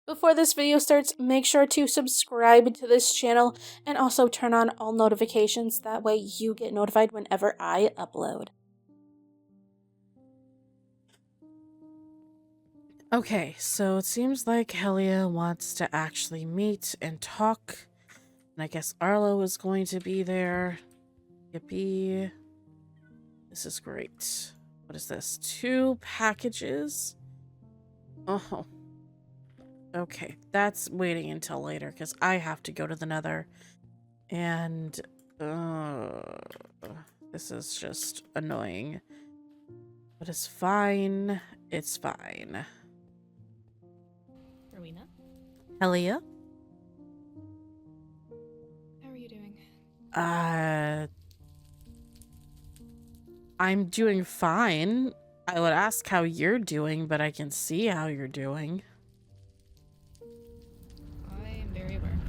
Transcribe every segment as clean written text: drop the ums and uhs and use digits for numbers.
Before this video starts, make sure to subscribe to this channel and also turn on all notifications. That way you get notified whenever I upload. Okay, so it seems like Helia wants to actually meet and talk. And I guess Arlo is going to be there. Yippee. This is great. What is this? 2 packages? Oh. Okay, that's waiting until later because I have to go to the Nether. And this is just annoying. But it's fine. It's fine. Rowena? Helia? How are you doing? I'm doing fine. I would ask how you're doing, but I can see how you're doing. I am very aware.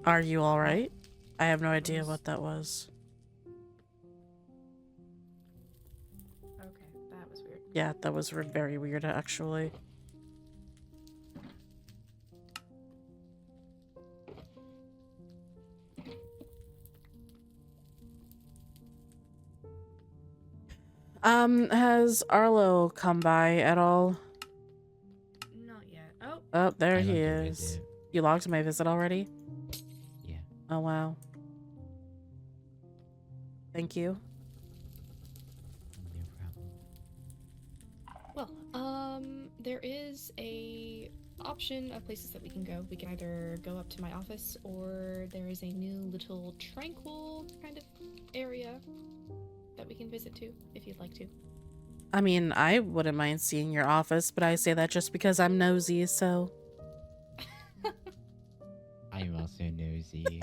Are you alright? I have no idea what that was. Okay, that was weird. Yeah, that was very weird, actually. Has Arlo come by at all? Not yet. Oh. Oh, there he is. You logged my visit already? Yeah. Oh, wow. Thank you. No problem. Well, there is a option of places that we can go. We can either go up to my office, or there is a new little tranquil kind of area that we can visit to, if you'd like to. I mean, I wouldn't mind seeing your office, but I say that just because I'm nosy, so... I'm also nosy.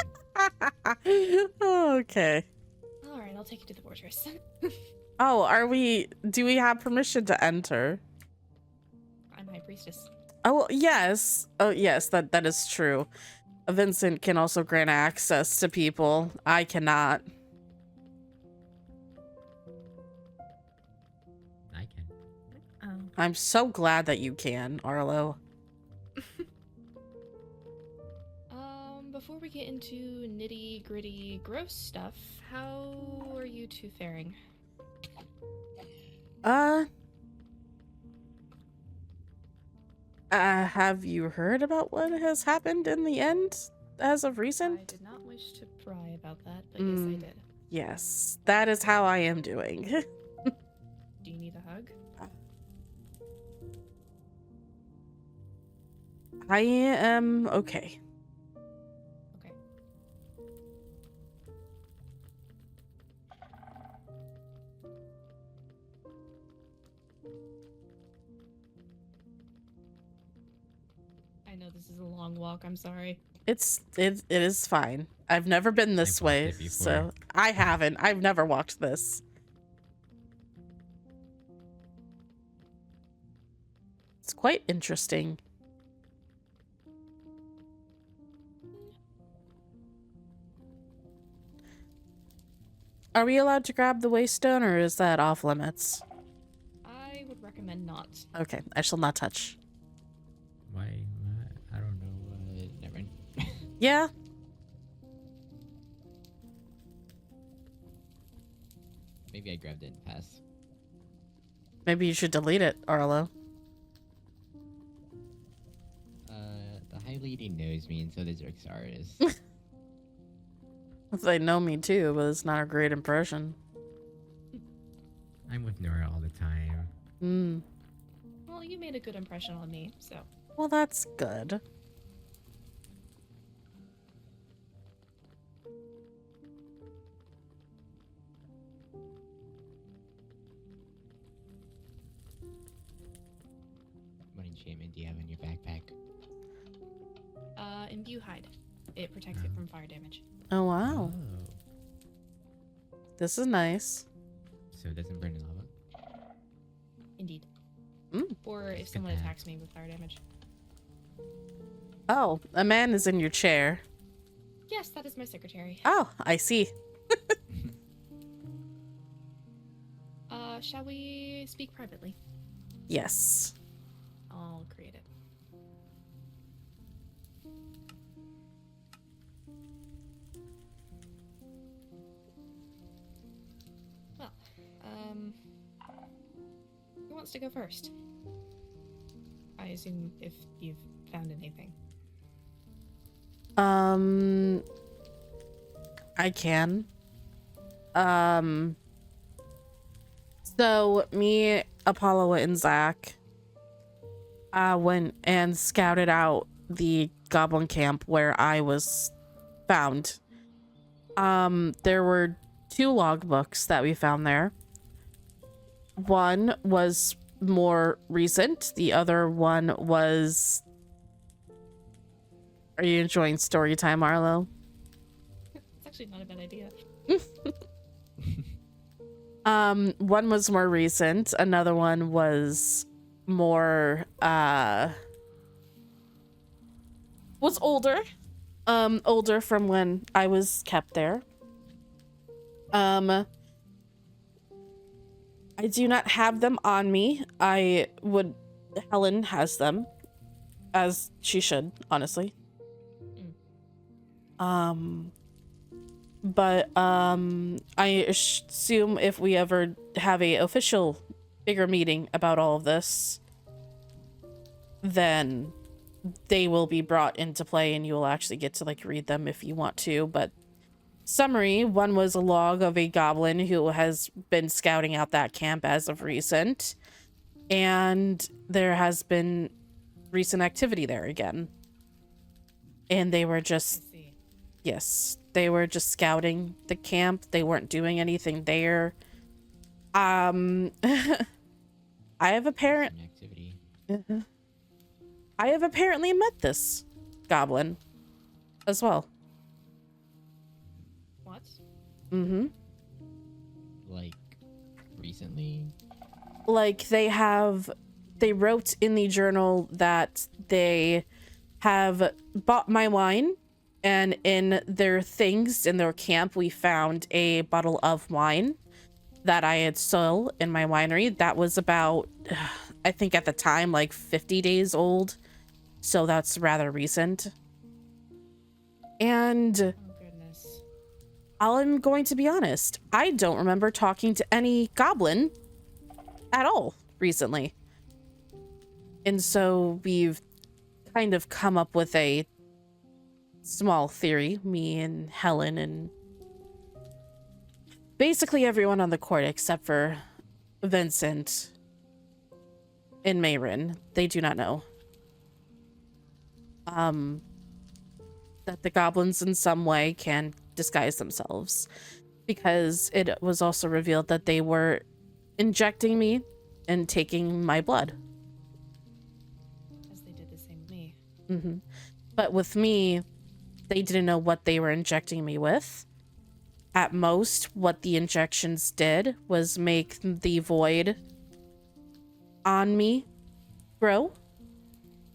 Okay. Alright, I'll take you to the fortress. Oh, do we have permission to enter? I'm High Priestess. Oh, yes. Oh, yes, that is true. Vincent can also grant access to people. I cannot. I can. Oh. I'm so glad that you can, Arlo. Before we get into nitty-gritty gross stuff, how are you two faring? Have you heard about what has happened in the end as of recent? I did not wish to pry about that, but yes, I did. Yes, that is how I am doing. Do you need a hug? I am okay. Okay. I know this is a long walk, I'm sorry. It is fine. I've never been this way, so I haven't. I've never walked this. It's quite interesting. Are we allowed to grab the waystone, or is that off limits? I would recommend not. Okay, I shall not touch. Why? I don't know. Never mind. Yeah. Maybe I grabbed it and passed. Maybe you should delete it, Arlo. The High Lady knows me, and so does Rixaris. They know me too, but it's not a great impression. I'm with Nora all the time. Well, you made a good impression on me, so. Well, that's good. What enchantment do you have in your backpack? Imbue Hide. It protects it from fire damage. Oh, wow. Oh. This is nice. So it doesn't burn in lava? Indeed. Mm. Or if someone attacks me with fire damage. Oh, a man is in your chair. Yes, that is my secretary. Oh, I see. Shall we speak privately? Yes. I'll create it. Well, who wants to go first? I assume if you've found anything. I can. So me, Apollo, and Zach went and scouted out the goblin camp where I was found. There were 2 logbooks that we found there. One was more recent. The other one was... Are you enjoying story time, Arlo? It's actually not a bad idea. One was more recent. Another one was more, was older. Older from when I was kept there. I do not have them on me. Helen has them, as she should, honestly. But I assume if we ever have a official bigger meeting about all of this, then they will be brought into play and you will actually get to like read them if you want to. But summary, one was a log of a goblin who has been scouting out that camp as of recent, and there has been recent activity there again. And they were just... Yes, they were just scouting the camp. They weren't doing anything there. I have Activity. I have apparently met this goblin as well. What? Mm-hmm. Like, recently? Like they wrote in the journal that they have bought my wine. And in their things, in their camp, we found a bottle of wine that I had sold in my winery. That was about, I think at the time, like 50 days old. So that's rather recent. And Oh, goodness. I'm going to be honest, I don't remember talking to any goblin at all recently. And so we've kind of come up with a small theory, me and Helen and basically everyone on the court except for Vincent and Mayrin. They do not know that the goblins in some way can disguise themselves, because it was also revealed that they were injecting me and taking my blood. As they did the same with me. Mm-hmm. But with me, they didn't know what they were injecting me with. At most, what the injections did was make the void on me grow.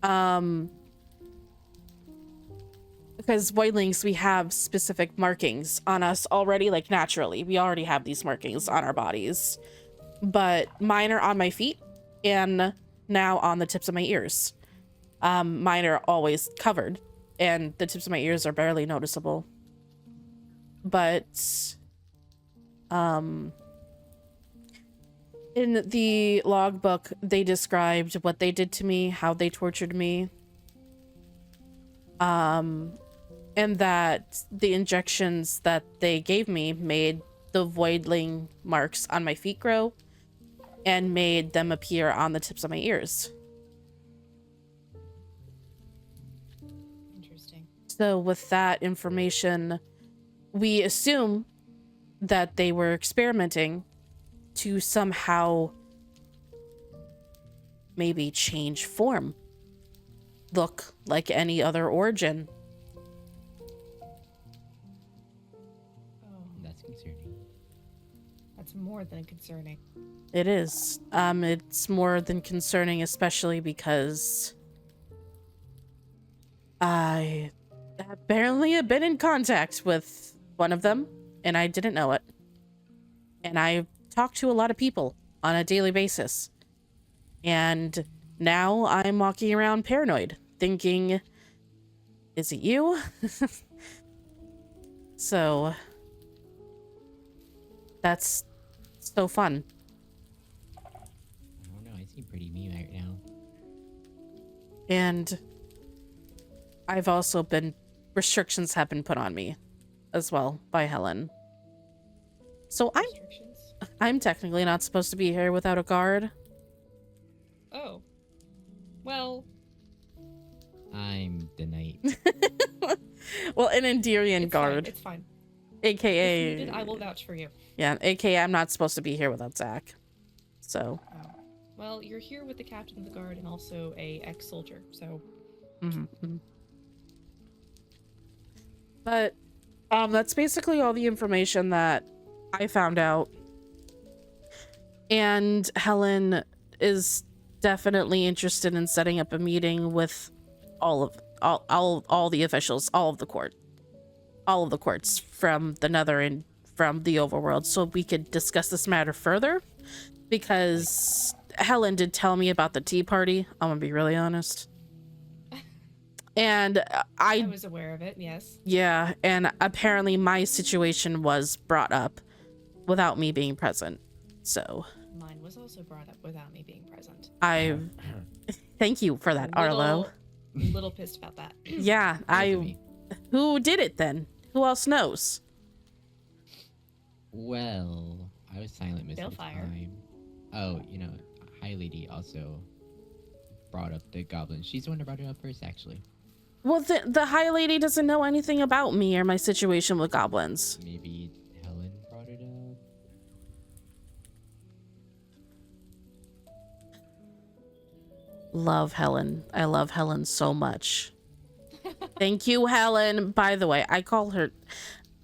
Because voidlings, we have specific markings on us already, like naturally. We already have these markings on our bodies. But mine are on my feet and now on the tips of my ears. Mine are always covered, and the tips of my ears are barely noticeable. But in the logbook, they described what they did to me, how they tortured me, and that the injections that they gave me made the voidling marks on my feet grow and made them appear on the tips of my ears. So with that information, we assume that they were experimenting to somehow maybe change form, look like any other origin. Oh, That's concerning. that's more than concerning. It is. It's more than concerning, especially because I apparently have been in contact with one of them, and I didn't know it. And I talk to a lot of people on a daily basis. And now I'm walking around paranoid, thinking is it you? So that's so fun. I don't know. I seem pretty mean right now. And I've also been, restrictions have been put on me as well by Helen. So Restrictions? I'm technically not supposed to be here without a guard. Oh. Well, I'm the knight. Well, an Enderian it's guard. fine. It's fine. AKA, If needed, I will vouch for you. yeah, AKA I'm not supposed to be here without Zach. So, Oh. Well, you're here with the captain of the guard and also a ex-soldier, so... But, that's basically all the information that I found out. And Helen is definitely interested in setting up a meeting with all the officials, all of the courts from the Nether and from the overworld, so we could discuss this matter further, because Helen did tell me about the tea party. I'm gonna be really honest. And I was aware of it, yes. yeah, and apparently my situation was brought up without me being present. So Mine was also brought up without me being present. I thank you for that, Arlo. Little pissed about that. Yeah, who did it then? Who else knows? Well, I was silent most of the Balefire. time. Oh, you know, High Lady also brought up the goblin. She's the one that brought it up first, actually. Well, the High Lady doesn't know anything about me or my situation with goblins. Maybe Helen brought it up? Love Helen. I love Helen so much. Thank you, Helen. By the way, I call her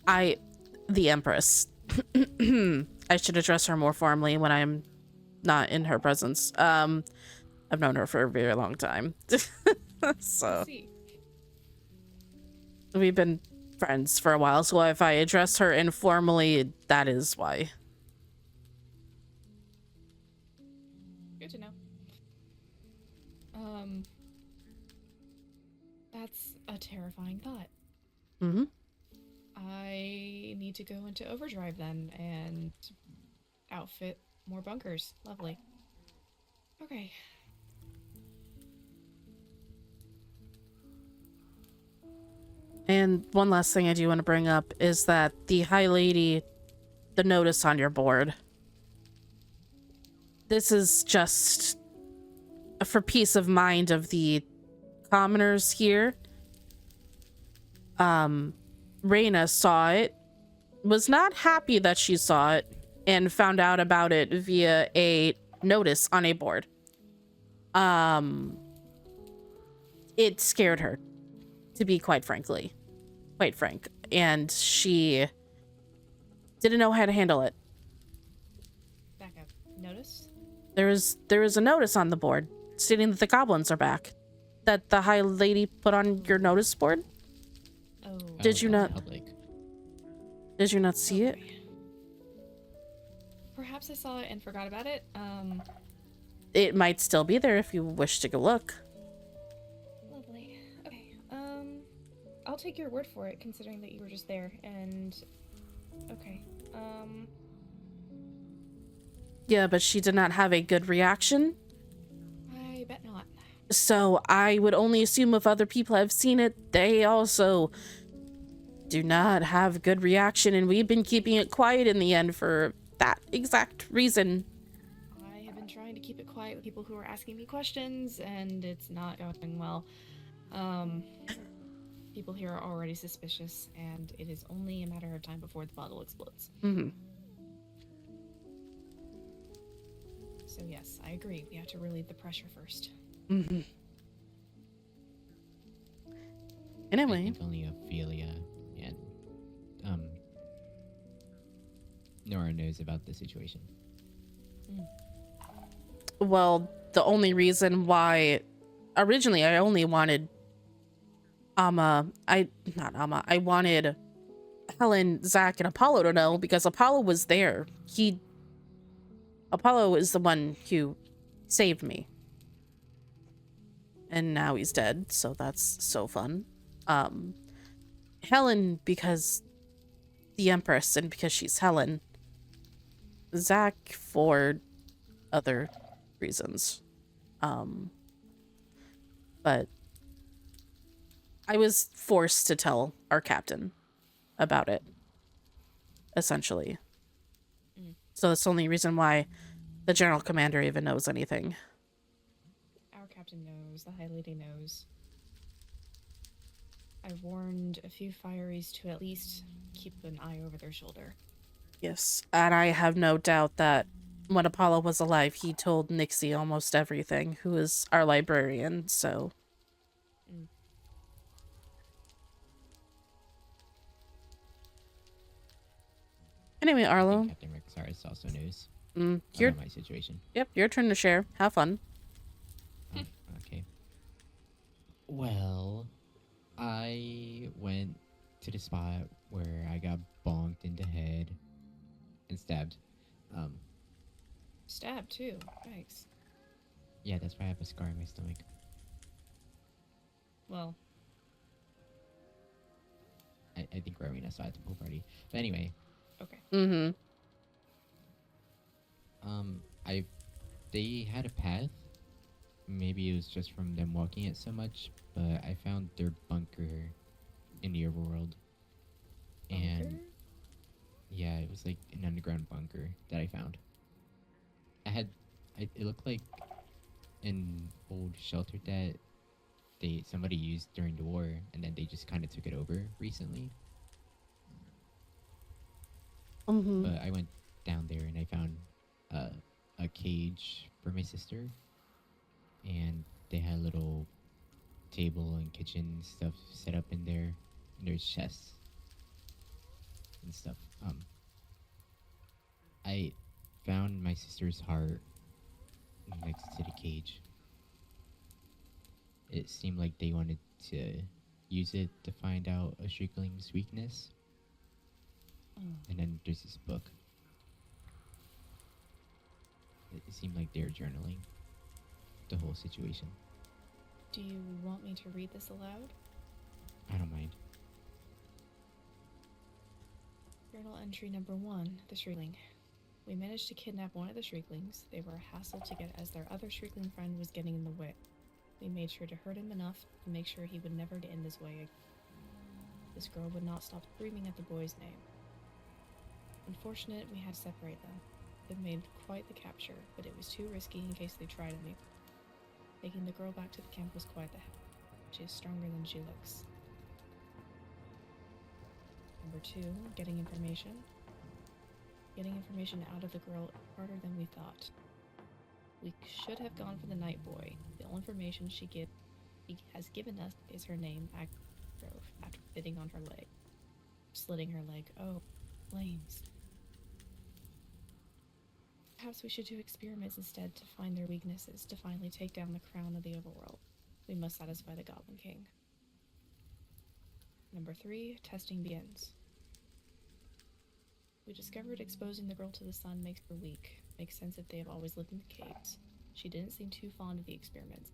the Empress. I should address her more formally when I'm not in her presence. I've known her for a very long time. So we've been friends for a while, so if I address her informally, that is why. Good to know. That's a terrifying thought. Mm-hmm. I need to go into overdrive then and outfit more bunkers. Lovely. Okay. And one last thing I do want to bring up is that the High Lady, the notice on your board, this is just for peace of mind of the commoners here. Rowena saw it, was not happy that she saw it, and found out about it via a notice on a board. It scared her, to be quite frank, and she didn't know how to handle it. Back up. Notice? There is a notice on the board stating that the goblins are back, that the High Lady put on your notice board. Oh. Did you not- Public. Did you not see it? Perhaps I saw it and forgot about it. It might still be there if you wish to go look. Lovely. Okay. I'll take your word for it, considering that you were just there. And okay. Yeah, but she did not have a good reaction. I bet not. So I would only assume if other people have seen it, they also do not have good reaction, and we've been keeping it quiet in the end for that exact reason. I have been trying to keep it quiet with people who are asking me questions, and it's not going well. People here are already suspicious, and it is only a matter of time before the bottle explodes. Mm-hmm. So yes, I agree. We have to relieve the pressure first. Mm-hmm. I Anyway, think only Ophelia and Nora knows about the situation. well, the only reason why originally I only wanted I wanted Helen, Zach, and Apollo to know, because Apollo was there. Apollo is the one who saved me. And now he's dead, so that's so fun. Um, Helen, because the Empress and because she's Helen. Zach for other reasons. But I was forced to tell our captain about it, essentially. Mm. So that's the only reason why the general commander even knows anything. Our captain knows, the High Lady knows. I've warned a few fireys to at least keep an eye over their shoulder. Yes, and I have no doubt that when Apollo was alive, he told Nixie almost everything, who is our librarian, so... Mm. Anyway, I Arlo, think Captain Rexaris also knows your about my situation. yep, your turn to share. Have fun. Oh, okay. Well, I went to the spot where I got bonked in the head and stabbed. Um, Stab, too. Thanks. yeah, that's why I have a scar in my stomach. Well, I think Rowena saw it at the pool party. But anyway, okay. Mm-hmm. I they had a path. Maybe it was just from them walking it so much, but I found their bunker in the overworld. And Bunker? yeah, it was like an underground bunker that I found. It looked like an old shelter that somebody used during the war, and then they just kind of took it over recently. Mm-hmm. But I went down there and I found a cage for my sister, and they had a little table and kitchen stuff set up in there. And there's chests and stuff. I found my sister's heart next to the cage. It seemed like they wanted to use it to find out a Shriekling's weakness. Oh. And then there's this book. It seemed like they were journaling the whole situation. Do you want me to read this aloud? I don't mind. Journal entry number 1, the Shriekling. We managed to kidnap one of the Shrieklings. They were a hassle to get as their other Shriekling friend was getting in the way. We made sure to hurt him enough to make sure he would never get in this way again. This girl would not stop screaming at the boy's name. Unfortunate, we had to separate them. It made quite the capture, but it was too risky in case they tried anything. Taking the girl back to the camp was quite the hassle. She is stronger than she looks. Number 2, getting information. Getting information out of the girl is harder than we thought. We should have gone for the night boy. The only information she has given us is her name, Grove, after sitting on her leg. Slitting her leg. Oh, flames. Perhaps we should do experiments instead to find their weaknesses, to finally take down the crown of the overworld. We must satisfy the Goblin King. Number 3, testing begins. We discovered exposing the girl to the sun makes her weak. Makes sense if they have always lived in the caves. She didn't seem too fond of the experiments.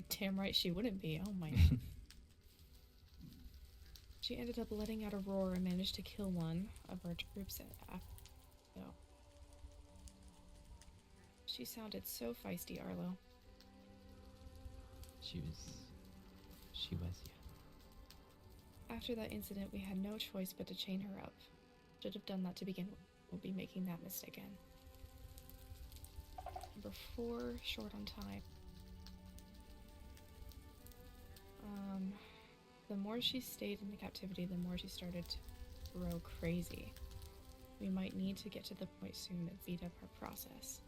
Damn right she wouldn't be, oh my god. She ended up letting out a roar and managed to kill one of our troops after. She sounded so feisty, Arlo. She was, yeah. After that incident, we had no choice but to chain her up. Should have done that to begin with. We'll be making that mistake again. Number 4, short on time. The more she stayed in the captivity, the more she started to grow crazy. We might need to get to the point soon and speed up our process.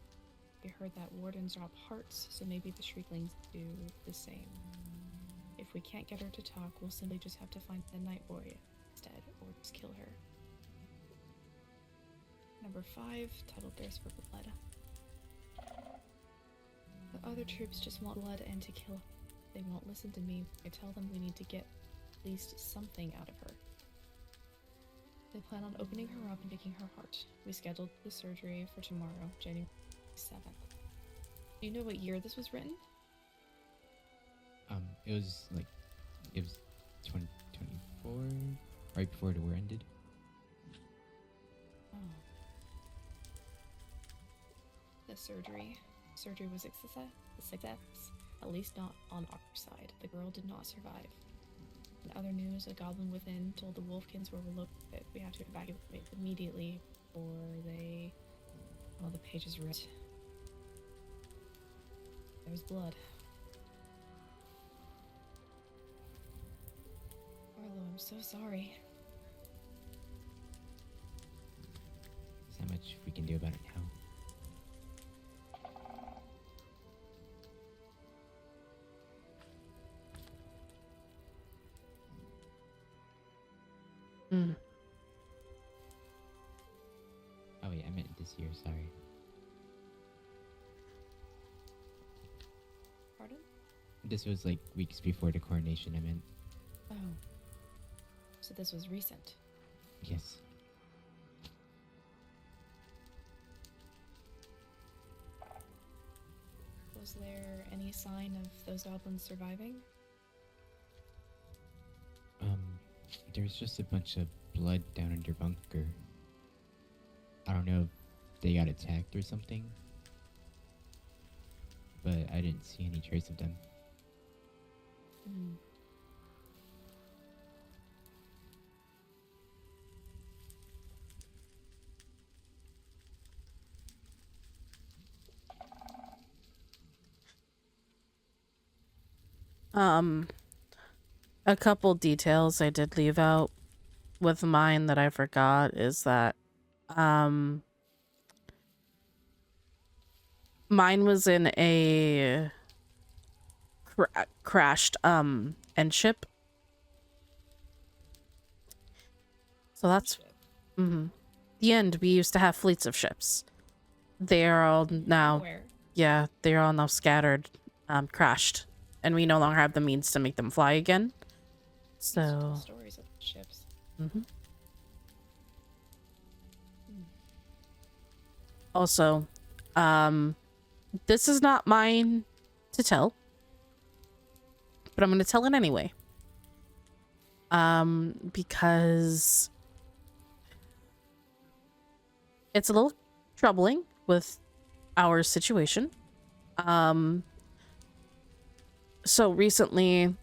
We heard that wardens drop hearts, so maybe the Shrieklings do the same. If we can't get her to talk, we'll simply just have to find the night boy instead, or just kill her. Number 5, titled Thirst for Blood. The other troops just want blood and to kill her. They won't listen to me. I tell them we need to get at least something out of her. They plan on opening her up and taking her heart. We scheduled the surgery for tomorrow, January 7th. Do you know what year this was written? It was 2024, right before the war ended. Oh. The surgery was a success, at least not on our side. The girl did not survive. In other news, a goblin within told the Wolfkins where we're located. We have to evacuate immediately, or the Paige is ripped. There's blood. Arlo, I'm so sorry. There's not much we can do about it now. Mm. Oh wait, I meant this year, sorry. Pardon? This was like weeks before the coronation, I meant. Oh. So this was recent. Yes. Was there any sign of those goblins surviving? There's just a bunch of blood down in their bunker. I don't know if they got attacked or something, but I didn't see any trace of them. Hmm. A couple details I did leave out with mine that I forgot is that, mine was in a crashed, end ship. So that's, the end. We used to have fleets of ships. They are all now, Where? yeah, they're all now scattered, crashed. And we no longer have the means to make them fly again. So, Stories of ships. Also, this is not mine to tell, but I'm going to tell it anyway. Because it's a little troubling with our situation. So recently,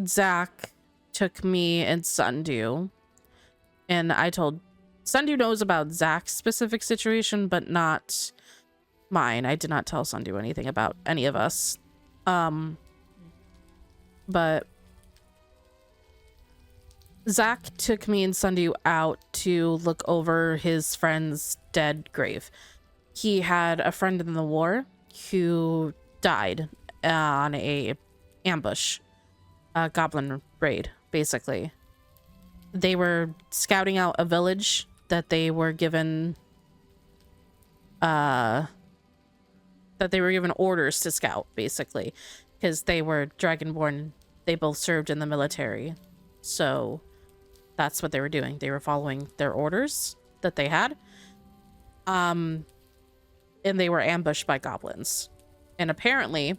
Zach took me and Sundew, and I told Sundew knows about Zach's specific situation, but not mine. I did not tell Sundew anything about any of us. But Zach took me and Sundew out to look over his friend's dead grave. He had a friend in the war who died on a ambush, goblin raid, basically. They were scouting out a village that they were given orders to scout, basically, because they were dragonborn. They both served in the military, so that's what they were doing. They were following their orders that they had, and they were ambushed by goblins. And apparently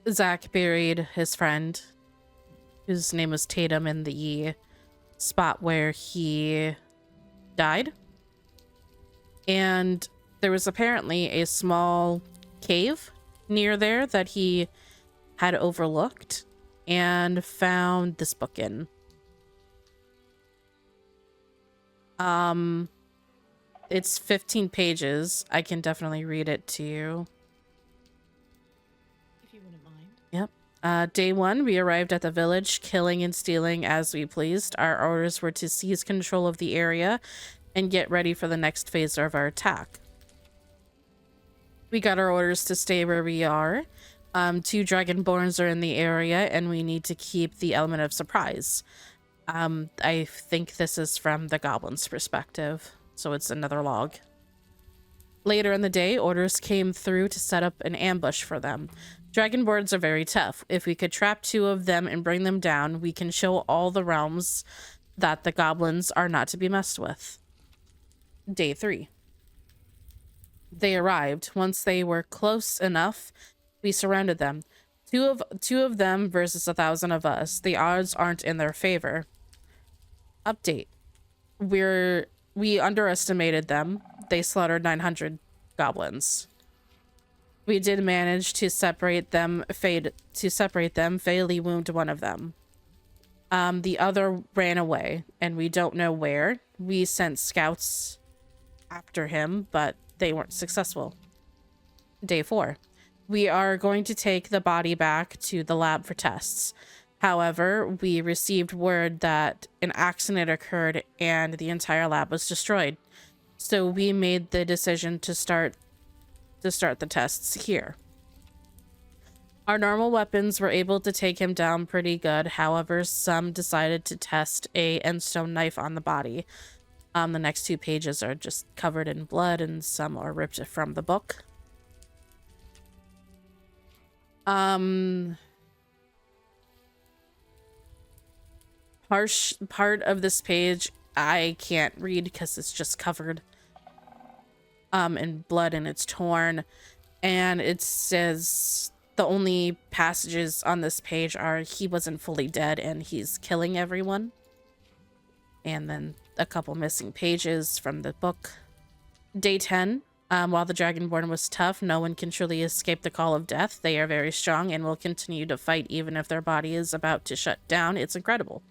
Zach buried his friend, whose name was Tatum, in the spot where he died. And there was apparently a small cave near there that he had overlooked and found this book in. It's 15 pages. I can definitely read it to you. If you wouldn't mind. Yep. Day 1, we arrived at the village, killing and stealing as we pleased. Our orders were to seize control of the area and get ready for the next phase of our attack. We got our orders to stay where we are. 2 dragonborns are in the area, and we need to keep the element of surprise. I think this is from the goblin's perspective, so it's another log. Later in the day, orders came through to set up an ambush for them. Dragonborns are very tough. If we could trap 2 of them and bring them down, we can show all the realms that the goblins are not to be messed with. Day 3. They arrived. Once they were close enough, we surrounded them. Two of them versus 1,000 of us. The odds aren't in their favor. Update. We underestimated them. They slaughtered 900 goblins. We did manage to separate them, fatally wound one of them. The other ran away, and we don't know where. We sent scouts after him, but they weren't successful. Day 4. We are going to take the body back to the lab for tests. However, we received word that an accident occurred and the entire lab was destroyed. So we made the decision to start the tests here. Our normal weapons were able to take him down pretty good. However, some decided to test a endstone knife on the body. The next 2 pages are just covered in blood and some are ripped from the book. Part of this page I can't read because it's just covered in blood and it's torn, and it says the only passages on this page are he wasn't fully dead and he's killing everyone, and then a couple missing pages from the book. Day 10. While the Dragonborn was tough, no one can truly escape the call of death. They are very strong and will continue to fight even if their body is about to shut down. It's incredible.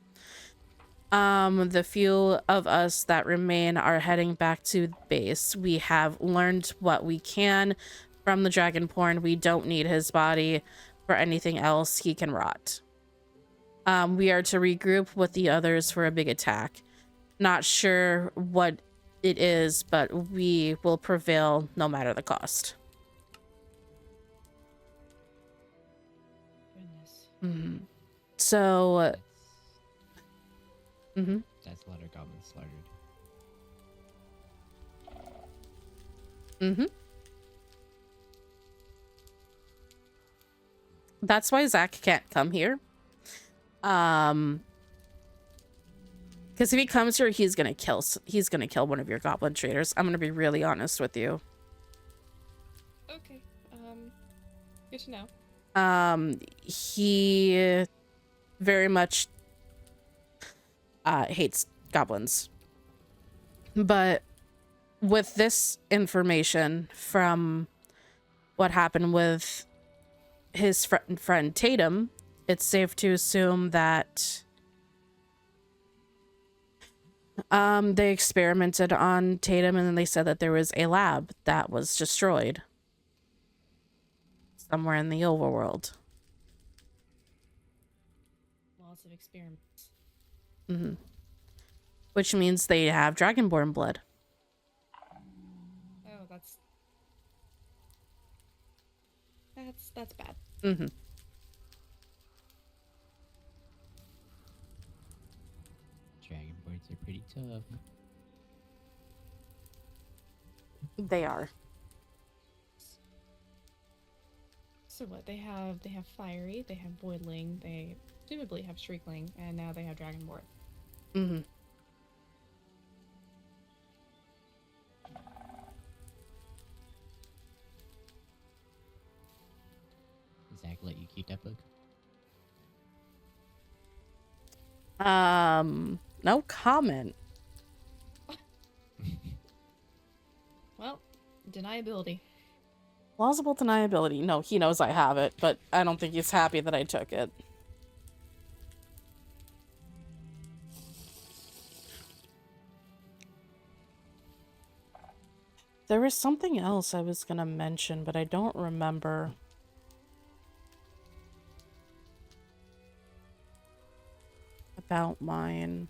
The few of us that remain are heading back to base. We have learned what we can from the Dragonborn. We don't need his body for anything else. He can rot. We are to regroup with the others for a big attack. Not sure what it is, but we will prevail no matter the cost. Goodness. So That's a lot of goblins slaughtered. That's why Zach can't come here. Because if he comes here, he's gonna kill one of your goblin traders. I'm gonna be really honest with you. Okay. Good to know. He very much hates goblins. But with this information from what happened with his friend Tatum, it's safe to assume that they experimented on Tatum, and then they said that there was a lab that was destroyed somewhere in the overworld. Lots of experiments. Which means they have Dragonborn blood. Oh, that's bad. Dragonborns are pretty tough. They are. So what? They have fiery, they have boiling, they presumably have shriekling, and now they have dragonborn. Zach let you keep that book? No comment. Well, deniability. Plausible deniability. No, he knows I have it, but I don't think he's happy that I took it. There was something else I was gonna mention, but I don't remember. About mine.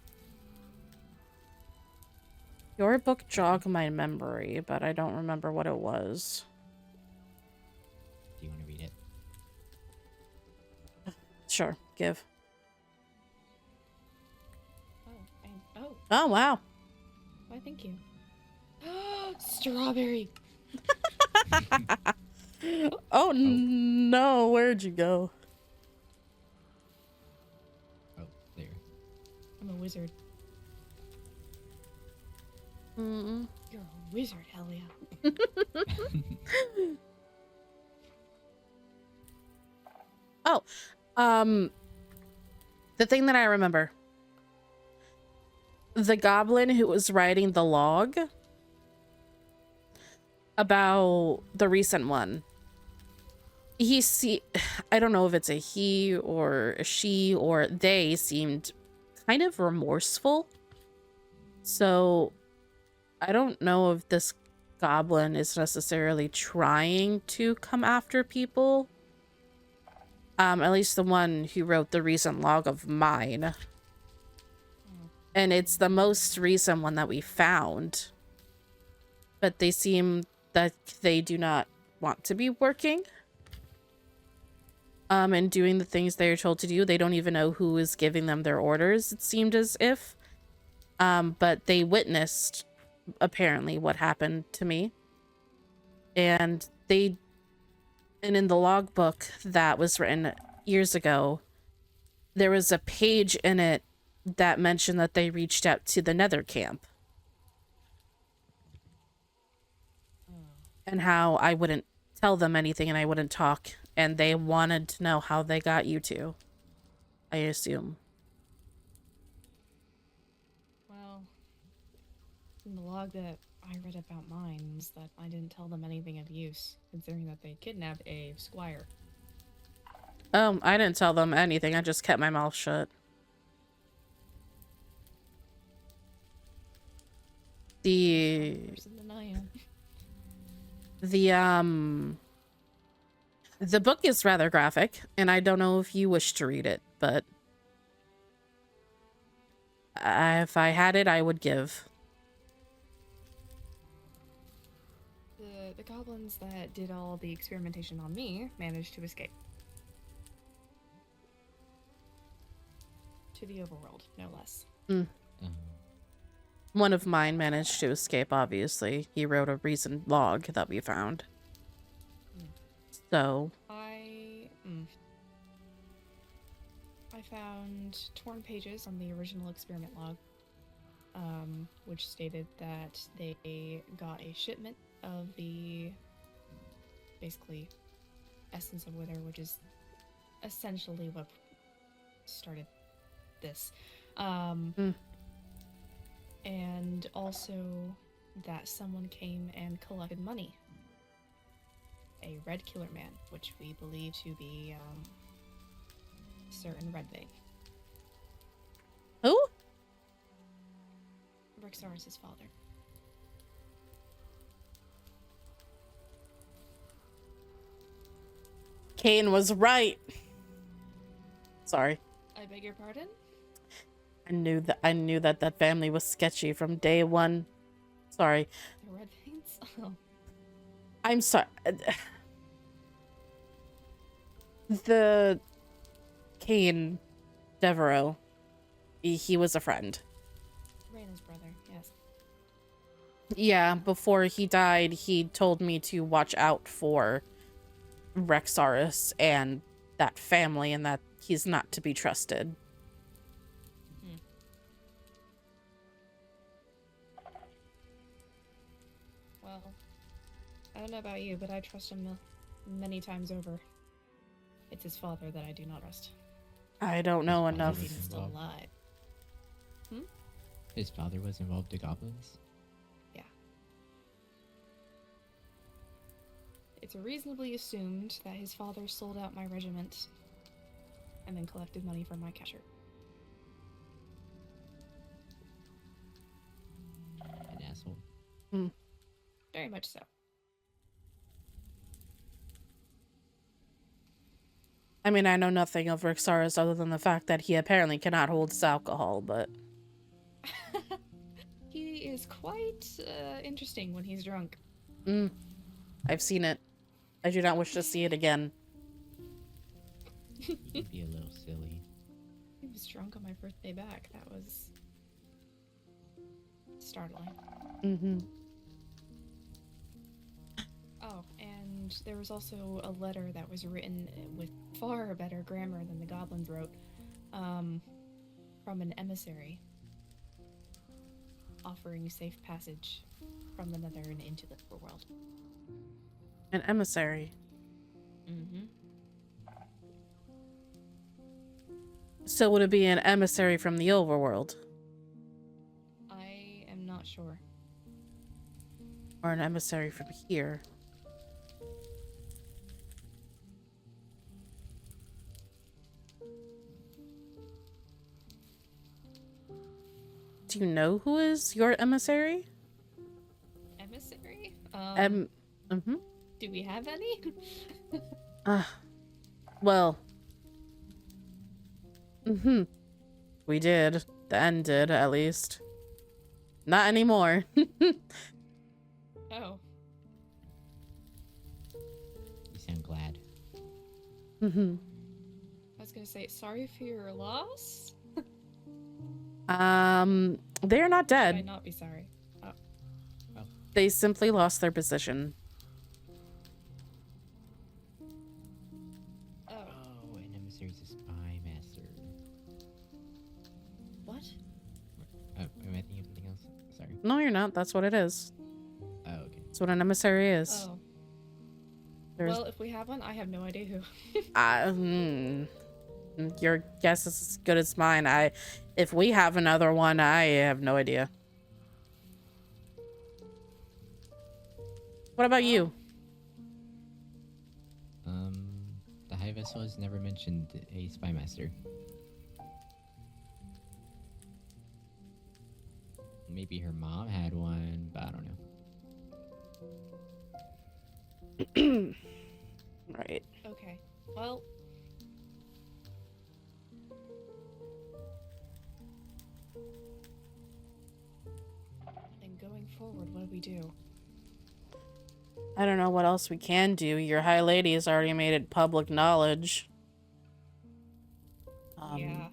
Your book jogged my memory, but I don't remember what it was. Do you want to read it? Sure, give. Oh, Oh, wow. why thank you. Strawberry. Oh, no, where'd you go? Oh, there. I'm a wizard. Mm-mm. You're a wizard, Helia. Oh, um, the thing that I remember. The goblin who was writing the log about the recent one. I don't know if it's a he or a she or they seemed kind of remorseful. So I don't know if this goblin is necessarily trying to come after people. At least the one who wrote the recent log of mine. And it's the most recent one that we found. But they seem that they do not want to be working. And doing the things they are told to do. They don't even know who is giving them their orders, it seemed as if. But they witnessed, apparently, what happened to me. And in the logbook that was written years ago, there was a page in it that mentioned that they reached out to the Nether camp. And how I wouldn't tell them anything and I wouldn't talk. And they wanted to know how they got you two, I assume. Well, in the log that I read about mine was that I didn't tell them anything of use, considering that they kidnapped a squire. I didn't tell them anything. I just kept my mouth shut. Worse than I am. The book is rather graphic, and I don't know if you wish to read it, but if I had it, I would give. The goblins that did all the experimentation on me managed to escape. To the overworld, no less. One of mine managed to escape, obviously. He wrote a recent log that we found. So... I found torn pages on the original experiment log, which stated that they got a shipment of the, basically, essence of wither, which is essentially what started this. And also that someone came and collected money. A red killer man, which we believe to be certain Redveig. Who? Rexaris' father. Kane was right. Sorry. I beg your pardon? I knew that family was sketchy from day one. Sorry. The Redveigs? Oh. I'm sorry. The Kane Devereaux, he was a friend. Reyna's brother, yes. Yeah, before he died, he told me to watch out for Rexaris and that family and that he's not to be trusted. Well, I don't know about you, but I trust him many times over. It's his father that I do not trust. I don't know enough. He's still alive. His father was involved in goblins? Yeah. It's reasonably assumed that his father sold out my regiment and then collected money from my capture. An asshole. Very much so. I mean, I know nothing of Rexaris other than the fact that he apparently cannot hold his alcohol, but... He is quite interesting when he's drunk. I've seen it. I do not wish to see it again. He'd be a little silly. He was drunk on my birthday back. That was startling. Oh, and there was also a letter that was written with far better grammar than the goblins wrote, from an emissary offering safe passage from the Nether and into the overworld. An emissary. So would it be an emissary from the overworld? I am not sure. Or an emissary from here? Do you know who is your emissary? Emissary? Mm-hmm. Do we have any? Well. Mm-hmm. We did. The end did, at least. Not anymore. Oh. You sound glad. Mm-hmm. I was gonna say, sorry for your loss? They're not Should I dead. not be sorry? Oh. They simply lost their position. Oh. Oh, an emissary's a spy master. What? Am I thinking of something else? Sorry. No, you're not. That's what it is. Oh, okay. That's what an emissary is. Oh. There's, Well, if we have one, I have no idea who. your guess is as good as mine. If we have another one, I have no idea. What about you? The High Vessel has never mentioned a spy master. Maybe her mom had one, but I don't know. Right. Okay. Well. Then going forward, what do we do? I don't know what else we can do. Your High Lady has already made it public knowledge. Yeah.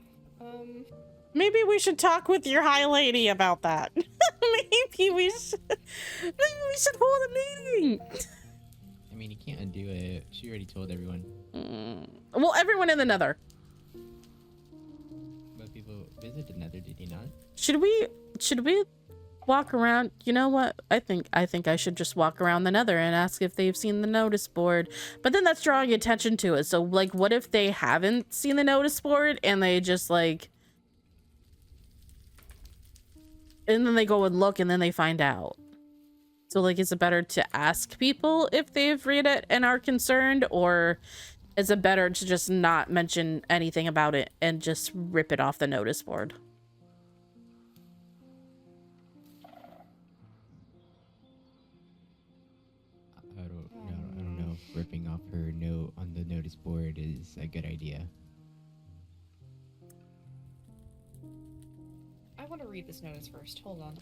Maybe we should talk with your High Lady about that. Maybe we should hold a meeting. I mean, you can't undo it. She already told everyone. Well, everyone in the Nether. But people visited Nether, did they not? Should we walk around? You know what? I think I should just walk around the Nether and ask if they've seen the notice board. But then that's drawing attention to it. So like, what if they haven't seen the notice board and they just like, and then they go and look and then they find out. So like, is it better to ask people if they've read it and are concerned, or is it better to just not mention anything about it and just rip it off the notice board? I don't know if ripping off her note on the notice board is a good idea. I want to read this notice first. Hold on.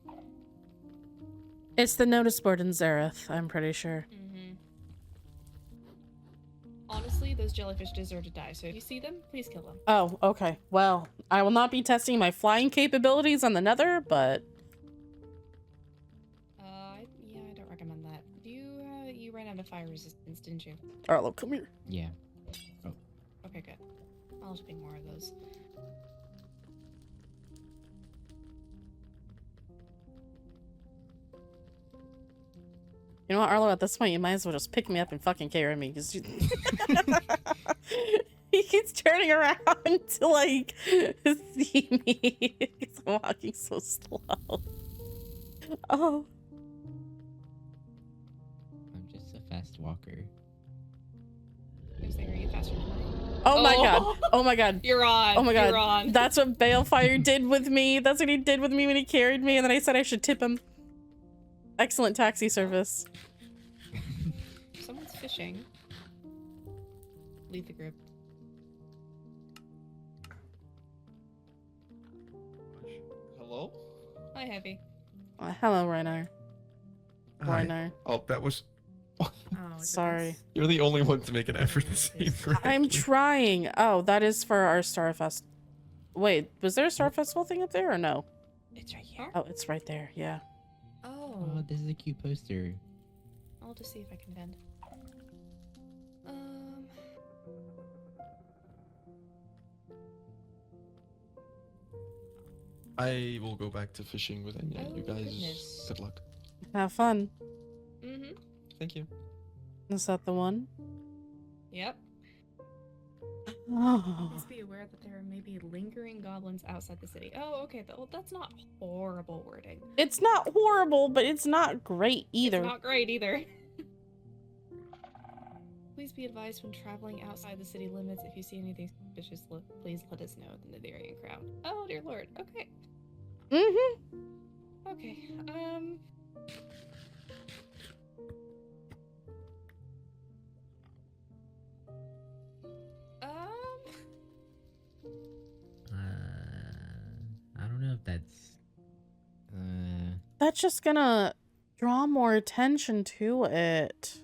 Oh. It's the notice board in Zareth, I'm pretty sure. Honestly, those jellyfish deserve to die, so if you see them, please kill them. Oh, okay. Well, I will not be testing my flying capabilities on the Nether, but... Yeah, I don't recommend that. You ran out of fire resistance, didn't you? Arlo, come here. Yeah. Okay, good. I'll just make more of those. You know what, Arlo, at this point, you might as well just pick me up and fucking carry me, because you... He keeps turning around to, like, see me. He's walking so slow. Oh. I'm just a fast walker. I was thinking, are you faster than I? Oh my god. Oh my god. You're on. Oh my god. You're on. That's what Balefire did with me. That's what he did with me when he carried me, and then I said I should tip him. Excellent taxi service. Someone's fishing. Leave the group. Hello? Hi, Heavy. Hello, Reiner. Hi. Reiner. Oh, that was... Oh, Sorry. You're the only one to make an effort to save her. I'm trying. Oh, that is for our Starfest. Wait, was there a Star Festival thing up there or no? It's right here. Oh, it's right there. Yeah. Oh. Oh, this is a cute poster. I'll just see if I can vend. I will go back to fishing with Enya. Oh, You guys, goodness. good luck. Have fun. Mm-hmm. Thank you. Is that the one? Yep. Oh. Please be aware that there may be lingering goblins outside the city. Oh, okay. Well, that's not horrible wording. It's not horrible, but it's not great either. It's not great either. Please be advised when traveling outside the city limits. If you see anything suspicious, please let us know in the Enderian crowd. Oh, dear lord. Okay. Mm-hmm. Okay. I don't know if that's. That's just gonna draw more attention to it.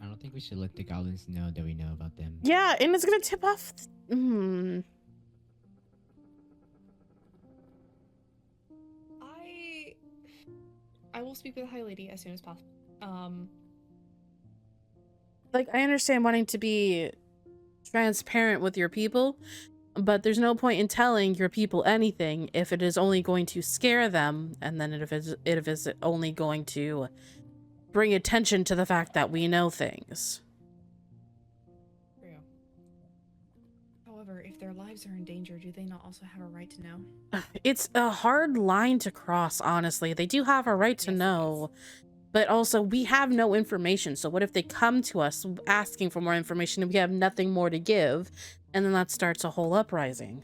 I don't think we should let the goblins know that we know about them. Yeah, and it's gonna tip off. I will speak with the High Lady as soon as possible. Like, I understand wanting to be transparent with your people, but there's no point in telling your people anything if it is only going to scare them, and then it is only going to bring attention to the fact that we know things. True. However, if their lives are in danger, do they not also have a right to know? It's a hard line to cross, honestly. They do have a right to Yes, it know, but also we have no information. So what if they come to us asking for more information and we have nothing more to give, and then that starts a whole uprising?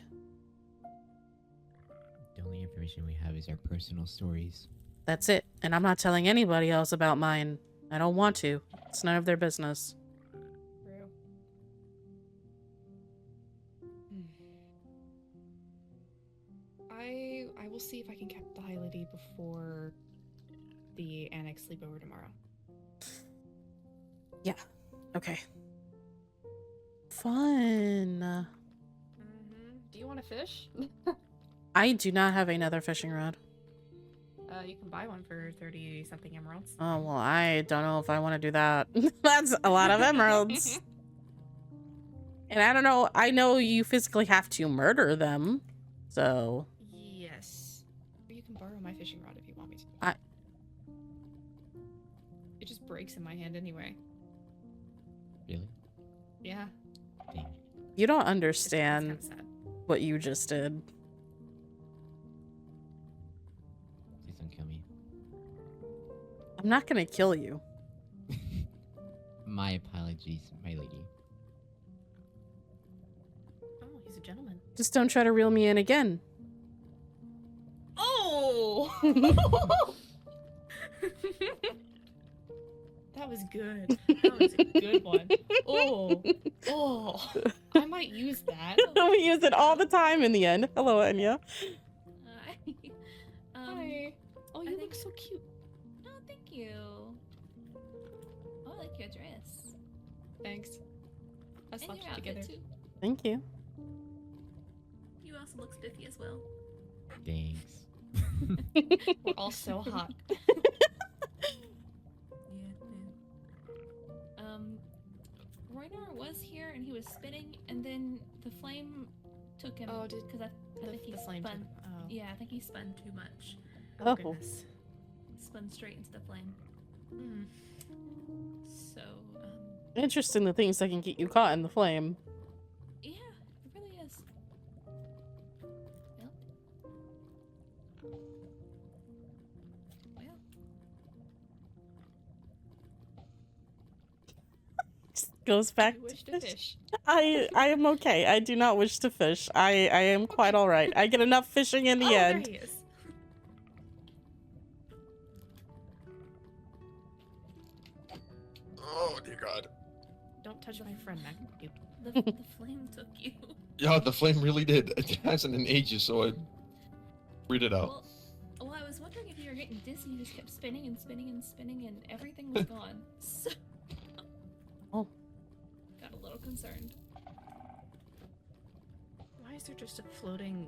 The only information we have is our personal stories. That's it. And I'm not telling anybody else about mine. I don't want to. It's none of their business. True. I will see if I can catch the High Lady before the annex sleepover tomorrow. Yeah. Okay. Fun. Do you want to fish? I do not have another fishing rod. You can buy one for 30-something emeralds. Oh, well, I don't know if I want to do that. That's a lot of emeralds. And I don't know. I know you physically have to murder them. So. Yes. Or you can borrow my fishing rod if you want me to. It just breaks in my hand anyway. Really? Yeah. Dang. You don't It's understand kind of sad. what you just did. Please don't kill me. I'm not going to kill you. My apologies, my lady. Oh, he's a gentleman. Just don't try to reel me in again. Oh! That was good. That was a good one. Oh, I might use that. We use it all the time in the end. Hello, Enya. Hi. Hi. Oh, you look so cute. Oh, thank you. Oh, I like your dress. Thanks. I And slapped your it together. outfit too. Thank you. You also look spiffy as well. Thanks. We're all so hot. Rowena was here and he was spinning, and then the flame took him. Oh, did because I think he the flame spun. took- oh. Yeah, I think he spun too much. Oh. Goodness. Spun straight into the flame. Mm. So, Interesting, the things that can get you caught in the flame. yeah, it really is. Well. Well. Goes back I to wish to fish. fish. I am okay. I do not wish to fish. I am quite all right. I get enough fishing in the end. There he is. Oh dear God. Don't touch my friend, Mac. The flame took you. Yeah, the flame really did. It hasn't in ages, so I read it out. Well, I was wondering if you were getting dizzy. You just kept spinning and spinning and spinning, and everything was gone. So, Oh. got a little concerned. Why is there just a floating?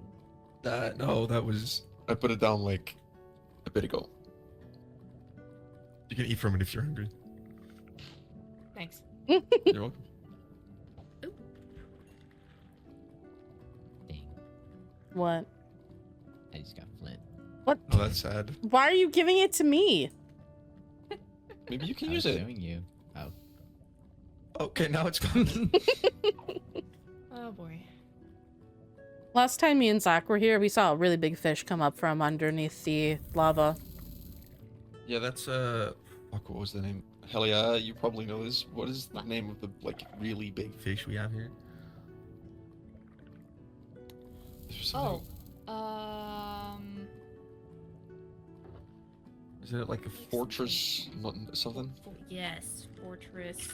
No, that was. I put it down like a bit ago. You can eat from it if you're hungry. Thanks. You're welcome. Dang. What? I just got flint. What? Oh, that's sad. Why are you giving it to me? Maybe you can I use was it. showing you. Oh. Okay, now it's gone. Oh boy. Last time me and Zach were here, we saw a really big fish come up from underneath the lava. Yeah, that's fuck, what was the name? Hell yeah, you probably know this. What is the name of the like really big fish we have here? Is there Oh. something- Is it like a fortress something? Yes, fortress.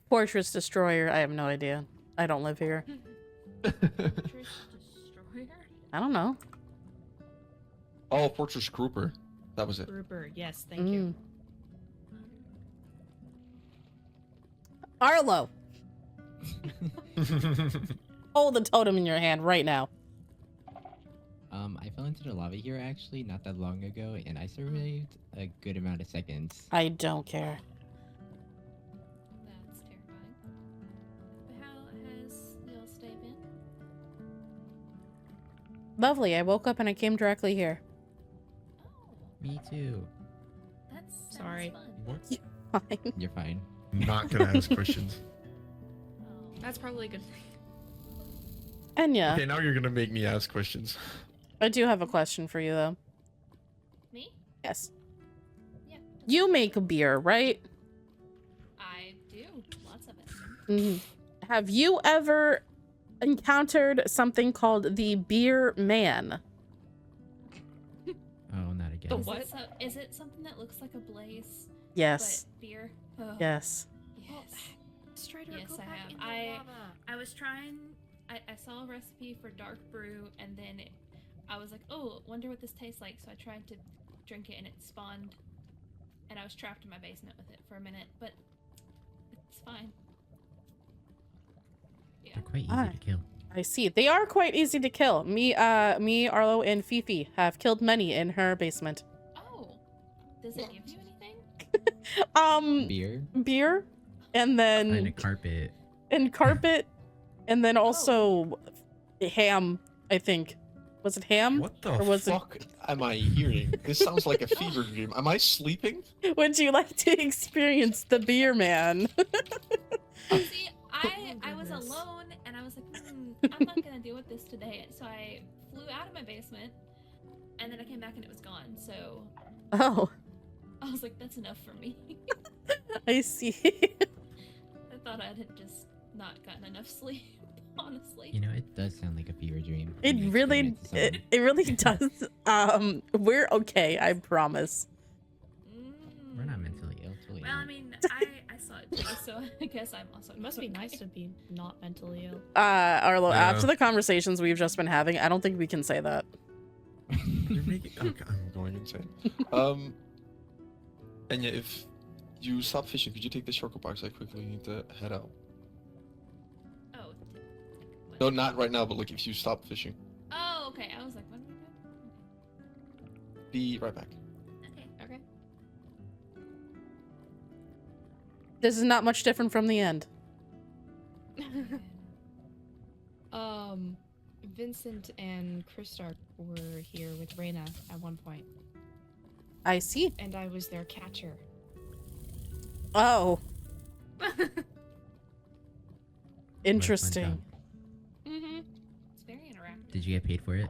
Fortress Destroyer, I have no idea. I don't live here. Fortress destroyer. I don't know. Oh, Fortress Grouper. That was it. Grouper. Yes, thank you. Arlo! Hold the totem in your hand right now. I fell into the lava here actually not that long ago, and I survived a good amount of seconds. I don't care. That's terrifying. But how has your stay been? Lovely, I woke up and I came directly here. Oh, Me too. that's Sorry. fun. What? Fine. You're fine. Not gonna ask questions. Oh. That's probably a good thing. Enya, Okay, now you're gonna make me ask questions. I do have a question for you though. Me? Yes. Yeah. You make beer, right? I do. Lots of it. Mm-hmm. Have you ever encountered something called the Beer Man? Oh, not again. The Is what? It is it something that looks like a blaze? Yes. But beer? Oh, Yes. Yes. Strider, Yes, go I back have. into lava. I was trying. I saw a recipe for dark brew, and then I was like, oh, wonder what this tastes like. So I tried to drink it, and it spawned. And I was trapped in my basement with it for a minute, but it's fine. Yeah. They're quite easy Alright. to kill. I see. They are quite easy to kill. Me, Arlo, and Fifi have killed many in her basement. Oh, does it give you anything? Beer Beer, and and a then carpet. carpet, and then also ham. I think. Was it ham? What the Or was it- fuck am I hearing? This sounds like a fever dream. Am I sleeping? Would you like to experience the Beer Man? See, I Oh, was goodness. alone, and I was like, I'm not gonna deal with this today. So I flew out of my basement, and then I came back and it was gone. So Oh, I was like, that's enough for me. I see. I thought I had just not gotten enough sleep, honestly. You know, it does sound like a fever dream. It when you really, experience something. it really does. We're okay, I promise. We're not mentally ill till we Well, I end. mean, I saw it too, so I guess I'm also. It must be nice to be not mentally ill. Arlo, Yeah. after the conversations we've just been having, I don't think we can say that. You're making. Okay, I'm going insane. And yeah, if you stop fishing, could you take the shortcut box? I quickly need to head out. Oh. What? No, not right now, but like if you stop fishing, Oh, okay. I was like, what are we doing? be right back. Okay. Okay. This is not much different from the end. Vincent and Kristark were here with Rowena at one point, I see. and I was their catcher. Oh, What a fun interesting. job. Mm-hmm. It's very interactive. Did you get paid for it?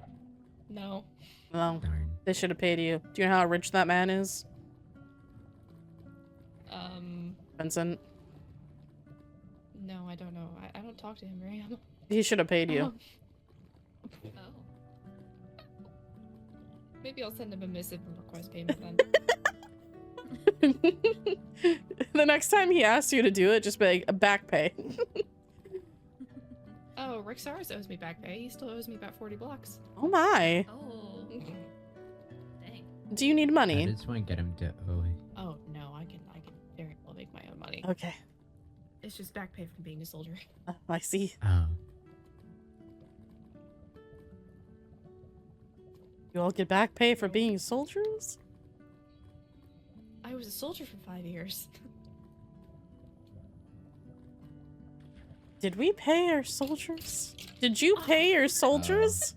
No. Well, Darn. they should have paid you. Do you know how rich that man is, Vincent? No, I don't know. I don't talk to him very much. He should have paid you. Oh. Maybe I'll send him a missive and request payment then. The next time he asks you to do it, just be like, back pay. Oh, Rixars owes me back pay. He still owes me about 40 blocks. Oh my. Oh. Dang. Do you need I money? just want to get him to owe it. Oh no, I can very well make my own money. Okay. It's just back pay from being a soldier. I see. Oh. You all get back pay for being soldiers? I was a soldier for 5 years. Did we pay our soldiers? Did you pay your soldiers?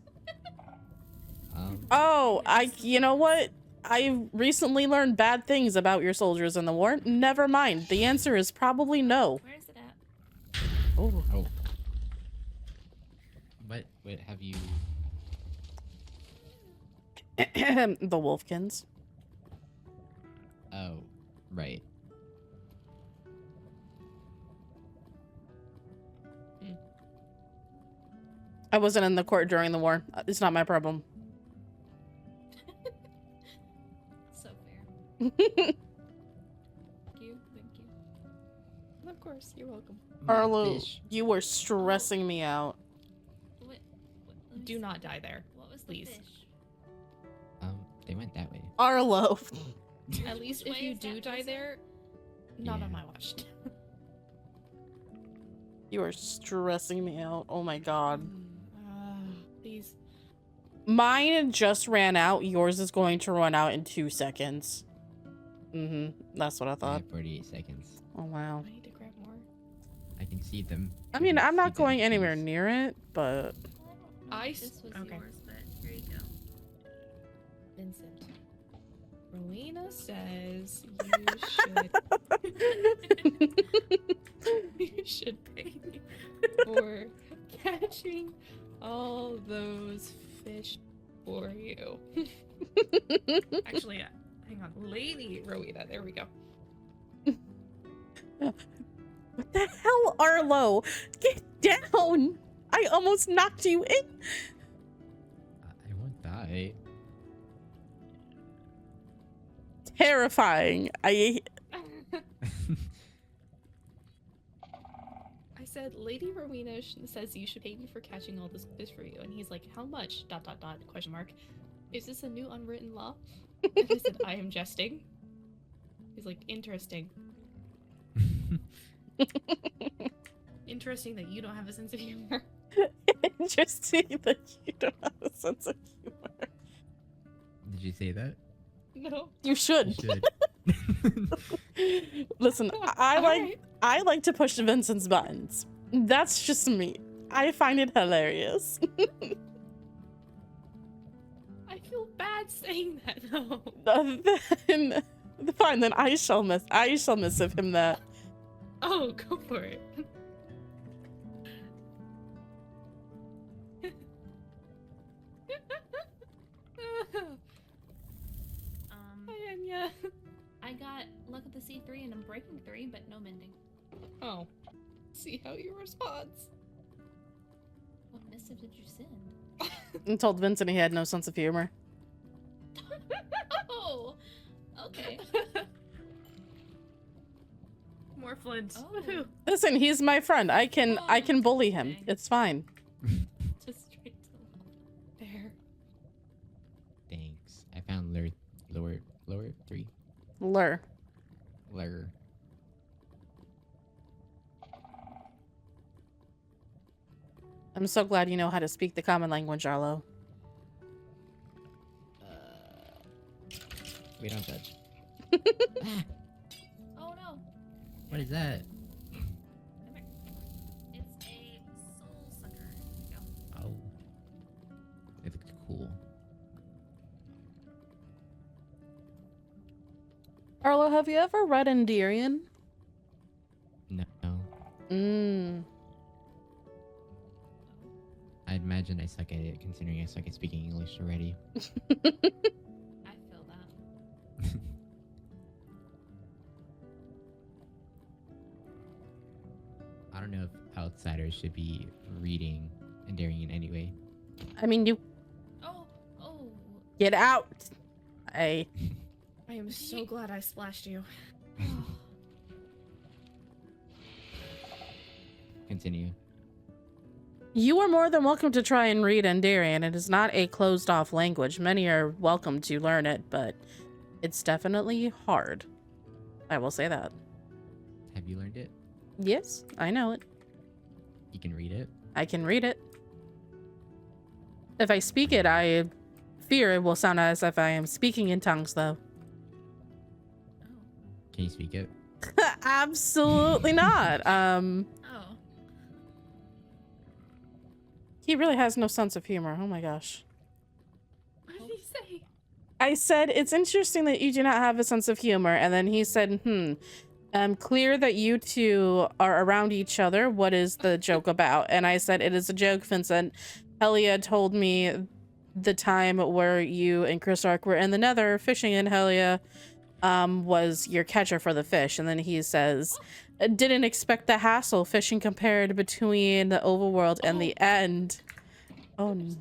Oh, you know what? I recently learned bad things about your soldiers in the war. Never mind. The answer is probably no. Where is it at? Oh. Oh. What have you? The Wolfkins. Oh, right. I wasn't in the court during the war. It's not my problem. So fair. Thank you. Thank you. Of course, you're welcome. Arlo, Fish. you were stressing me out. What, let me Do see. not die there. What was please. the fish? They went that way. Arlo. At least Which if way you is do that die person? there, not Yeah. on my watch. You are stressing me out. Oh my god. Please. Mine just ran out. Yours is going to run out in 2 seconds. That's what I I thought. have 48 seconds. Oh wow. I need to grab more. I can see them. I mean, I'm not see them, going anywhere please. near it, but Well, I I don't know if s- this was okay. yours, but here you go. Vincent. Rowena says you should pay me for catching all those fish for you. Actually, hang on. Lady Rowena, there we go. what the hell, Arlo? Get down! I almost knocked you in. I won't die. Terrifying. I said, Lady Rowena says you should pay me for catching all this fish for you. And he's like, how much? ... question mark. Is this a new unwritten law? And I said, I am jesting. He's like, interesting. Interesting that you don't have a sense of humor. Interesting that you don't have a sense of humor. Did you say that? No. You should. You should. Listen, Alright. I like to push Vincent's buttons. That's just me. I find it hilarious. I feel bad saying that though. Then, fine, then I shall missive him that. Oh, go for it. Hi, Anya. I got luck at the C3 and I'm breaking 3, but no mending. Oh. See how you respond. What missive did you send? And told Vincent he had no sense of humor. Oh, okay. More Flint. Oh. Woohoo. Listen, he's my friend. I can bully him. Okay. It's fine. Just straight to lava. There. Thanks. I found lower 3. Lure. Lur. I'm so glad you know how to speak the common language, Arlo. We don't judge. Ah, Oh no. what is that? Come here. It's a soul sucker. Here you go. Oh. It looks cool. Arlo, have you ever read Enderian? No. I'd imagine I suck at it, considering I suck at speaking English already. I feel that. I don't know if outsiders should be reading Enderian anyway. I mean, you Oh. get out. I I am so glad I splashed you. Continue. You are more than welcome to try and read Enderian. It is not a closed-off language. Many are welcome to learn it, but it's definitely hard. I will say that. Have you learned it? Yes, I know it. You can read it? I can read it. If I speak it, I fear it will sound as if I am speaking in tongues, though. Oh. Can you speak it? Absolutely not. Oh. He really has no sense of humor. Oh my gosh. What did he say? I said, it's interesting that you do not have a sense of humor. And then he said, clear that you two are around each other. What is the joke about? And I said, it is a joke, Vincent. Helia told me the time where you and Chris Ark were in the Nether fishing, and Helia was your catcher for the fish. And then he says, didn't expect the hassle fishing compared between the overworld and the end. Oh, no.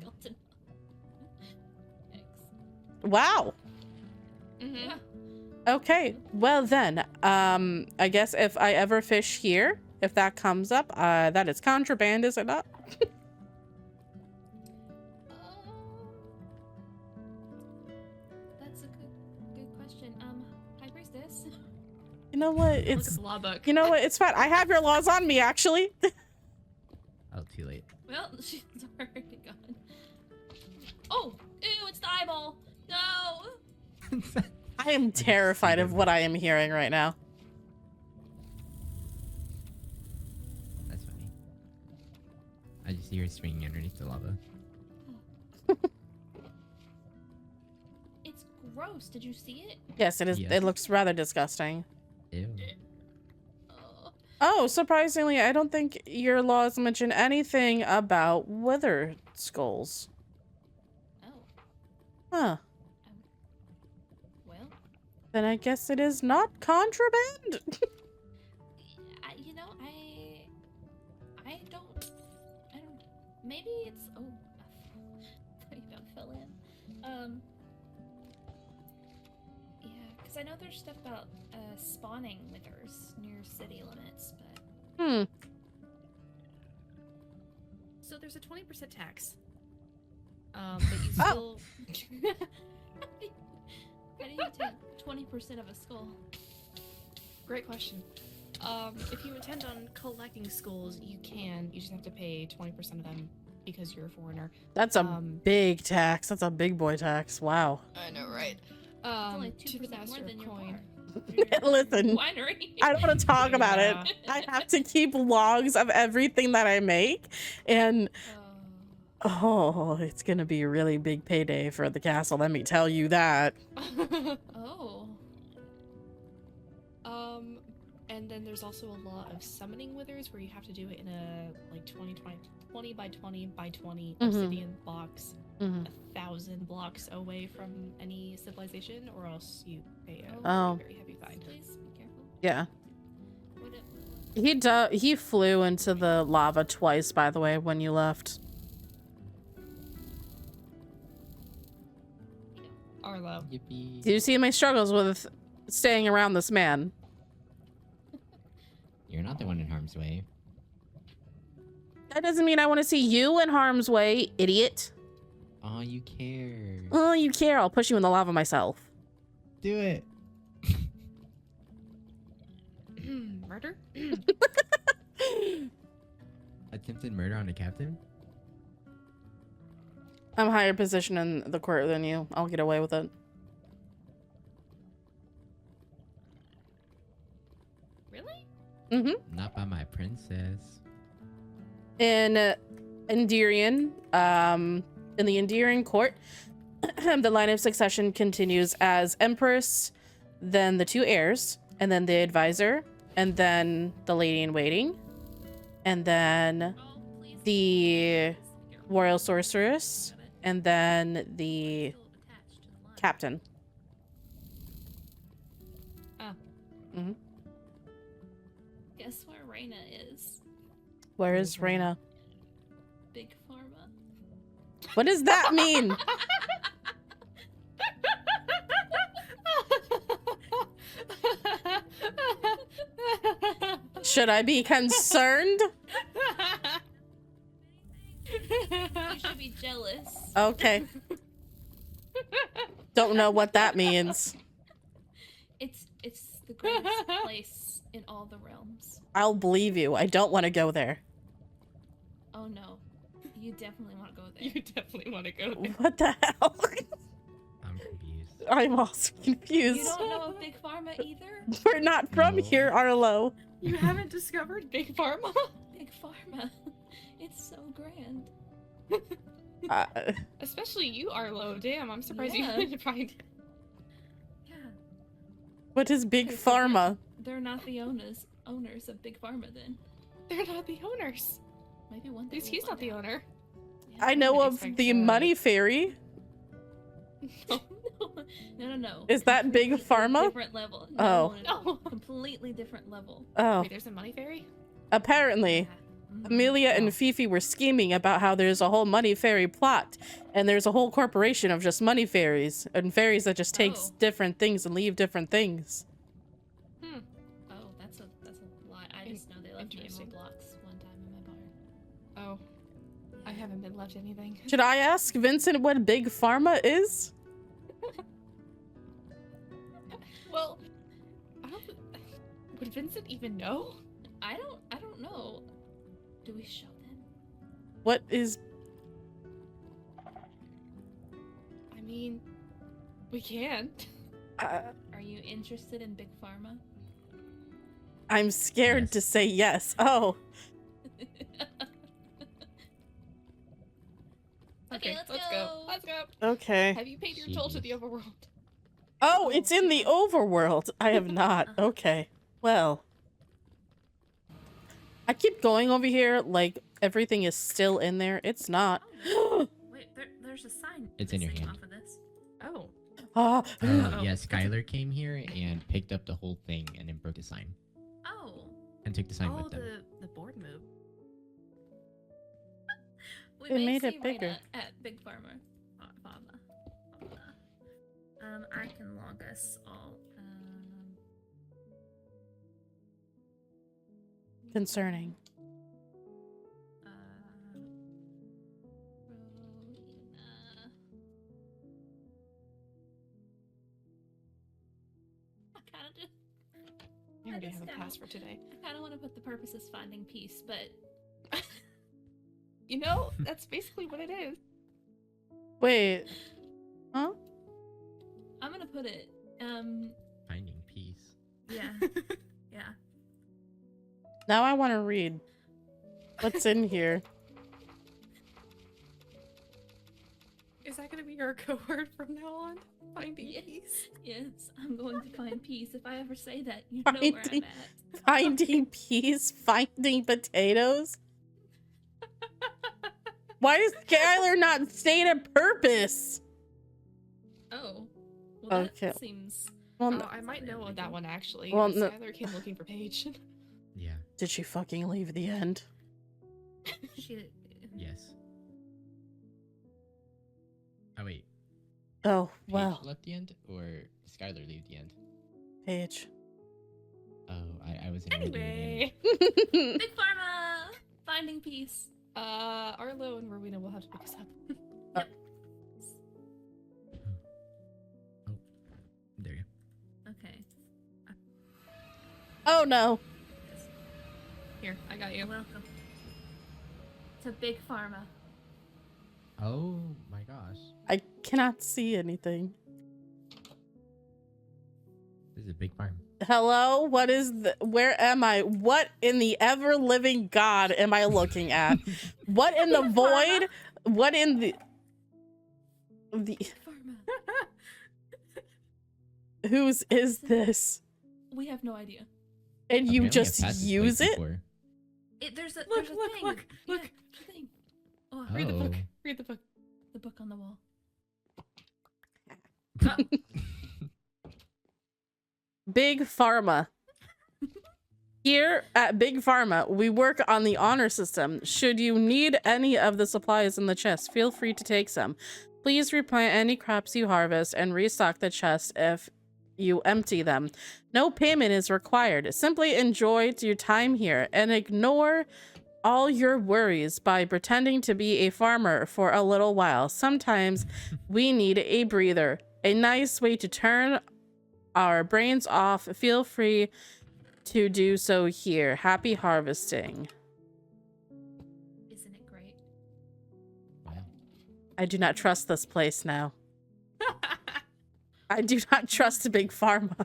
Wow. Mm-hmm. Okay, well then, I guess if I ever fish here, if that comes up, that is contraband, is it not? That's a good question. High Priestess. You know what? Look at It's the law book. you know what? It's fine. I have your laws on me, actually. Oh, too late. Well, she's already gone. Oh, ew, it's the eyeball. No. I am terrified of what I am hearing right now. That's funny. I just hear it swinging underneath the lava. It's gross. Did you see it? Yes, it is. Yes. It looks rather disgusting. Ew. Oh. Oh, surprisingly, I don't think your laws mention anything about wither skulls. Oh. Huh. Well, Then I guess it is not contraband. you know, I don't. Maybe it's. Oh, I thought you about fell in. Yeah, because I know there's stuff about spawning withers near city limits, but So there's a 20% tax. But you still. how do you take 20% of a skull? Great question. If you intend on collecting skulls, you can. You just have to pay 20% of them because you're a foreigner. That's a Um, big tax. That's a big boy tax. Wow. I know, right? It's only To the 2% more master than of your coin. bar. Listen, Winery. I don't want to talk about it. Yeah. I have to keep logs of everything that I make, and oh, it's gonna be a really big payday for the castle. Let me tell you that. Oh. And then there's also a law of summoning withers where you have to do it in a like 20 by 20 by 20 obsidian box, Mhm. 1,000 blocks away from any civilization, or else you pay a Oh. very heavy fine. Please be careful. Yeah, Would it... he flew into the lava twice, by the way, when you left. Arlo. Yippee. Do you see my struggles with staying around this man? You're not the one in harm's way. That doesn't mean I want to see you in harm's way, idiot. Oh, you care. Oh, you care? I'll push you in the lava myself. Do it. Murder? Attempted murder on a captain? I'm higher position in the court than you. I'll get away with it. Really? Mm-hmm. Not by my princess. In Enderian, in the Enderian court, the line of succession continues as Empress, then the two heirs, and then the advisor, and then the lady in waiting, and then Oh, please. the Please, careful. royal sorceress, Got it. and then the Still attached to the line. captain. Guess where Rowena is? Where is Rowena? Big Pharma. What does that mean? Should I be concerned? You should be jealous. Okay. Don't know what that means. It's the greatest place in all the realms. I'll believe you. I don't want to go there. Oh no. You definitely want to go there. You definitely want to go there. What the hell? I'm confused. I'm also You confused. don't know of Big Pharma either? We're not from No. here, Arlo. You haven't discovered Big Pharma? Big Pharma. It's so grand. Uh, Especially you, Arlo. Damn, I'm surprised Yeah. you didn't find it. Yeah. what is Big Okay, so Pharma? They're not the owners of Big Pharma then. They're not the owners. Maybe one At day least we'll he's not find the out. owner. Yeah. I know I of expect, the Money Fairy. No. Is that Big Completely Pharma? Different level. Oh. No. Completely different level. Oh, Wait, there's a money fairy? apparently. Mhm. Amelia Oh. and Fifi were scheming about how there's a whole money fairy plot, and there's a whole corporation of just money fairies and fairies that just takes Oh. different things and leave different things. Hmm. Oh, that's a lot. I just know they left me Interesting. emerald blocks one time in my bar. Oh, I haven't been left anything. Should I ask Vincent what Big Pharma is? Well, I don't. Would Vincent even know? I don't know. Do we show them? What is? I mean, we can. Are you interested in Big Pharma? I'm scared Yes. to say yes. Oh, Okay, let's go. go. Let's go. okay. Have you paid your toll to the Jeez. overworld? Oh, it's in the overworld. I have not. Okay. Well, I keep going over here like everything is still in there. It's not. Wait, there's a sign. It's in your missing hand. Off of this. Oh. Ah, Oh, Uh-oh. yeah, Skyler came here and picked up the whole thing and then broke the sign. Oh, And took the sign Oh, with them. the board move. we It may made see it bigger. Rowena at Big Pharma. I can log us all. concerning. Rowena. I kind of just. You already just have a gotta- pass for today. I kind of want to put the purpose as finding peace, but You know, that's basically what it is. Wait. Huh? I'm gonna put it. Finding peace. Yeah, yeah. Now I want to read. What's in here? Is that gonna be your code word from now on? Finding Yes. peace? Yes, I'm going to find peace. If I ever say that, you know where I'm Finding- at. Finding peace, finding potatoes. Why does Skyler not state a purpose? Oh, well, that Okay. seems. Well, Oh, I might know of that one actually. Well, Well, no- Skyler came looking for Paige. Yeah. did she fucking leave the end? She, Yes. Oh, wait. Oh, Paige well, left the end or Skyler leave the end? Paige. Oh, I wasn't reading it Anyway, Big Pharma, finding peace. Arlo and Rowena will have to pick us up. There you Okay. Oh no. Here, I got you. Welcome to Big Pharma. go. Oh my gosh. I cannot see anything. This is a big farm. Hello? What is the, where am I? What in the ever living God am I looking at? What in the void? What in the Big Pharma. whose is this? We have no idea. And you Apparently I've just passed this use place it? before. There's a Look, there's a look, thing. look, Yeah, look. there's a thing. Oh, Read the book. Oh. Read the book. the book on the wall. Big Pharma. Here at Big Pharma, we work on the honor system. Should you need any of the supplies in the chest, feel free to take some. Please replant any crops you harvest and restock the chest if you empty them. No payment is required. Simply enjoy your time here and ignore all your worries by pretending to be a farmer for a little while. Sometimes we need a breather. A nice way to turn our brains off. Feel free to do so here. Happy harvesting. Isn't it great? Wow. I do not trust this place now. I do not trust Big Pharma.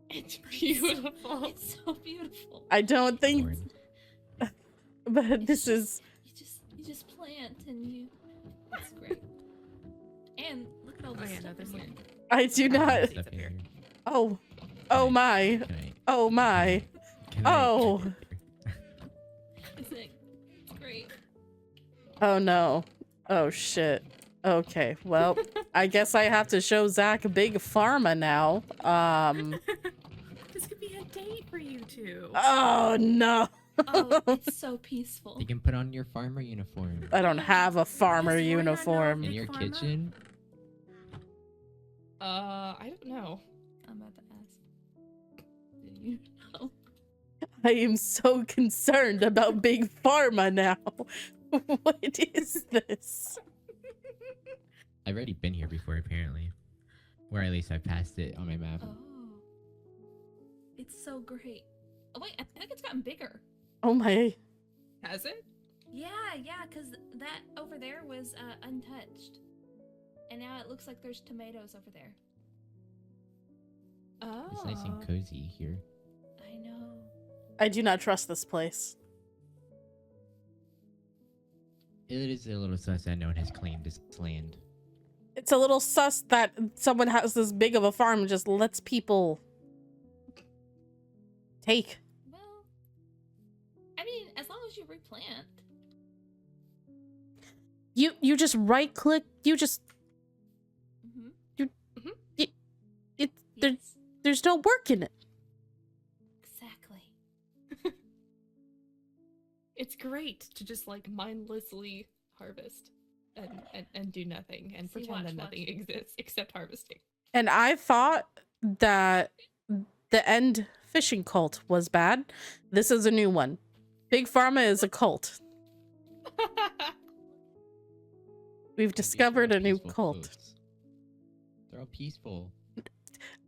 It's beautiful. It's so beautiful. I don't think, Lord. but It's this just- is. you just plant and you. It's great. And look at all this yeah, no, stuff there's in here. I do not. Stuff in here. Oh, oh my, Can I? oh my. Can I- Oh. It's like, it's great. Oh no. Oh shit. Okay, well, I guess I have to show Zach Big Pharma now. This could be a date for you two. Oh no. Oh, it's so peaceful. You can put on your farmer uniform I don't have a farmer Yes, why not now? uniform. in Big your Pharma? kitchen. I don't know. I'm about to ask. Do you know? I am so concerned about Big Pharma now. What is this? I've already been here before, apparently. Or at least I passed it on my map. Oh. It's so great. Oh, wait, I think it's gotten bigger. Oh my. Has it? Yeah, because that over there was untouched. And now it looks like there's tomatoes over there. Oh. It's nice and cozy here. I know. I do not trust this place. It is a little sus that no one has claimed this land. It's a little sus that someone has this big of a farm and just lets people take. Well, I mean, as long as you replant. You just right click. You just Mm-hmm. there's no work in it. Exactly. It's great to just like mindlessly harvest and do nothing and See, pretend that watch. nothing exists except harvesting. And I thought that the end fishing cult was bad. This is a new one. Big Pharma is a cult. We've discovered a new Peaceful cult. folks. They're all peaceful.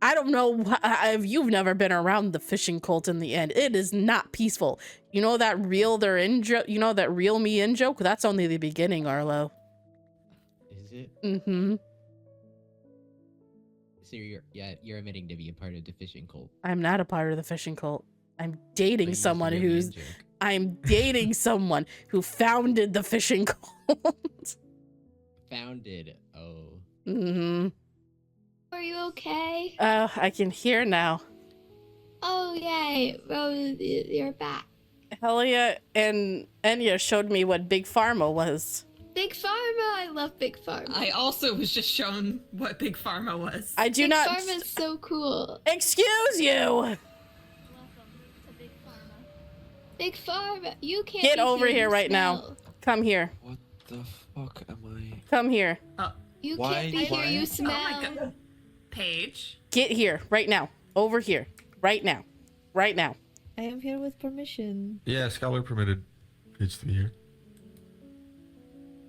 I don't know if you've never been around the fishing cult in the end. It is not peaceful. You know that reel they're in joke? You know that reel me in joke? That's only the beginning, Arlo. Is it? Mm-hmm. So you're admitting to be a part of the fishing cult. I'm not a part of the fishing cult. I'm But dating you used to someone be a man who's joke. I'm dating someone who founded the fishing cult. Founded. Oh. Mm-hmm. Are you okay? Oh, I can hear now. Oh, yay. Rose, you're back. Helia and Enya showed me what Big Pharma was. Big Pharma. I love Big Pharma. I also was just shown what Big Pharma was. I do Big not. Pharma's so cool. Excuse you. Welcome to Big Pharma. Big Pharma. You can't Get be over here here you right now. smell. Come here. What the fuck am I? Come here. You Why- can't be why- here. You Oh smell. my god. Paige. Get here right now. Over here. Right now. Right now. I am here with permission. Yeah, Skyler permitted Paige to be here.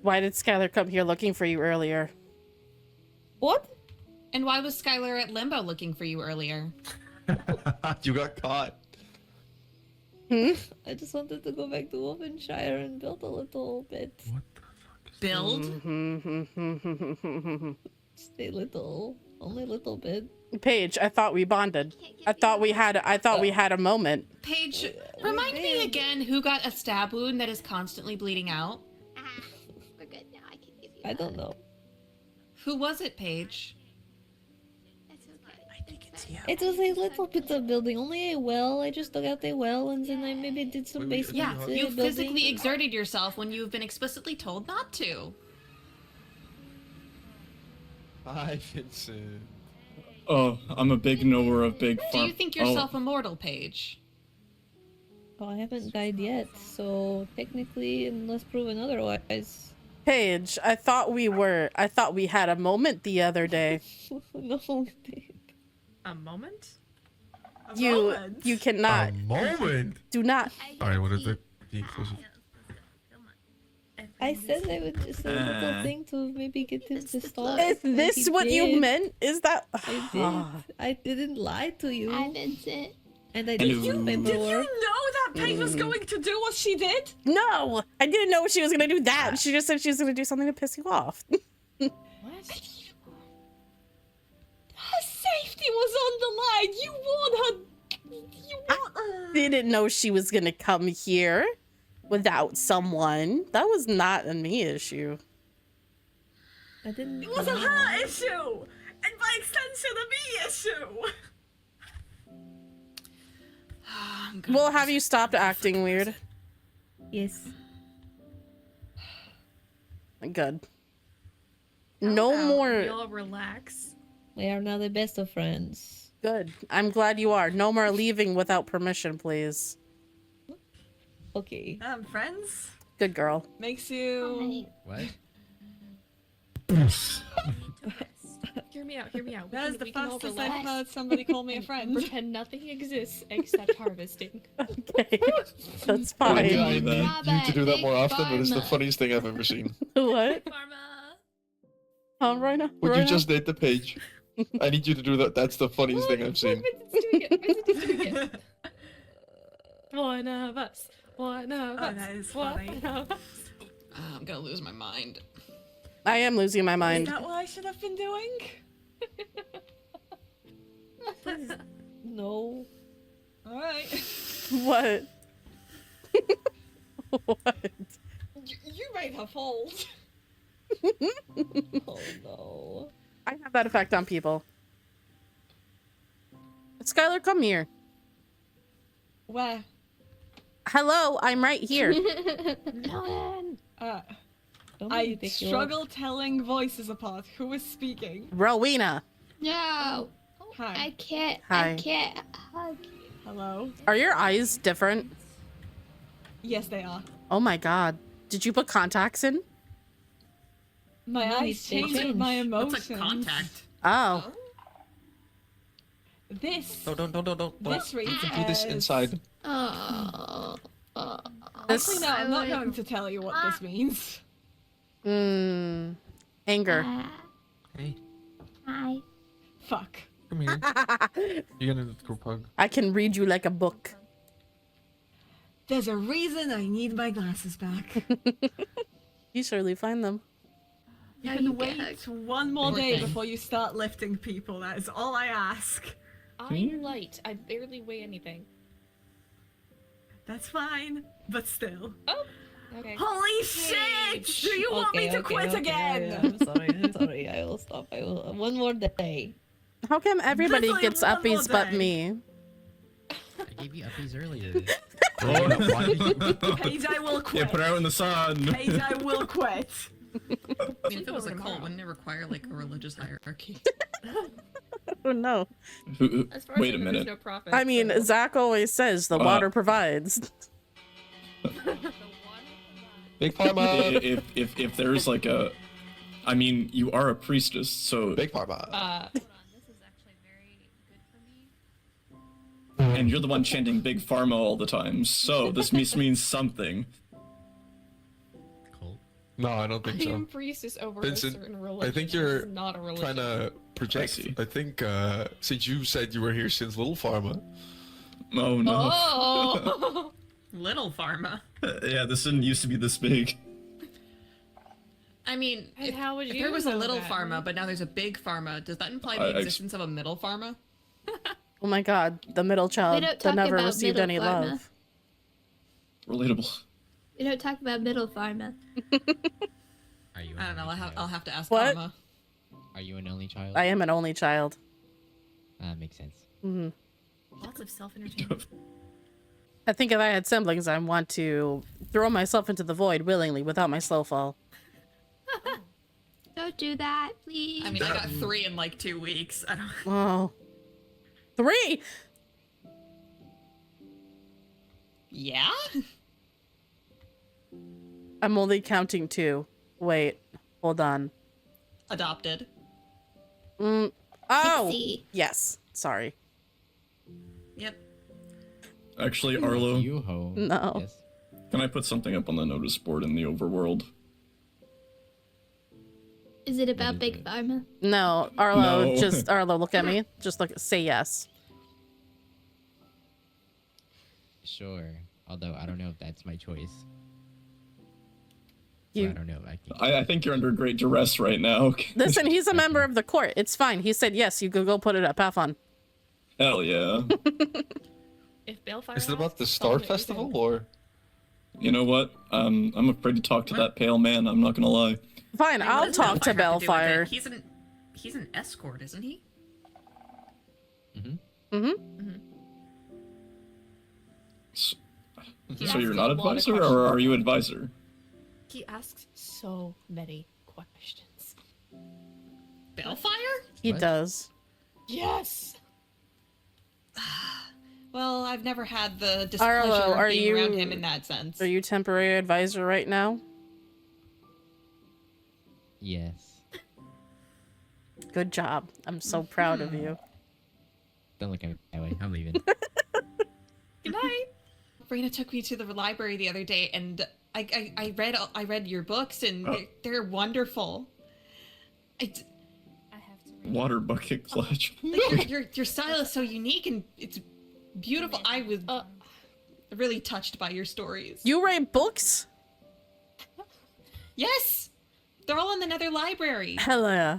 Why did Skylar come here looking for you earlier? What? And why was Skylar at Limbo looking for you earlier? You got caught. Hmm? I just wanted to go back to Wolfenshire and build a little bit. What the fuck is Build. Stay little. Only a little bit. Paige, I thought we bonded. I thought we had a moment. Paige, remind me did. again who got a stab wound that is constantly bleeding out. We're good now. I can give you I that. don't know. Who was it, Paige? It's okay. I think it's you. It was a little bit of building. Only a well. I just dug out a well and then I maybe did some Wait, basement Yeah, you building. physically exerted yourself when you've been explicitly told not to. Hi, Vincent. Oh, I'm a big knower of Big Pharma. Do you think yourself immortal, Paige? Oh, I haven't died yet, so technically, unless proven otherwise. Paige, I thought we had a moment the other day. No. A moment? A You moment? you cannot A moment. do not. Sorry, what is it? The exclusive. I said I would just a little thing to maybe get him to stop. Is and this he what you did. meant? Is that I did. I didn't lie to you. Hi, Vincent. And I did Hello. some Did you paperwork. know that Paige was going to do what she did? No, I didn't know she was gonna do that. She just said she was gonna do something to piss you off. What? safety was on the line. You want her. You want her. Didn't know she was gonna come here without someone. That was not a me issue. I didn't. It was a her issue, and by extension, a me issue. Well, have you stopped acting weird? Yes. Good. No more. Y'all relax. We are now the best of friends. Good. I'm glad you are. No more leaving without permission, please. Okay. Friends? Good girl. Makes you... What? Hear me out. Hear me out. That is the we can all fastest I've relax heard somebody call me a and friend. pretend nothing exists except harvesting. Okay. That's I fine. need you to do that more often, but it's the Pharma. funniest thing I've ever seen. What? Pharma. Rowena? Would you Rowena? just date the Paige? I need you to do that. That's the funniest thing I've seen. Vincent's doing it. One of us. One of us. that is One funny. of us. I'm gonna lose my mind. I am losing my Is mind. that what I should have been doing? No. Alright. What? What? You made her fold. Oh no. I have that effect on people. Skyler, come here. Where? Hello, I'm right here. No. Don't I make me pick you up. struggle telling voices apart. Who is speaking? Rowena. No. Hi. I can't. Hi. I can't hug. Hello. Are your eyes different? Yes, they are. Oh my god. Did you put contacts in? My No, eyes they change with my change. emotions. That's like contact. Oh. This. No, don't. This reads You can do this as- inside. Oh. This. Actually, no, I'm not going to tell you what this means. Anger. Hey, Hi. Fuck. come here. You're gonna go pug. I can read you like a book. There's a reason I need my glasses back. You surely find them. You No, can you wait get one more Poor day thing. before you start lifting people. That is all I ask. I'm light. I barely weigh anything. That's fine, but still. Okay. Holy shit! Do you want me to quit again? I'm sorry. I will stop. I will. One more day. How come everybody Literally gets one more uppies but day. me? I gave you uppies earlier. Paige, I will Yeah, quit. put her out in the sun. Paige, I will quit. I mean, if it was a Tomorrow. cult, wouldn't it require like a religious hierarchy? Oh no. As far as Wait I a know, there's minute. no profit, I mean, so- Zach always says the water provides. Big Pharma. If there's like a, I mean, you are a priestess, so Big Pharma. Hold on, this is actually very good for me. and you're the one chanting Big Pharma all the time, so this means something. Cool. No, I don't think I so. am priestess over Vincent, a certain religion. I think This you're is not a religion. Trying to project. see. I think since you said you were here since Little Pharma. Oh no. Oh! Little Pharma. Yeah, this didn't used to be this big. I mean, And if, how would if you there was a know little that? pharma, but now there's a big pharma, does that imply I- the I- existence of a middle pharma? Oh my god, the middle child don't that talk never about received middle any pharma. love. Relatable. We don't talk about middle pharma. Are you? I don't know. I'll have to ask What? Karma. Are you an only child? I am an only child. Makes sense. hmm Lots of self-entertainment. I think if I had siblings, I want to throw myself into the void willingly without my slow fall. Don't do that, please. I mean, I got 3 in like 2 weeks. I don't. Oh. 3! Yeah. I'm only counting 2. Wait, hold on. Adopted. Oh! Pixie. Yes, sorry. Yep. Actually, Arlo, You ho. No. Yes. can I put something up on the notice board in the overworld? Is it about is Big it? Pharma? No, Arlo, No. just, Arlo, look at me. Just look, say yes. Sure. Although I don't know if that's my choice. So I You don't know. I think you're under great duress right now. listen. He's a member of the court. It's fine. He said yes. You could go put it up. Have fun. Hell yeah. If Balefire Is it about the asks, Star follow it, Festival or? You know what? I'm afraid to talk to that pale man. I'm not gonna lie. Fine. Wait, what I'll does talk to Bellfire have do with it? Bellfire. He's an escort, isn't he? So asks you're a not lot of advisor, or questions. are you advisor? He asks so many questions. Bellfire? He What? does. Yes. Well, I've never had the displeasure Arlo, are of being around you- him in that sense. Are you temporary advisor right now? Yes. Good job. I'm so proud of you. Don't look at me that way. I'm leaving. Good night. Rowena took me to the library the other day, and I read your books, and they're wonderful. I have to read. Water bucket clutch. Like your style is so unique, and it's beautiful. I was really touched by your stories. You write books? Yes, they're all in the Nether Library. Hell yeah.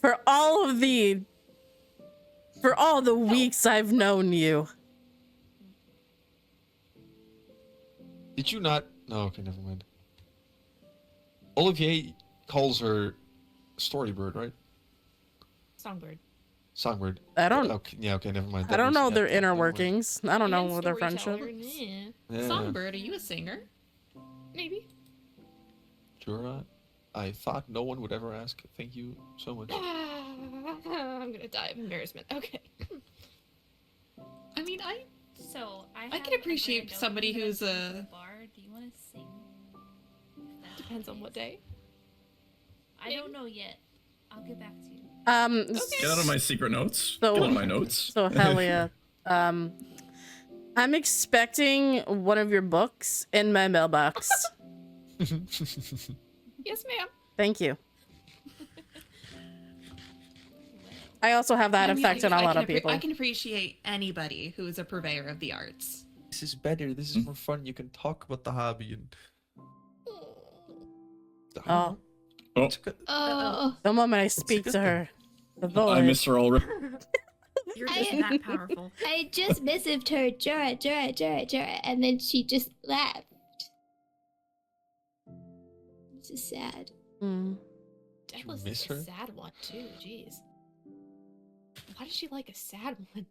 For all the weeks I've known you. Did you not? No, okay, never mind. Olivier calls her Storybird, right? Songbird. Songbird. I don't Okay, yeah, okay, never mind. I don't know their yeah, inner never mind. workings. I don't know And their friendship. storyteller, yeah. Yeah, Songbird, are you a singer? Maybe. sure. I thought no one would ever ask. Thank you so much. I'm gonna die of embarrassment. Okay. I mean, So I can have a appreciate grand somebody opening who's at a- bar. Do you want to sing? If that's Depends on what day. I don't know yet. I'll get back to you. Get out of my secret notes. So- Get out of my notes. So Helia, I'm expecting one of your books in my mailbox. Yes, ma'am. Thank you. I also have that I mean, effect on a lot of people. I can appreciate anybody who is a purveyor of the arts. This is better. This is more fun. You can talk about the hobby and. Oh. Oh, It's good. Oh, The moment I speak good to thing. her, the voice. I miss her already. You're just that powerful. I just messaged her, Jura, and then she just left. This is sad. Mm. That you was miss a her? sad one too. Jeez. Why does she like a sad one?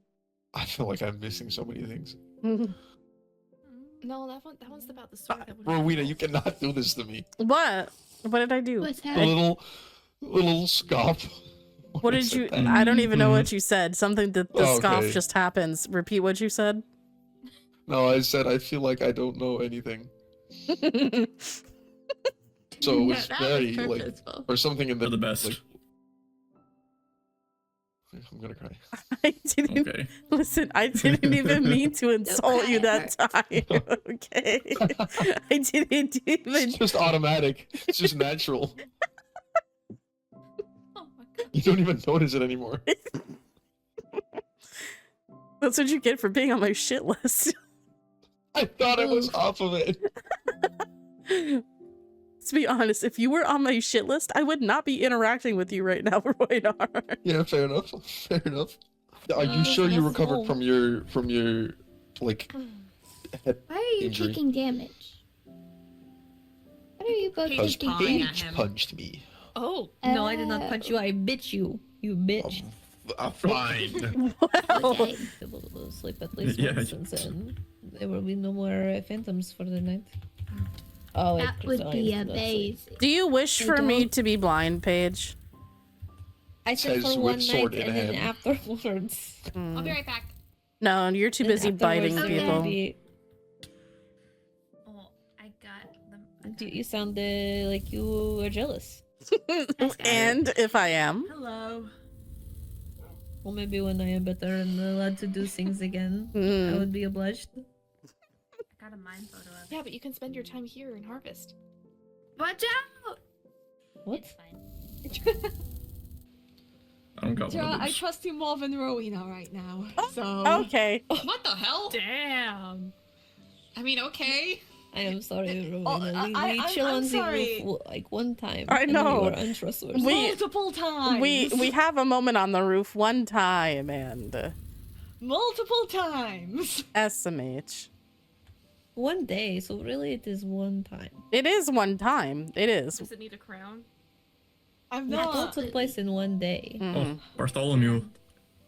I feel like I'm missing so many things. No, that one's about the sword. that would Rowena, you cannot do this to me. What? What did I do? What's The happening? little scoff. What I did said you? that. I don't even know what you said. Something that the scoff Okay. just happens. Repeat what you said. No, I said I feel like I don't know anything. So it was very like, or something in the For the best. Like, I'm gonna cry. I didn't Okay. listen. I didn't even mean to insult you cry, that time. Okay, I didn't even. It's just automatic. It's just natural. Oh my god. You don't even notice it anymore. That's what you get for being on my shit list. I thought I was off of it. To be honest, if you were on my shit list, I would not be interacting with you right now, Rowena. Yeah, fair enough. Fair enough. Are you sure you recovered from your like head Why are you injury? taking damage? What are you both Paige taking pawing damage? at him. Punched me. Oh, No, I did not punch you. I bit you. You bitch. Fine. Wow. Okay. Able to sleep at least Yeah. once, and then there will be no more phantoms for the night. Oh, That would be amazing. Do you wish I for me don't. to be blind, Paige? I said Says for with one sword night in and then hand. afterwards. I'll be right back. No, you're too and busy biting afterwards Okay. you'll people. be- Oh, I got them. You sounded like you were jealous. And if I am, Hello. Well, maybe when I am better and allowed to do things again, I mm, would be obliged. I got a mind photo of it. yeah, but you can spend your time here in Harvest. Watch out! What? It's fine. I don't got one of I those. trust you more than Rowena right now. So okay. What the hell? Damn. I mean, okay. I am sorry, Rowena. Oh, We chill I'm on the sorry. roof like one time. I know. You are untrustworthy. Multiple times. We have a moment on the roof one time, and multiple times. SMH. One day, so really it is one time. It is one time. It is. Does it need a crown? I'm It all not. took place in one day. Mhm. Oh, Bartholomew.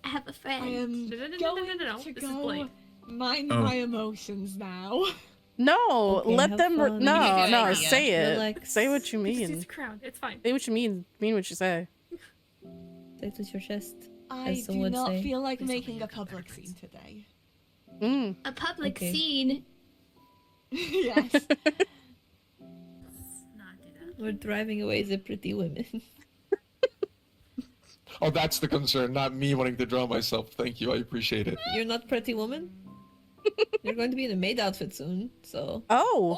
I have a I friend. am No. going This to is go Blake. mind Oh. my emotions now. No, Okay, let have them. fun. No, Good no, idea. say it. Relax. Say what you He just needs mean. a crown. It's fine. Say what you mean. Mean what you say. Say it with your chest. I As some do would not say. feel like Please making only a a good public reference. scene today. Mm. A public Okay. scene. Yes. Let's not do that. We're driving away the pretty women. Oh, that's the concern, not me wanting to draw myself. Thank you, I appreciate it. You're not pretty woman? You're going to be in a maid outfit soon, so... Oh,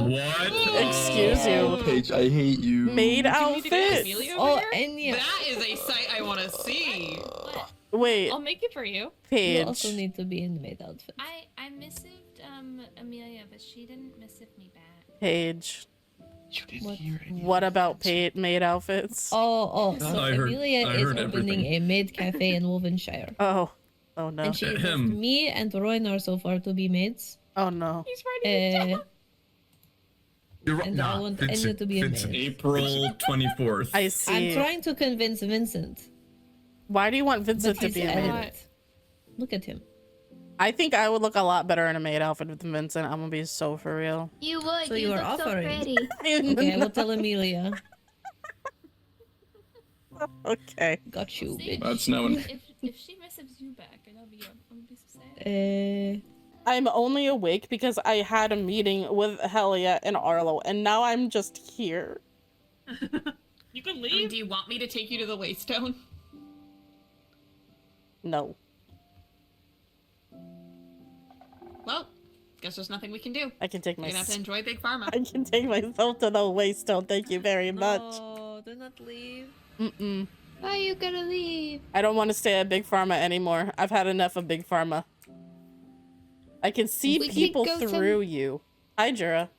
What? Excuse you. Oh, Paige, I hate you. maid Do you need to get outfit. Amelia Oh, over here? and yeah. That is a sight I want to see. What? Wait, I'll make it for you. You also Paige. need to be in the maid outfit. I missived Amelia, but she didn't missive me back. Paige. You didn't What? hear any of What that. about maid outfits? Oh, so I heard- Amelia I is heard opening everything. a maid cafe in Wolvenshire. Oh, oh no. And she is Ahem. me and Rowena so far to be maids. Oh no. He's ready. You're right. And I want Enya to be a maid. April 24th. I I'm see. trying to convince Vincent. Why do you want But Vincent to he's be a maid? adamant. Look at him. I think I would look a lot better in a maid outfit with Vincent. I'm gonna be so for real. You would. So you you are look so offering. pretty. Okay, I will tell Amelia. Okay. Got you, See? bitch. That's now an... If she missives you back, I'll be so sad. I'm only awake because I had a meeting with Helia and Arlo, and now I'm just here. You can I mean, leave. do you want me to take you to the Waystone? No. Well, guess there's nothing we can do. I can take You're gonna have to myself. enjoy Big Pharma. I can take myself to the Waystone. Thank you very much. No, do not leave. Mm-mm. Why are you gonna leave? I don't want to stay at Big Pharma anymore. I've had enough of Big Pharma. I can see We could people go through you. Hi, Jura.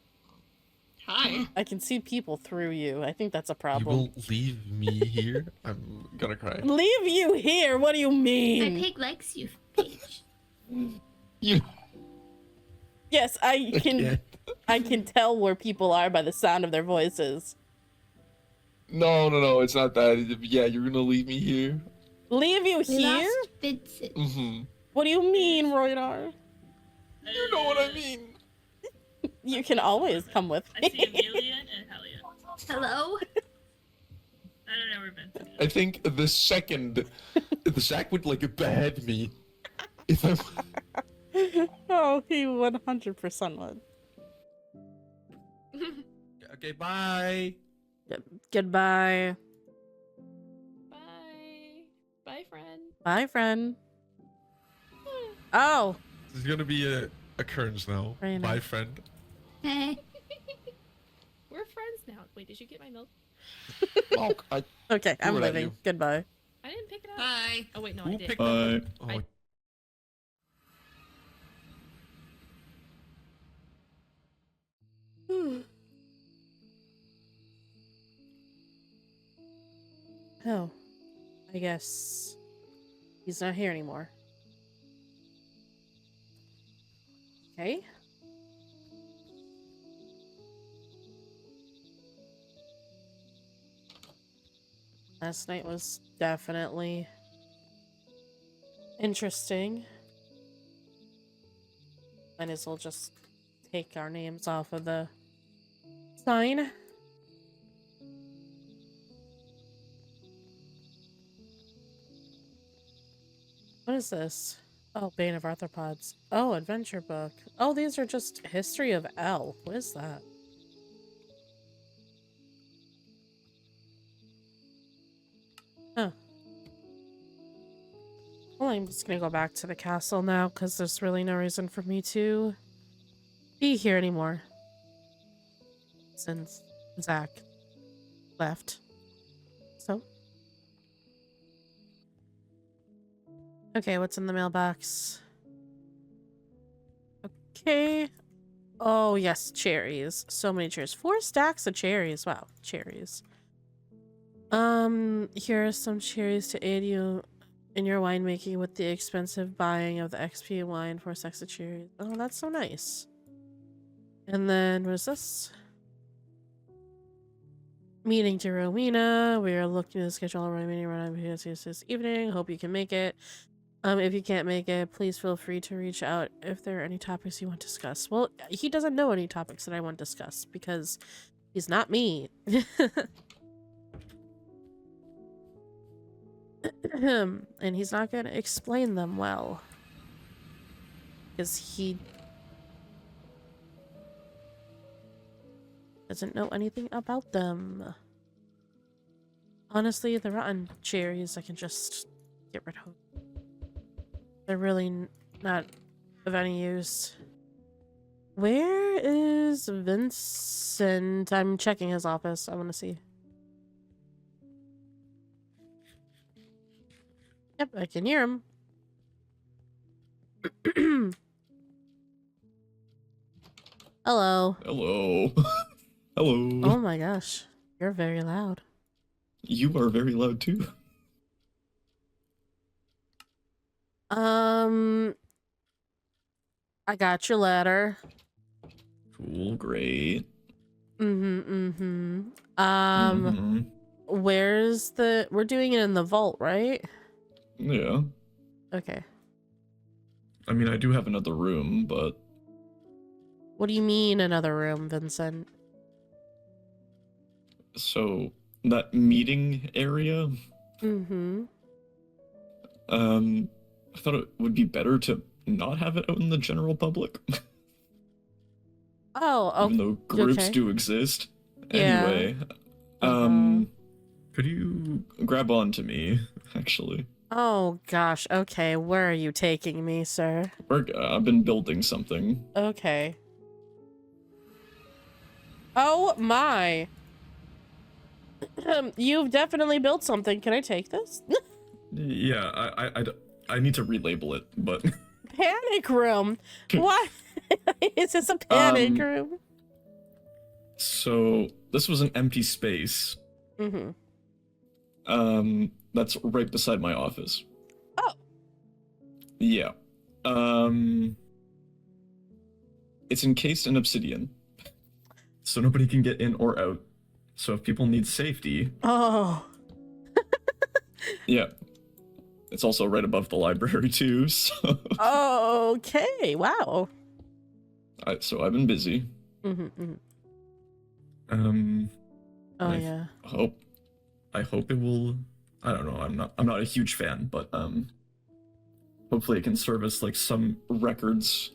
Hi. I can see people through you. I think that's a You problem. will leave me here? I'm gonna cry. Leave you here? What do you My mean? pig likes you, Paige. You. Yes, I can. can't. I can tell where people are by the sound of their voices. No, it's not that. Yeah, you're gonna leave me here? Leave you We here? lost Vincent. Mm-hmm. What do you mean, Roydar? You know what I mean. You can always come with I me. see Amelia and Helia. Hello? I don't know where Vincent is. I think the second the Zach would like behead me if I. Oh, he 100% would. Okay, bye. Goodbye. Bye. Bye, friend. Bye, friend. Oh, This is gonna be a occurrence now. Very Bye, nice. friend. Hey. We're friends now. Wait, did you get my milk? Oh, I. okay. I'm Who let leaving. you? Goodbye. I didn't pick it up. Bye. Oh wait, no, Who I did. picked Bye. up? Oh, I- Oh, I guess he's not here anymore. Okay. Last night was definitely interesting. Might as well just take our names off of the sign. What is this? Oh, Bane of Arthropods. Oh, adventure book. Oh, these are just history of L. What is that? Huh. Well, I'm just gonna go back to the castle now, because there's really no reason for me to be here anymore. Since Zach left. So. Okay, what's in the mailbox? Okay. Oh, yes, cherries. So many cherries. 4 stacks of cherries. Wow, cherries. Here are some cherries to aid you in your winemaking with the expensive buying of the XP wine for 6 of cherries. Oh, that's so nice. And then, what is this? Meeting to Rowena. We are looking to schedule a meeting around this evening. Hope you can make it. If you can't make it, please feel free to reach out if there are any topics you want to discuss. Well, he doesn't know any topics that I want to discuss because he's not me. And he's not going to explain them well. Because he doesn't know anything about them. Honestly, the rotten cherries I can just get rid of. They're really not of any use. Where is Vincent? I'm checking his office. I want to see. Yep, I can hear him. Hello. Hello. Hello. Oh my gosh. You're very loud. You are very loud too. I got your letter. Cool, great. Where's the... We're doing it in the vault, right? Yeah. Okay. I mean, I do have another room, but... What do you mean another room, Vincent? So, that meeting area? I thought it would be better to not have it out in the general public. Oh, even though groups do exist. Yeah. Anyway, could you grab on to me, actually? Oh gosh, okay. Where are you taking me, sir? I've been building something. Okay. Oh my. You've definitely built something. Can I take this? Yeah, I need to relabel it, but... Panic room? What? Is this a panic room? So, this was an empty space. That's right beside my office. Oh. Yeah. It's encased in obsidian. So nobody can get in or out. So if people need safety... Oh. Yeah. It's also right above the library too, so... Okay, wow. So I've been busy. Oh yeah. I hope it will... I don't know, I'm not a huge fan, but hopefully it can serve as like some records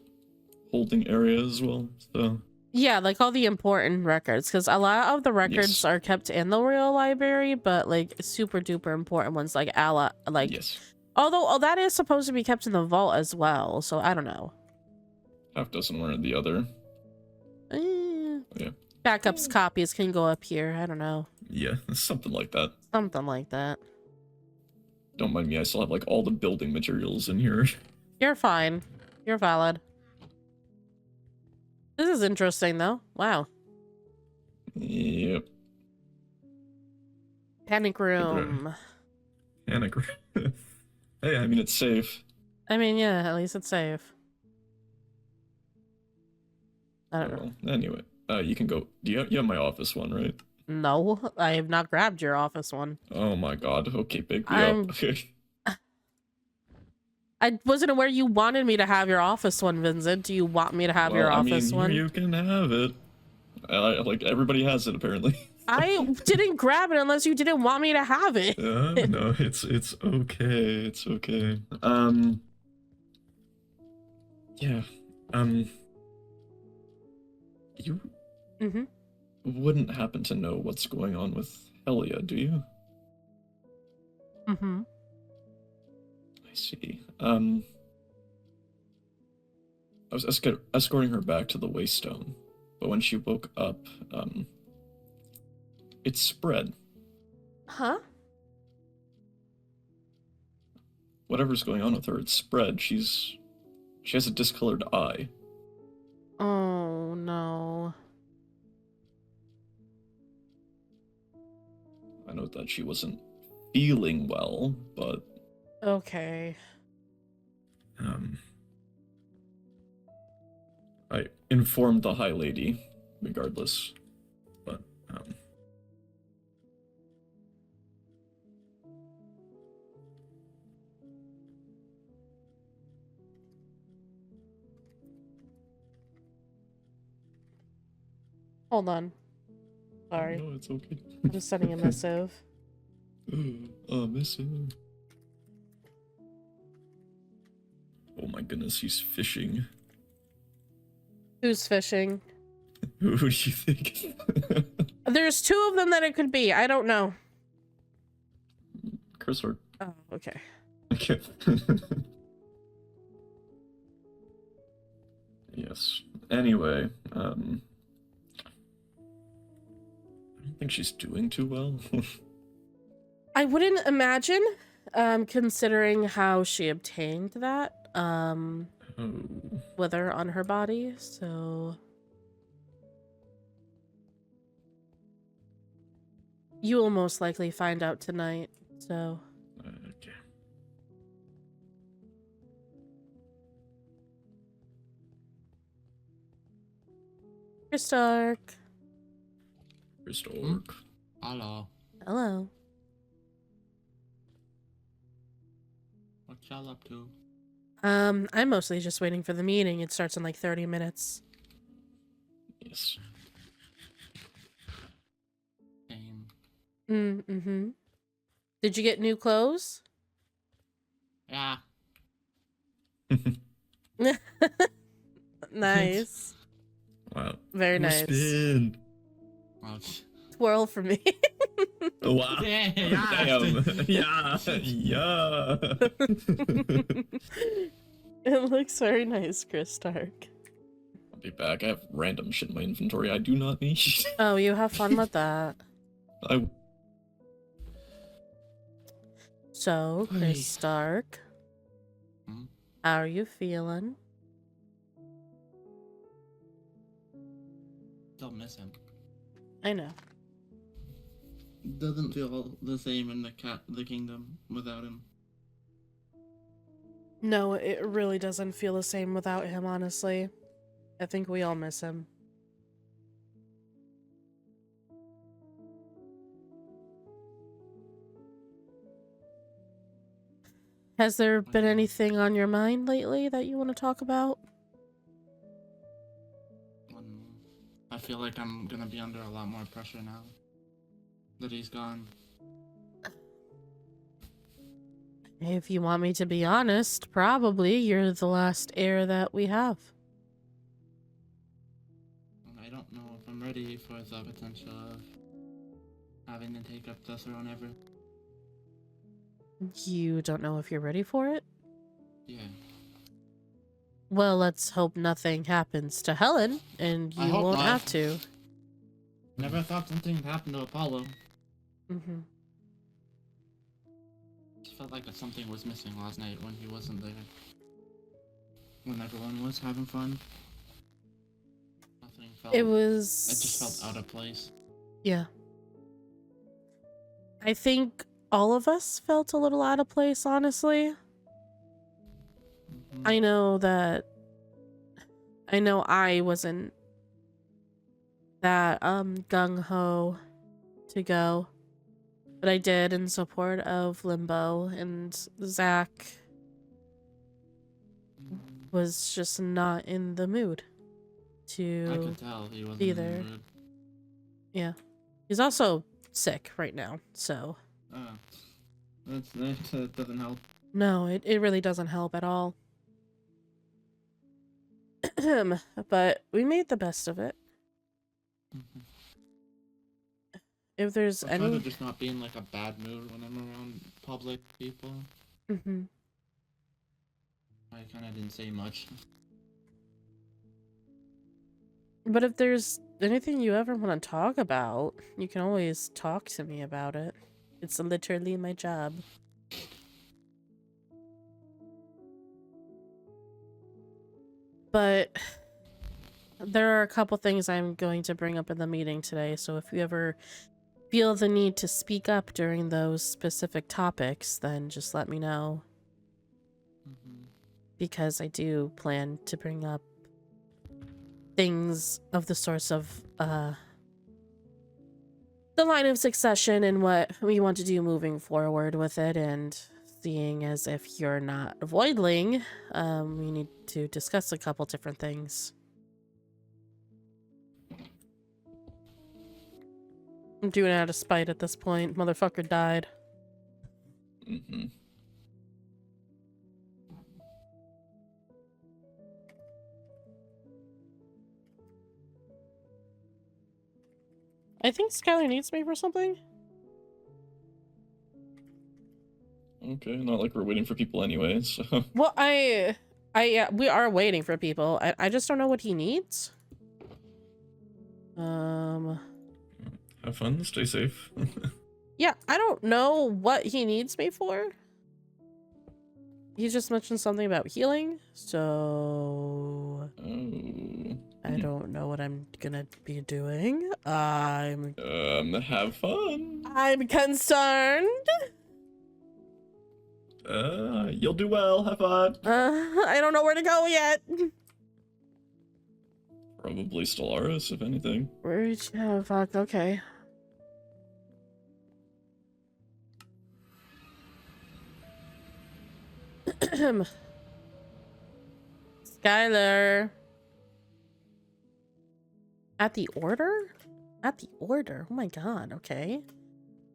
holding area as well, so... Yeah, like all the important records, because a lot of the records are kept in the real library, but like super duper important ones like although that is supposed to be kept in the vault as well, so I don't know. Half doesn't learn the other. Yeah. Backups copies can go up here, I don't know. Yeah, something like that. Something like that. Don't mind me, I still have like all the building materials in here. You're fine. You're valid. This is interesting though. Wow. Yep. Panic room. Panic room. Hey, I mean, it's safe. I mean, yeah, at least it's safe. I don't know. Anyway, you can go. You have my office one, right? No, I have not grabbed your office one. Oh my god. Okay, pick me up. Okay. I wasn't aware you wanted me to have your office one, Vincent. Do you want me to have your office one? You can have it. Like, everybody has it, apparently. I didn't grab it unless you didn't want me to have it. No, it's okay. It's okay. Yeah. You wouldn't happen to know what's going on with Helia, do you? I see. I was escorting her back to the Waystone, but when she woke up, it spread. Huh? Whatever's going on with her, it spread. She has a discolored eye. Oh no. I know that she wasn't feeling well, but Okay. I informed the High Lady, regardless. But Hold on. Sorry. no, it's okay. I'm just sending a missive. Missive. Oh my goodness, he's fishing. Who's fishing? Who do you think? There's two of them that it could be. I don't know. Chris or Oh, okay. okay. Yes. Anyway, I don't think she's doing too well. I wouldn't imagine, considering how she obtained that, wither on her body, so... You will most likely find out tonight, so... Okay. Stark. Stark. Hello. Hello. What y'all up to? I'm mostly just waiting for the meeting. It starts in like 30 minutes. Yes. Same. Mm-hmm. Did you get new clothes? Yeah. Nice. Wow. Very nice. Spin. Twirl for me. Wow. Yeah. Damn. Yeah. Yeah. It looks very nice, Chris Stark. I'll be back. I have random shit in my inventory I do not need. Oh, you have fun with that. So, Chris Stark, how are you feeling? Still miss him. I know. Doesn't feel the same in the kingdom without him. No, it really doesn't feel the same without him, honestly. I think we all miss him. Has there been anything on your mind lately that you want to talk about? I feel like I'm gonna be under a lot more pressure now that he's gone. If you want me to be honest, probably you're the last heir that we have. I don't know if I'm ready for the potential of having to take up the throne ever. You don't know if you're ready for it? Yeah. Well, let's hope nothing happens to Helen, and you won't have to. Never thought something would happen to Apollo. Mm-hmm. Just felt like something was missing last night when he wasn't there. When everyone was having fun. Nothing felt... It just felt out of place. Yeah. I think all of us felt a little out of place, honestly. I know I wasn't that gung-ho to go, but I did in support of Limbo, and Zach was just not in the mood to I could tell he wasn't be in the there. mood. Yeah. He's also sick right now, so That doesn't help. no, it really doesn't help at all. But we made the best of it. If there's I try to any... just not be in like a bad mood when I'm around public people. Mm-hmm. I kind of didn't say much. But if there's anything you ever want to talk about, you can always talk to me about it. It's literally my job. But there are a couple things I'm going to bring up in the meeting today, so if you ever feel the need to speak up during those specific topics, then just let me know. Because I do plan to bring up things of the sorts of the line of succession and what we want to do moving forward with it, and seeing as if you're not a voidling, we need to discuss a couple different things. I'm doing it out of spite at this point. Motherfucker died. I think Skyler needs me for something. Okay, not like we're waiting for people anyway, so. Well, we are waiting for people. I just don't know what he needs. Have fun, stay safe. Yeah, I don't know what he needs me for. He just mentioned something about healing, so I don't know what I'm gonna be doing. Have fun. I'm concerned. You'll do well, have fun. I don't know where to go yet. Probably Stellaris, if anything. Oh, fuck, okay. Skyler. At the order? At the order? Oh my god, okay.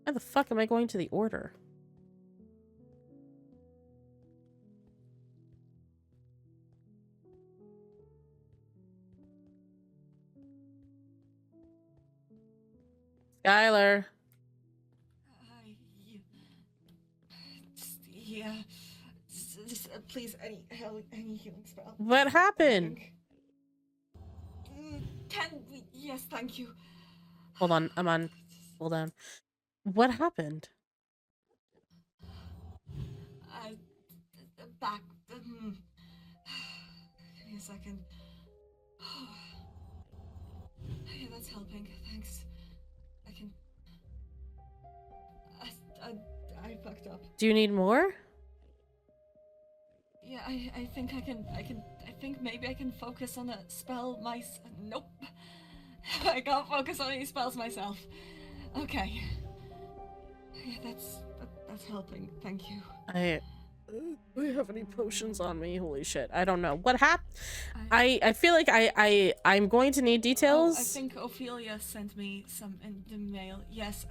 Why the fuck am I going to the order? Skyler. Yeah. Just, please, any healing spell. What happened? 10. Yes, thank you. Hold on, I'm on. Hold on. What happened? Back. Give me a second. Yeah, that's helping. Thanks. I fucked up. Do you need more? Yeah, I think I think maybe I can focus on a spell nope. I can't focus on any spells myself. Okay. Yeah, that's helping. Thank you. Do you have any potions on me? Holy shit. I don't know. What happened? I feel like I'm going to need details. I think Ophelia sent me some in the mail. Yes,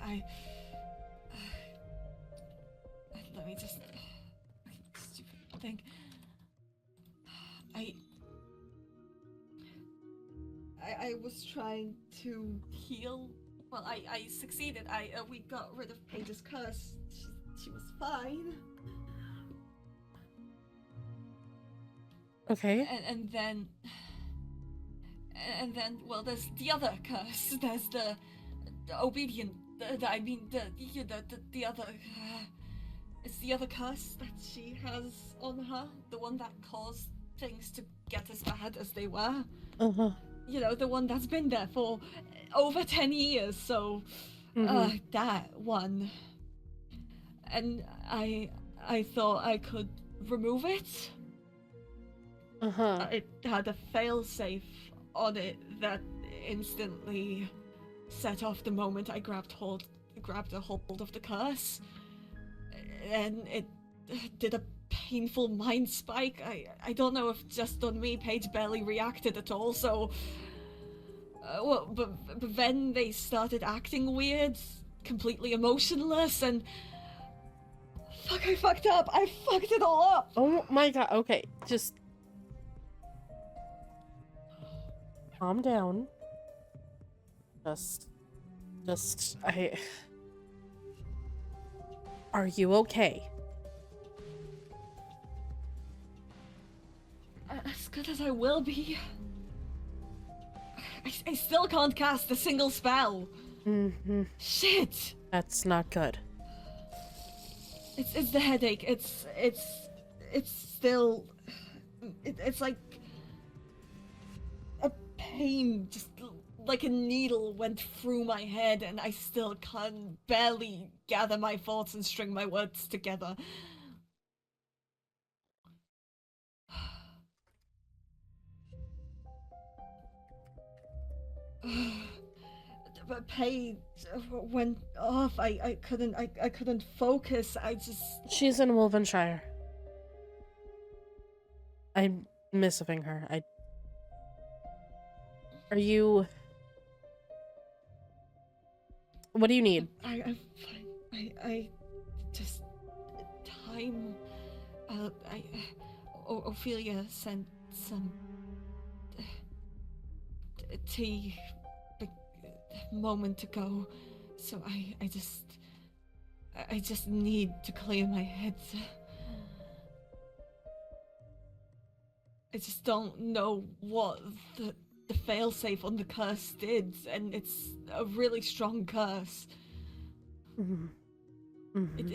let me just stupid thing. I was trying to heal. Well, I succeeded. We got rid of Paige's curse. She was fine. Okay. And then well, there's the other curse. There's the obedient. The other. It's the other curse that she has on her. The one that caused things to get as bad as they were. You know, the one that's been there for over 10 years. So, that one. And I thought I could remove it. It had a failsafe on it that instantly set off the moment I grabbed a hold of the curse. And it did a painful mind spike. I don't know if just on me, Paige barely reacted at all, so... but then they started acting weird, completely emotionless, and... Fuck, I fucked up! I fucked it all up! Oh my god, okay, just... Calm down. Are you okay? As good as I will be. I still can't cast a single spell. Shit! That's not good. It's the headache. It's still... It's like... a pain, just like a needle, went through my head, and I still can barely gather my thoughts and string my words together. But Paige went off. I couldn't focus. I just. She's in Wolvenshire. I'm missing her. Are you... What do you need? I'm fine. I just time. Ophelia sent some tea a moment ago, so I just need to clear my head. I just don't know what the failsafe on the curse did, and it's a really strong curse.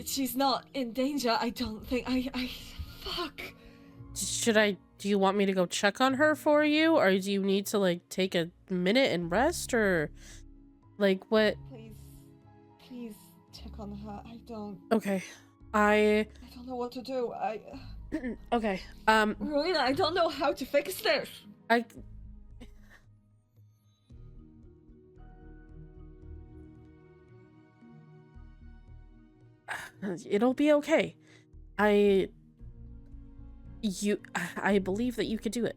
She's not in danger, I don't think. Fuck. Do you want me to go check on her for you, or do you need to, like, take a minute and rest, or, like, what? Please check on her. I don't. Okay. I don't know what to do. Okay. Rowena, I don't know how to fix this. It'll be okay. I believe that you could do it.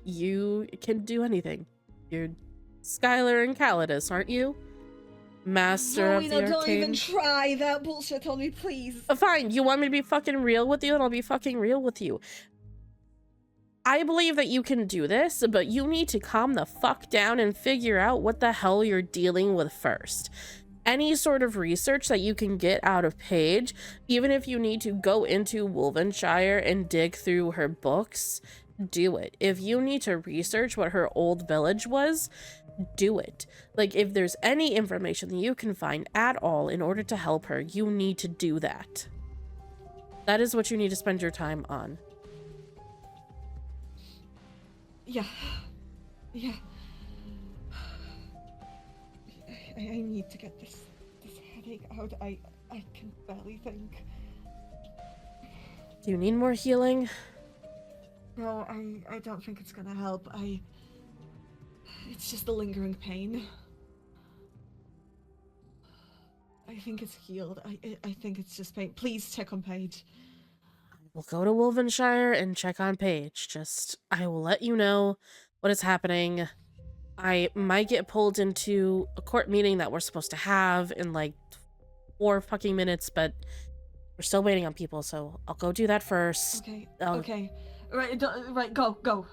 You can do anything. You're Skyler and Calidus, aren't you? Master of the Arcane. Don't even try that bullshit on me, please. Fine, you want me to be fucking real with you, and I'll be fucking real with you. I believe that you can do this, but you need to calm the fuck down and figure out what the hell you're dealing with first. Any sort of research that you can get out of Paige, even if you need to go into Wolvenshire and dig through her books, do it. If you need to research what her old village was, do it. Like, if there's any information that you can find at all in order to help her, you need to do that. That is what you need to spend your time on. Yeah. I need to get this headache out. I can barely think. Do you need more healing? No, I don't think it's gonna help. It's just the lingering pain. I think it's healed. I think it's just pain. Please check on Paige. We'll go to Wolvenshire and check on Paige. I will let you know what is happening. I might get pulled into a court meeting that we're supposed to have in like 4 fucking minutes, but we're still waiting on people, so I'll go do that first. Okay. Okay. Right. Go.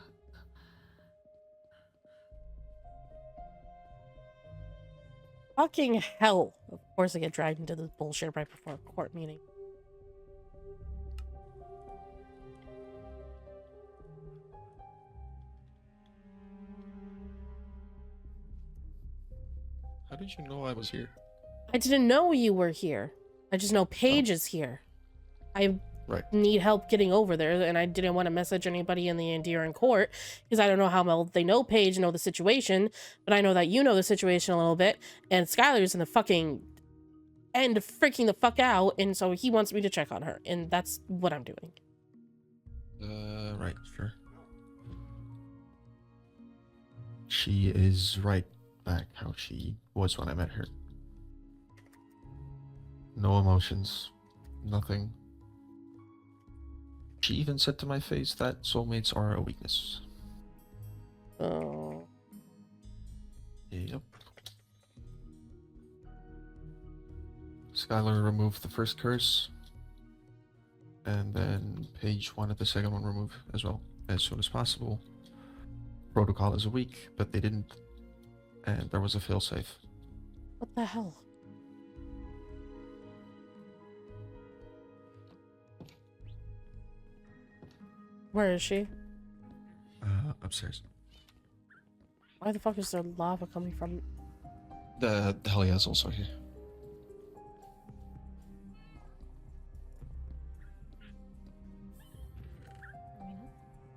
Fucking hell. Of course I get dragged into this bullshit right before a court meeting. How did you know I was here? I didn't know you were here. I just know Paige is here. I need help getting over there, and I didn't want to message anybody in the Enderian court, because I don't know how well they know Paige, know the situation, but I know that you know the situation a little bit, and Skyler's in the fucking end freaking the fuck out, and so he wants me to check on her, and that's what I'm doing. Right, sure. She is right back how she was when I met her. No emotions. Nothing. She even said to my face that soulmates are a weakness. Oh. Yep. Skyler removed the first curse, and then Paige wanted the second one removed as well, as soon as possible. Protocol is a week, but they didn't, and there was a failsafe. What the hell? Where is she? Upstairs. Why the fuck is there lava coming from? The Helia is also here.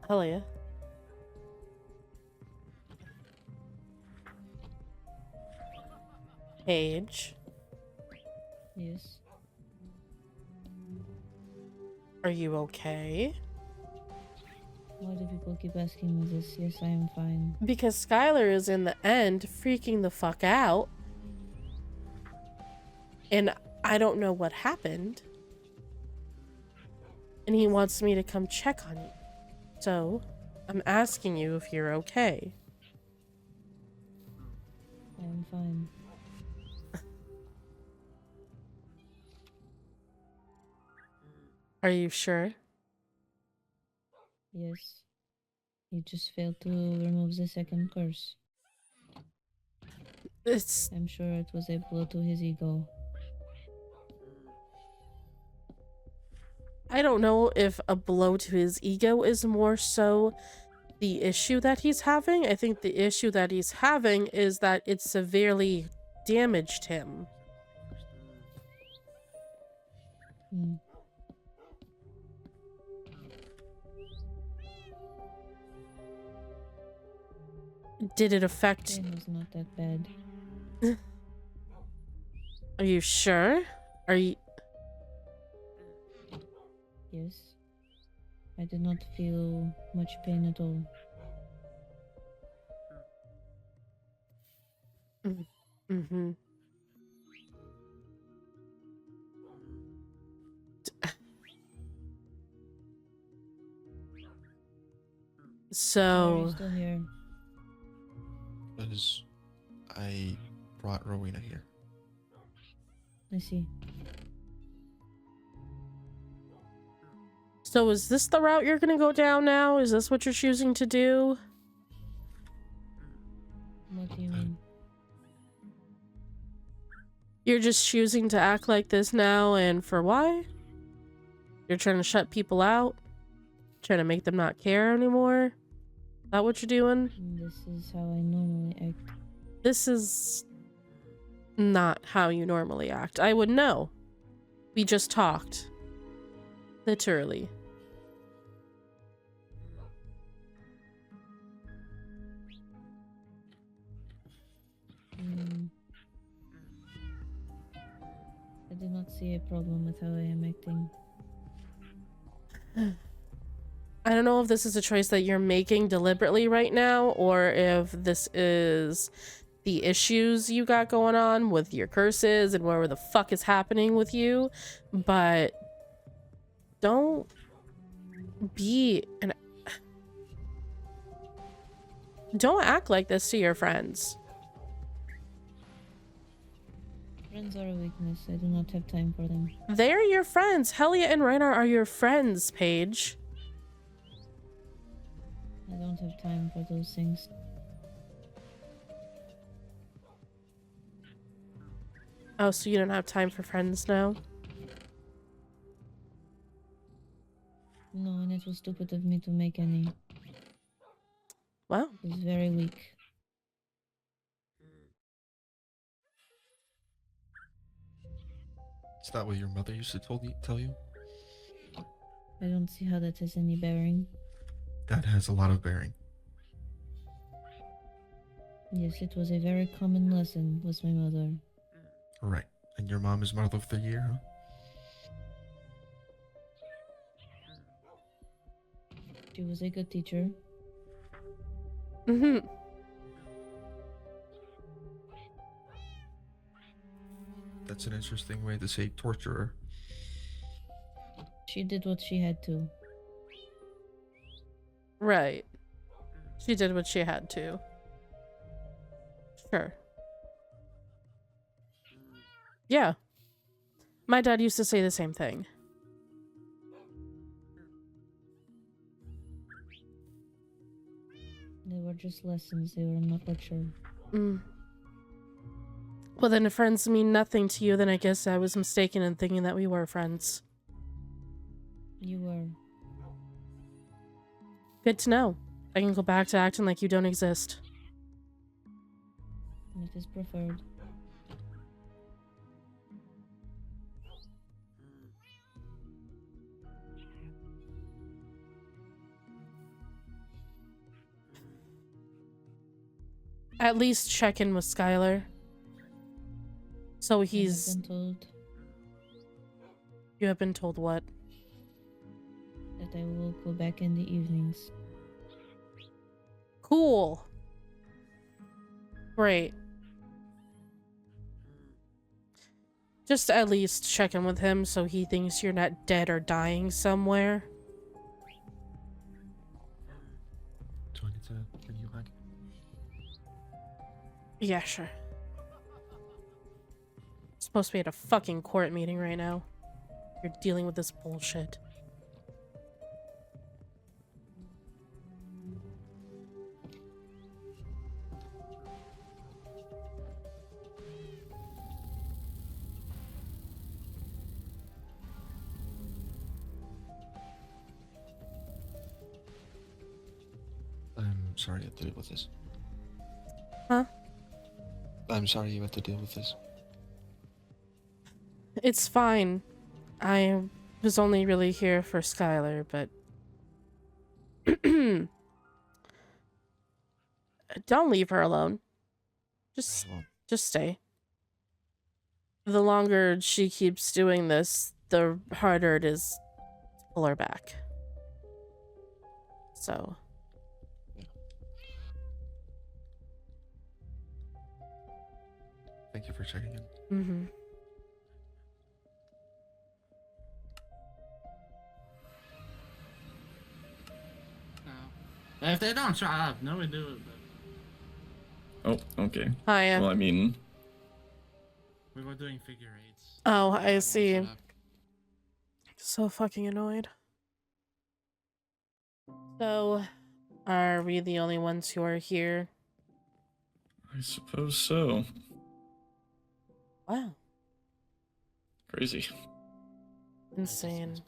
Helia. Paige, Yes. are you okay? Why do people keep asking me this? Yes, I am fine. Because Skyler is in the end freaking the fuck out. And I don't know what happened. And he wants me to come check on you. So, I'm asking you if you're okay. I am fine. Are you sure? Yes. He just failed to remove the second curse. It's... I'm sure it was a blow to his ego. I don't know if a blow to his ego is more so the issue that he's having. I think the issue that he's having is that it severely damaged him. Hmm. Did it affect... It was not that bad. Are you sure? Are you... Yes. I did not feel much pain at all. Mm-hmm. Why are So... you still here? Because I brought Rowena here. I see. So is this the route you're gonna go down now? Is this what you're choosing to do? What do you mean? You're just choosing to act like this now, and for why? You're trying to shut people out? Trying to make them not care anymore? Is that what you're doing? This is how I normally act. This is not how you normally act. I would know. We just talked. Literally. I do not see a problem with how I am acting. I don't know if this is a choice that you're making deliberately right now, or if this is the issues you got going on with your curses and whatever the fuck is happening with you, but don't be an... Don't act like this to your friends. Friends are a weakness. I do not have time for them. They're your friends. Helia and Rowena are your friends, Paige. I don't have time for those things. Oh, so you don't have time for friends now? No, and it was stupid of me to make any. Well, It was very weak. Is that what your mother used to tell you? I don't see how that has any bearing. That has a lot of bearing. Yes, it was a very common lesson, was my mother. Right. And your mom is Mother of the Year, huh? She was a good teacher. mm-hmm. That's an interesting way to say torturer. She did what she had to. Right. She did what she had to. Sure. Yeah. My dad used to say the same thing. They were just lessons, they were not lecture. Well, then if friends mean nothing to you, then I guess I was mistaken in thinking that we were friends. You were. Good to know. I can go back to acting like you don't exist. It is preferred. At least check in with Skyler. So I have he's. been told You have been told what? that I will go back in the evenings. Cool. Great. Just at least check in with him so he thinks you're not dead or dying somewhere. Do I need to give you back? Yeah, sure. Supposed to be at a fucking court meeting right now. You're dealing with this bullshit. I'm sorry you had to deal with this. Huh? I'm sorry you had to deal with this. It's fine. I was only really here for Skyler, but don't leave her alone. Just stay. The longer she keeps doing this, the harder it is to pull her back. So. Thank you for checking in. Mm-hmm. If they don't shut up, no, we do it. Oh, okay. Hiya. Well, I mean, We were doing figure eights. Oh, I Everyone see. shut up. So fucking annoyed. So, are we the only ones who are here? I suppose so. Wow. Crazy. Insane.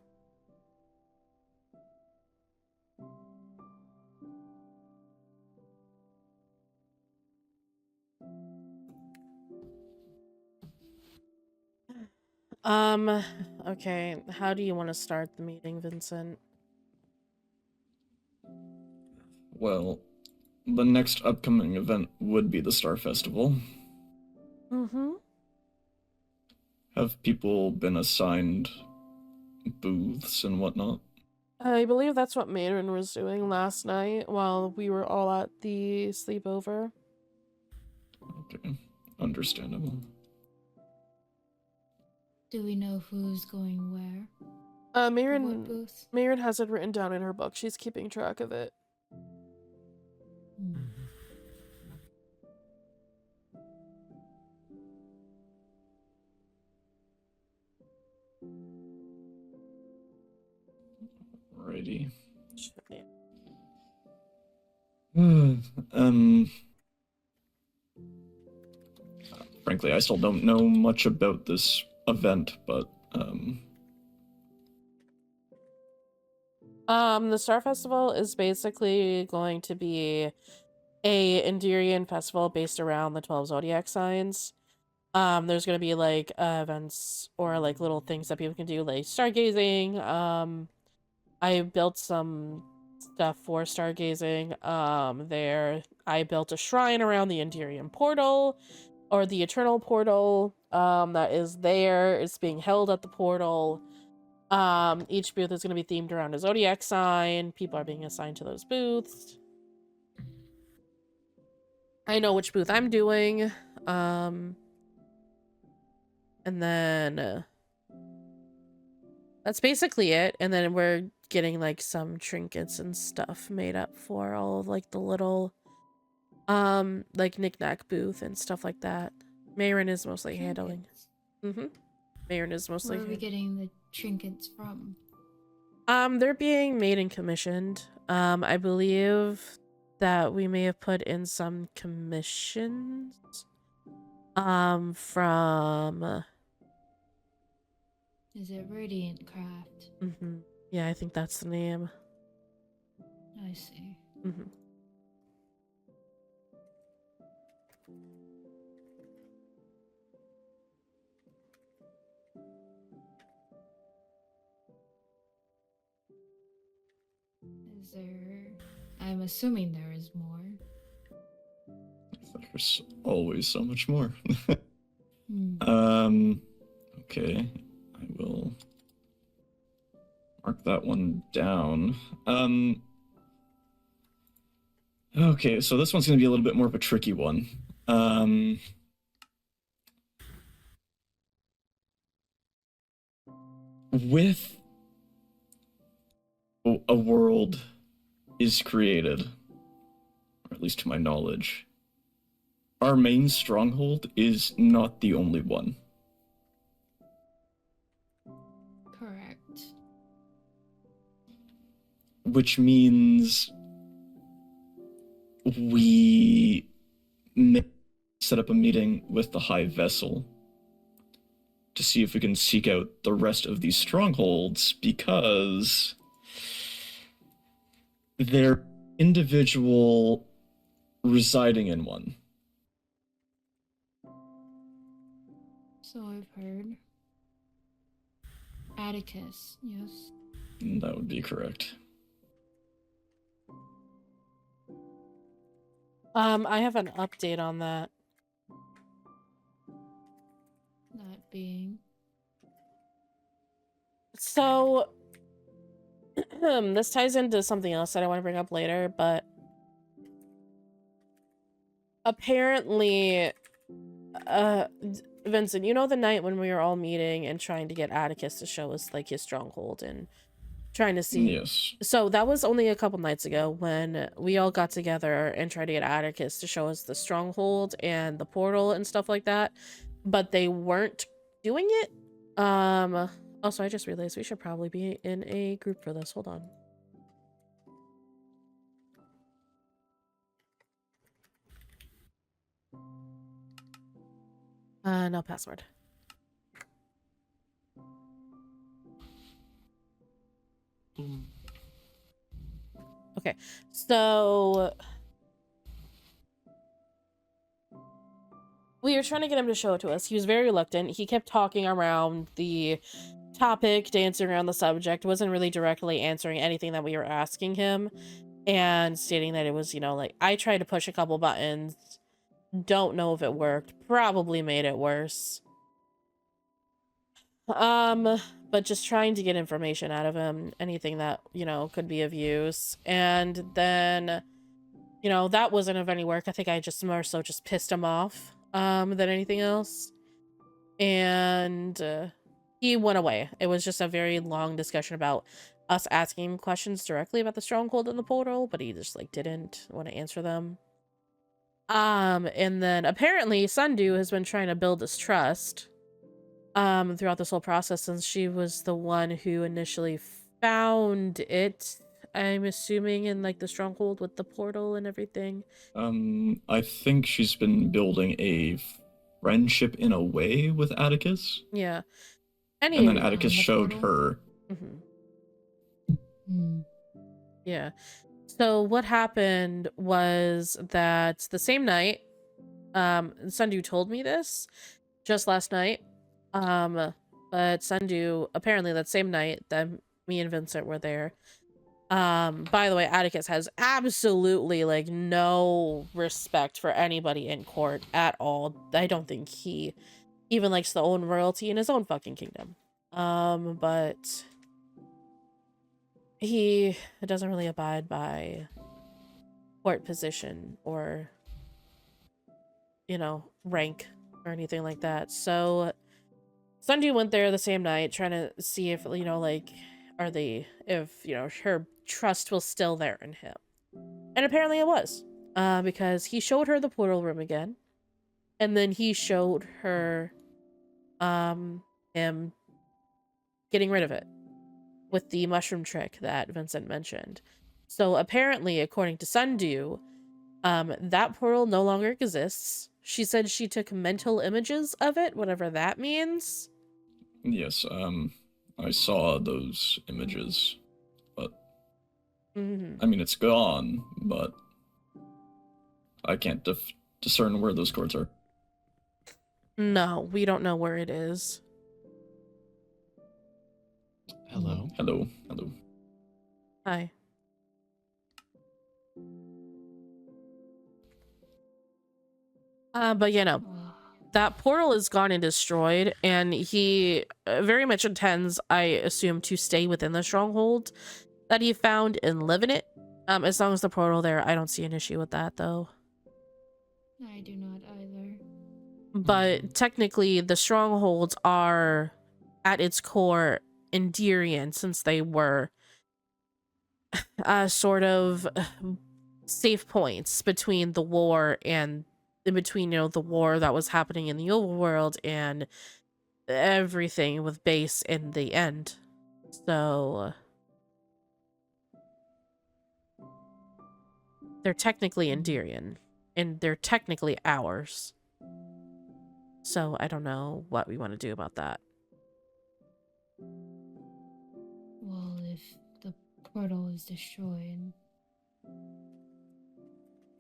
Okay, how do you want to start the meeting, Vincent? Well, the next upcoming event would be the Star Festival. Mm-hmm. Have people been assigned booths and whatnot? I believe that's what Mayrin was doing last night while we were all at the sleepover. Okay, understandable. Do we know who's going where? What Mayrin booth? has it written down in her book. She's keeping track of it. Hmm. Alrighty. Shit. Frankly, I still don't know much about this event, but The Star Festival is basically going to be a Enderian festival based around the 12 zodiac signs. There's gonna be like events or like little things that people can do, like stargazing. I built some stuff for stargazing. I built a shrine around the Enderian portal, or the Eternal portal. That is there. It's being held at the portal. Each booth is gonna be themed around a zodiac sign. People are being assigned to those booths. I know which booth I'm doing. And then that's basically it. And then we're getting like some trinkets and stuff made up for all of like the little like knickknack booth and stuff like that. Mayrin is mostly handling. Mayrin is mostly Where are we getting the trinkets from? they're being made and commissioned. I believe that we may have put in some commissions from Is it Radiant Craft? yeah, I think that's the name. I see. Is there... I'm assuming there is more. there's always so much more. Hmm. Okay. I will mark that one down. Okay, so this one's gonna be a little bit more of a tricky one. With a world is created, or at least to my knowledge, our main stronghold is not the only one. Correct. Which means we may set up a meeting with the High Vessel to see if we can seek out the rest of these strongholds, because they're individual residing in one. So I've heard. Atticus, yes. That would be correct. I have an update on that. That being. So, this ties into something else that I want to bring up later, but apparently, Vincent, you know the night when we were all meeting and trying to get Atticus to show us, like, his stronghold and trying to see... Yes. So that was only a couple nights ago when we all got together and tried to get Atticus to show us the stronghold and the portal and stuff like that, but they weren't doing it. Also, I just realized we should probably be in a group for this. Hold on. No password. Okay, so we were trying to get him to show it to us. He was very reluctant. He kept talking around the topic, dancing around the subject, wasn't really directly answering anything that we were asking him, and stating that it was, you know, like, I tried to push a couple buttons, don't know if it worked, probably made it worse. But just trying to get information out of him, anything that, you know, could be of use. And then, you know, that wasn't of any work. I think I just more so just pissed him off, than anything else. And, he went away. It was just a very long discussion about us asking him questions directly about the stronghold and the portal, but he just, like, didn't want to answer them. And then apparently Sundew has been trying to build this trust throughout this whole process, since she was the one who initially found it, I'm assuming, in, like, the stronghold with the portal and everything. I think she's been building a friendship in a way with Atticus. Yeah. And then Atticus showed her. Yeah. So what happened was that the same night, Sundew told me this just last night. But Sundew, apparently that same night that me and Vincent were there. By the way, Atticus has absolutely, like, no respect for anybody in court at all. I don't think he even likes to own royalty in his own fucking kingdom. But he doesn't really abide by court position or, you know, rank or anything like that. So Sundew went there the same night trying to see if, you know, like, if, you know, her trust was still there in him. And apparently it was. Because he showed her the portal room again. And then he showed her him getting rid of it with the mushroom trick that Vincent mentioned. So apparently, according to Sundew, that portal no longer exists. She said she took mental images of it, whatever that means. Yes, I saw those images, but I mean, it's gone, but I can't discern where those cords are. No, we don't know where it is. Hello? Hello. Hello. Hi. But you know, that portal is gone and destroyed, and he very much intends, I assume, to stay within the stronghold that he found and live in it. As long as the portal there, I don't see an issue with that, though. I do not either. But technically, the strongholds are, at its core, Enderian, since they were sort of safe points between the war and in between, the war that was happening in the overworld and everything with base in the end. So they're technically Enderian, and they're technically ours. So I don't know what we want to do about that. Well, if the portal is destroyed,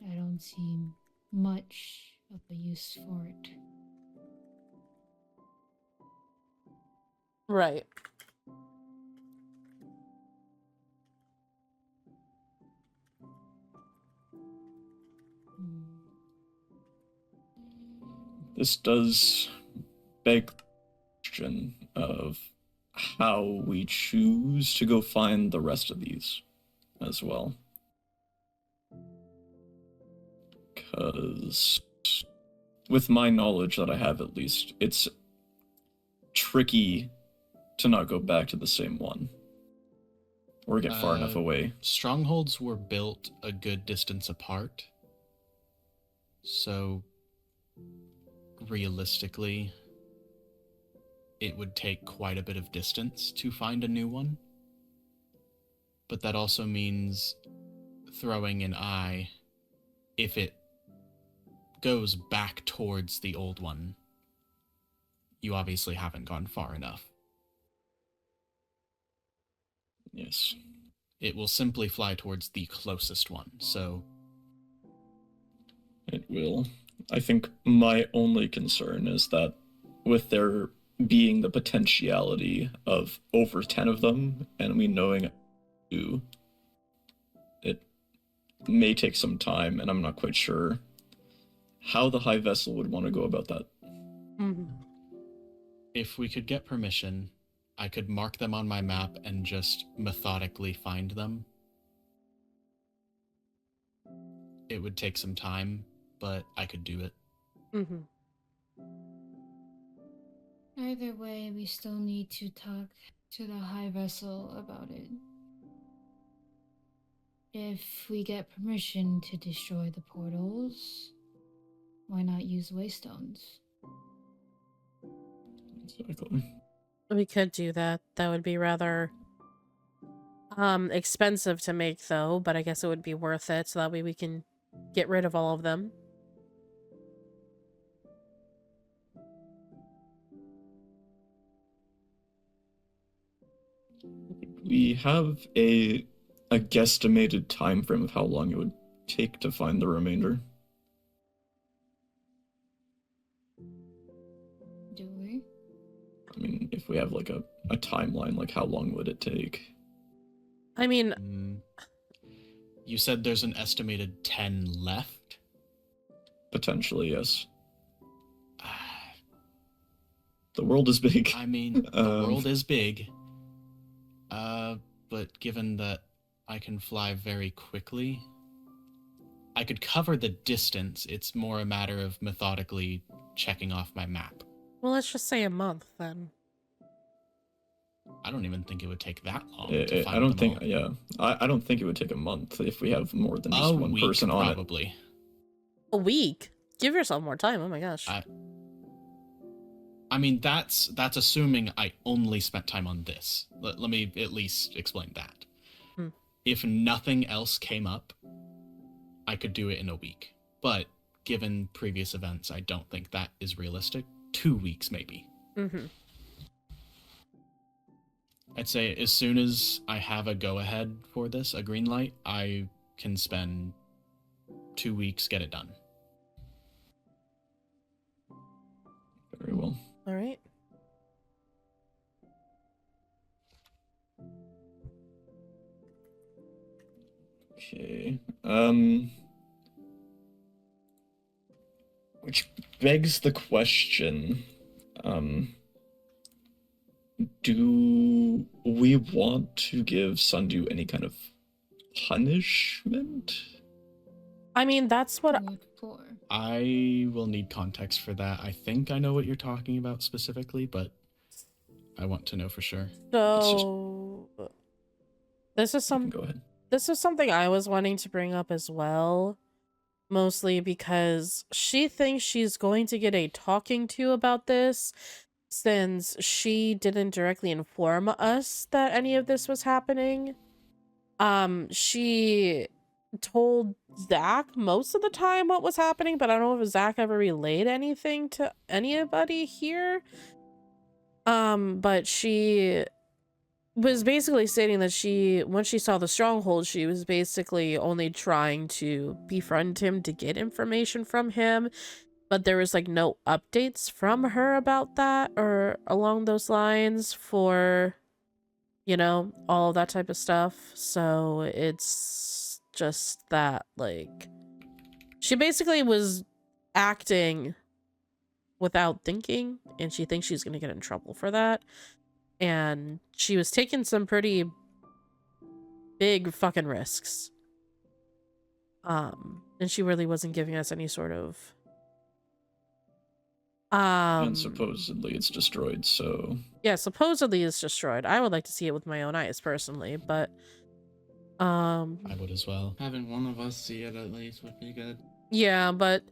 I don't see much of a use for it. Right. This does beg the question of how we choose to go find the rest of these as well. Because with my knowledge that I have, at least, it's tricky to not go back to the same one or get far enough away. Strongholds were built a good distance apart, so realistically it would take quite a bit of distance to find a new one. But that also means throwing an eye, if it goes back towards the old one, you obviously haven't gone far enough. Yes. It will simply fly towards the closest one, so... It will. I think my only concern is that with there being the potentiality of over 10 of them, and we knowing it may take some time, and I'm not quite sure how the High Vessel would want to go about that. If we could get permission, I could mark them on my map and just methodically find them. It would take some time, but I could do it. Either way, we still need to talk to the High Vessel about it. If we get permission to destroy the portals, why not use waystones? Exactly. We could do that. That would be rather expensive to make, though, but I guess it would be worth it, so that way we can get rid of all of them. We have a guesstimated time frame of how long it would take to find the remainder. Do we? I mean, if we have like a timeline, like how long would it take? I mean... You said there's an estimated 10 left? Potentially, yes. The world is big. I mean, the world is big. But given that I can fly very quickly, I could cover the distance. It's more a matter of methodically checking off my map. Well, let's just say a month, then. I don't even think it would take that long I don't think, yeah. I don't think it would take a month if we have more than just one person on it. Probably. A week? Give yourself more time, oh my gosh. I mean, that's assuming I only spent time on this. Let me at least explain that. If nothing else came up, I could do it in a week. But given previous events, I don't think that is realistic. 2 weeks, maybe. I'd say as soon as I have a go-ahead for this, a green light, I can spend 2 weeks, get it done. Very well. All right. Okay. Which begs the question, do we want to give Sundu any kind of punishment? I mean, that's what I will need context for that. I think I know what you're talking about specifically, but I want to know for sure. So this is Go ahead. This is something I was wanting to bring up as well, mostly because she thinks she's going to get a talking to about this since she didn't directly inform us that any of this was happening. She told Zach most of the time what was happening, but I don't know if Zach ever relayed anything to anybody here. But she was basically stating that when she saw the Stronghold, she was basically only trying to befriend him to get information from him, but there was like no updates from her about that or along those lines for, you know, all of that type of stuff. So it's just that, like, she basically was acting without thinking, and she thinks she's gonna get in trouble for that. And she was taking some pretty big fucking risks. And she really wasn't giving us any sort of and supposedly it's destroyed, so yeah, supposedly it's destroyed. I would like to see it with my own eyes personally, but I would as well. Having one of us see it at least would be good. Yeah, but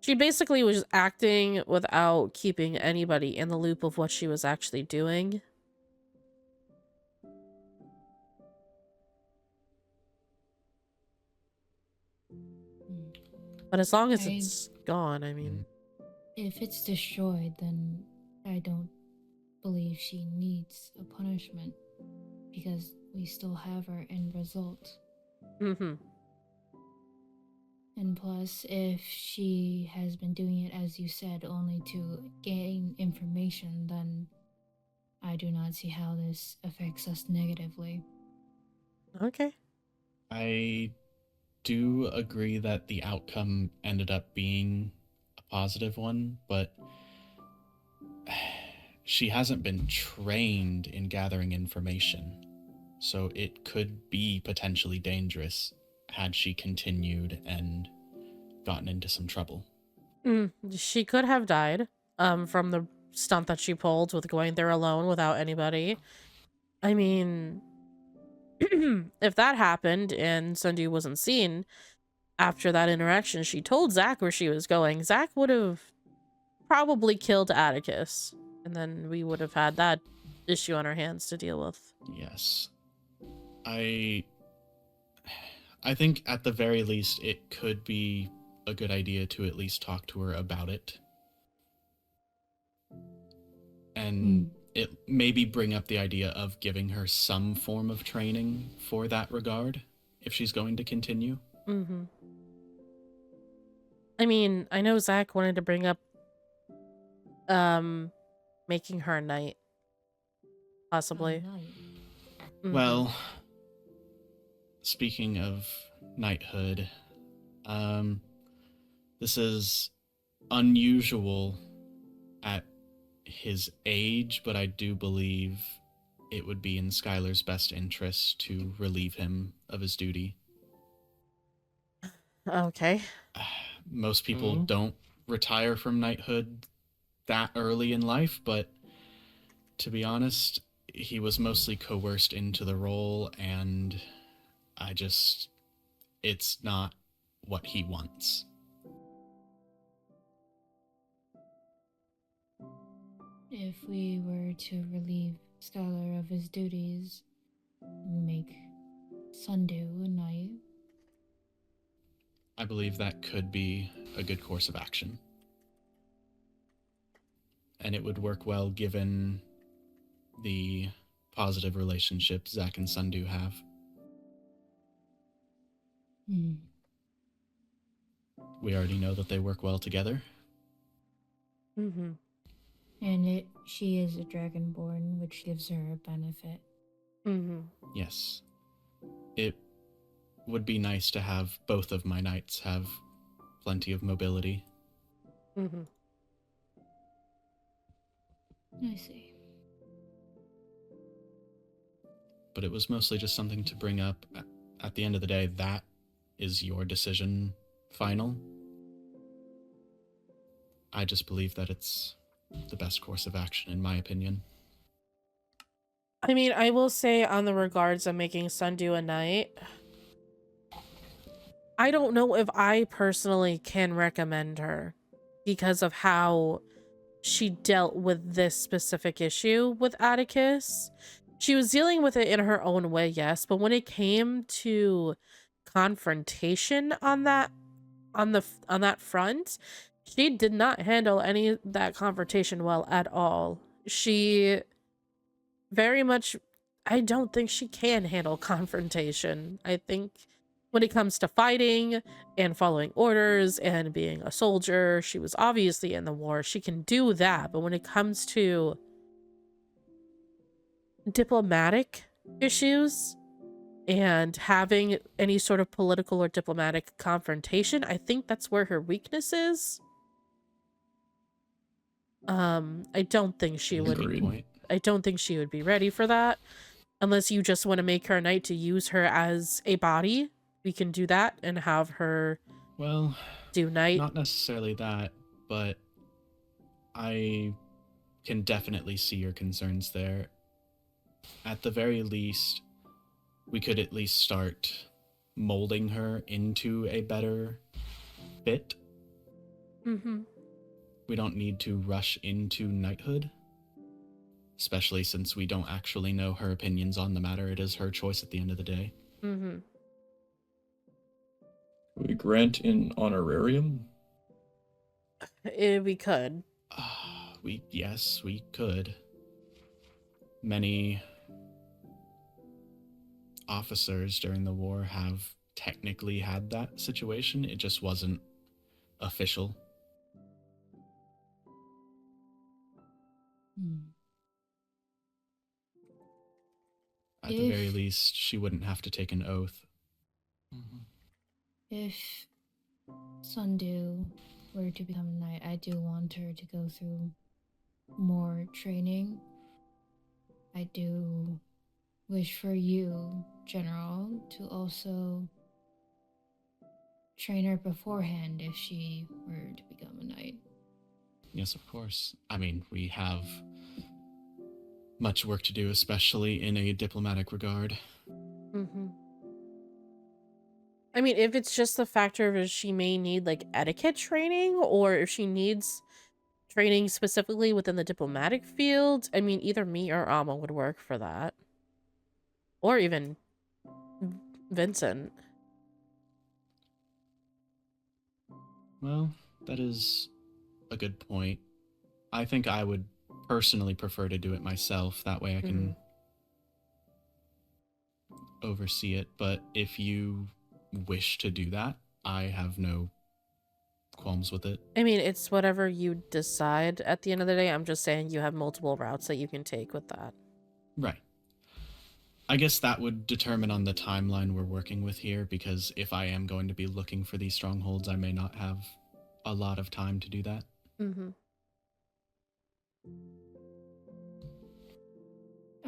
she basically was acting without keeping anybody in the loop of what she was actually doing. But as long as it's gone, I mean... If it's destroyed, then I don't believe she needs a punishment, because we still have our end result. Mm-hmm. And plus, if she has been doing it, as you said, only to gain information, then I do not see how this affects us negatively. Okay. I do agree that the outcome ended up being a positive one, but she hasn't been trained in gathering information, so it could be potentially dangerous had she continued and gotten into some trouble. She could have died from the stunt that she pulled with going there alone without anybody. I mean, if that happened and Sundu wasn't seen after that interaction, she told Zach where she was going. Zach would have probably killed Atticus, and then we would have had that issue on our hands to deal with. Yes. I think at the very least it could be a good idea to at least talk to her about it. And it maybe bring up the idea of giving her some form of training for that regard if she's going to continue. Mm-hmm. I mean, I know Zach wanted to bring up making her a knight. Possibly. Mm-hmm. Well, speaking of knighthood, this is unusual at his age, but I do believe it would be in Skyler's best interest to relieve him of his duty. Okay. Most people don't retire from knighthood that early in life, but to be honest, he was mostly coerced into the role, and it's not what he wants. If we were to relieve Skyler of his duties and make Sundu a knight, I believe that could be a good course of action. And it would work well given the positive relationship Zach and Sundu have. We already know that they work well together. Mm-hmm. And she is a dragonborn, which gives her a benefit. Mm-hmm. Yes. It would be nice to have both of my knights have plenty of mobility. Mm-hmm. I see. But it was mostly just something to bring up. At the end of the day, that is your decision final. I just believe that it's the best course of action, in my opinion. I mean, I will say on the regards of making Sundew a knight, I don't know if I personally can recommend her because of how she dealt with this specific issue with Atticus. She was dealing with it in her own way, yes, but when it came to confrontation on that front, she did not handle any of that confrontation well at all. She very much, I don't think she can handle confrontation. I think when it comes to fighting and following orders and being a soldier, she was obviously in the war. She can do that, but when it comes to diplomatic issues and having any sort of political or diplomatic confrontation, I think that's where her weakness is. I don't think she would. I don't think she would be ready for that, unless you just want to make her a knight to use her as a body. We can do that and have her. Well, do knight. Not necessarily that, but I can definitely see your concerns there. At the very least, we could at least start molding her into a better fit. Mm-hmm. We don't need to rush into knighthood, especially since we don't actually know her opinions on the matter. It is her choice at the end of the day. Mm-hmm. We grant an honorarium? We could. Yes, we could. Many officers during the war have technically had that situation. It just wasn't official. At the very least, she wouldn't have to take an oath. If Sundew were to become a knight, I do want her to go through more training. I do wish for you, General, to also train her beforehand if she were to become a knight. Yes, of course. I mean, we have much work to do, especially in a diplomatic regard. Mm-hmm. I mean, if it's just the factor of she may need like etiquette training, or if she needs training specifically within the diplomatic field, I mean, either me or Alma would work for that. Or even Vincent. Well, that is a good point. I think I would personally prefer to do it myself. That way I can oversee it. But if you wish to do that, I have no qualms with it. I mean, it's whatever you decide at the end of the day. I'm just saying you have multiple routes that you can take with that. Right. I guess that would determine on the timeline we're working with here, because if I am going to be looking for these strongholds, I may not have a lot of time to do that. Mm-hmm.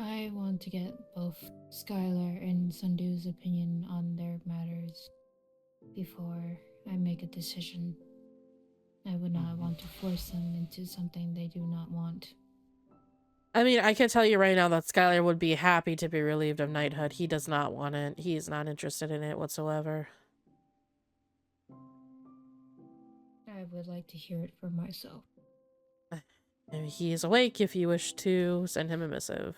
I want to get both Skyler and Sundew's opinion on their matters before I make a decision. I would not want to force them into something they do not want. I mean, I can tell you right now that Skyler would be happy to be relieved of knighthood. He does not want it. He is not interested in it whatsoever. I would like to hear it for myself. He is awake if you wish to send him a missive.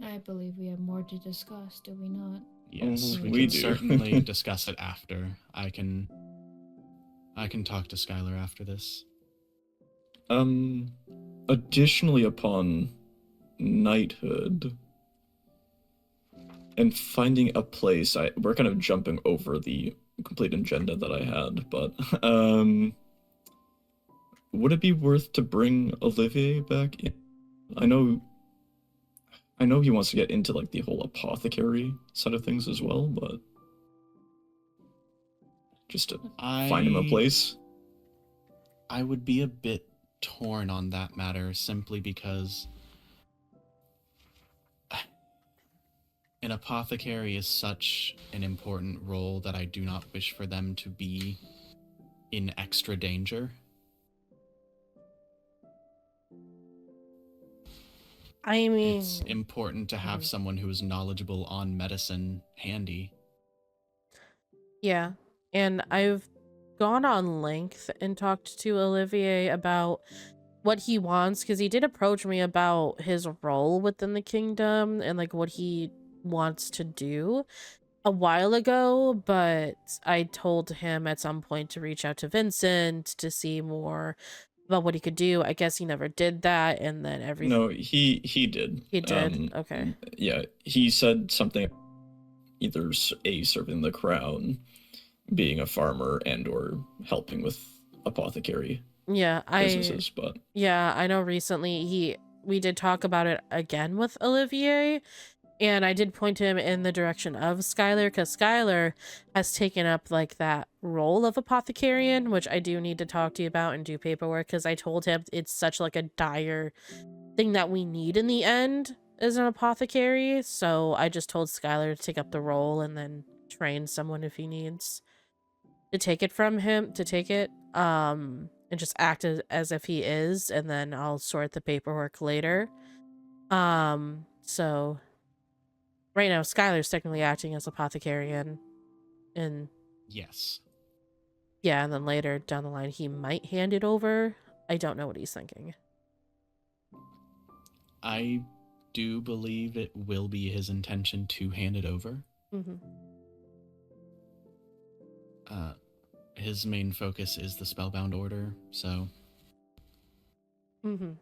I believe we have more to discuss, do we not? Yes, we we can do. certainly discuss it after. I can talk to Skylar after this. Additionally, upon knighthood and finding a place, we're kind of jumping over the complete agenda that I had, but would it be worth to bring Olivier back in? I know he wants to get into like the whole apothecary side of things as well, but just to find him a place. I would be a bit torn on that matter simply because an apothecary is such an important role that I do not wish for them to be in extra danger. I mean, it's important to have someone who is knowledgeable on medicine handy. Yeah, and I've gone on length and talked to Olivier about what he wants, because he did approach me about his role within the kingdom and like what he wants to do a while ago, but I told him at some point to reach out to Vincent to see more about what he could do. I guess he never did that, and then everything. No, he did. He did? Okay. Yeah, he said something either serving the crown, being a farmer, and or helping with apothecary businesses. But yeah, I know recently we did talk about it again with Olivier, and I did point him in the direction of Skyler, because Skyler has taken up like that role of apothecarian, which I do need to talk to you about and do paperwork, because I told him it's such like a dire thing that we need in the end as an apothecary. So I just told Skyler to take up the role and then train someone if he needs to take it from him, and just act as if he is, and then I'll sort the paperwork later. So right now, Skyler's technically acting as apothecarian, and yes, yeah, and then later down the line, he might hand it over. I don't know what he's thinking. I do believe it will be his intention to hand it over. His main focus is the Spellbound Order, so... And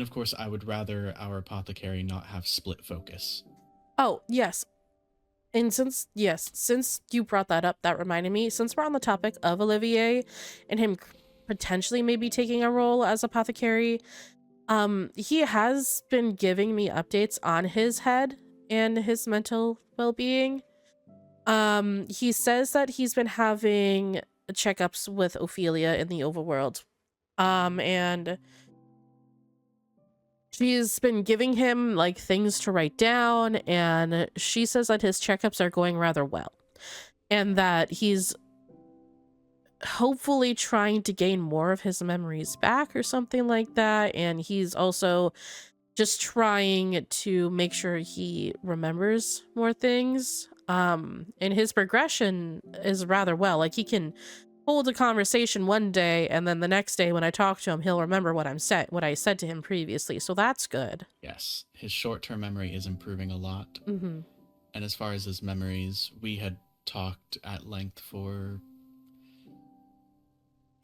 of course, I would rather our apothecary not have split focus. Oh, yes. And since you brought that up, that reminded me, since we're on the topic of Olivier and him potentially maybe taking a role as apothecary, he has been giving me updates on his head and his mental well-being. He says that he's been having checkups with Ophelia in the overworld. And she's been giving him like things to write down, and she says that his checkups are going rather well, and that he's hopefully trying to gain more of his memories back or something like that. And he's also just trying to make sure he remembers more things. And his progression is rather well. Like, he can hold a conversation one day, and then the next day when I talk to him, he'll remember what I said to him previously. So that's good. Yes, his short-term memory is improving a lot. And as far as his memories, we had talked at length for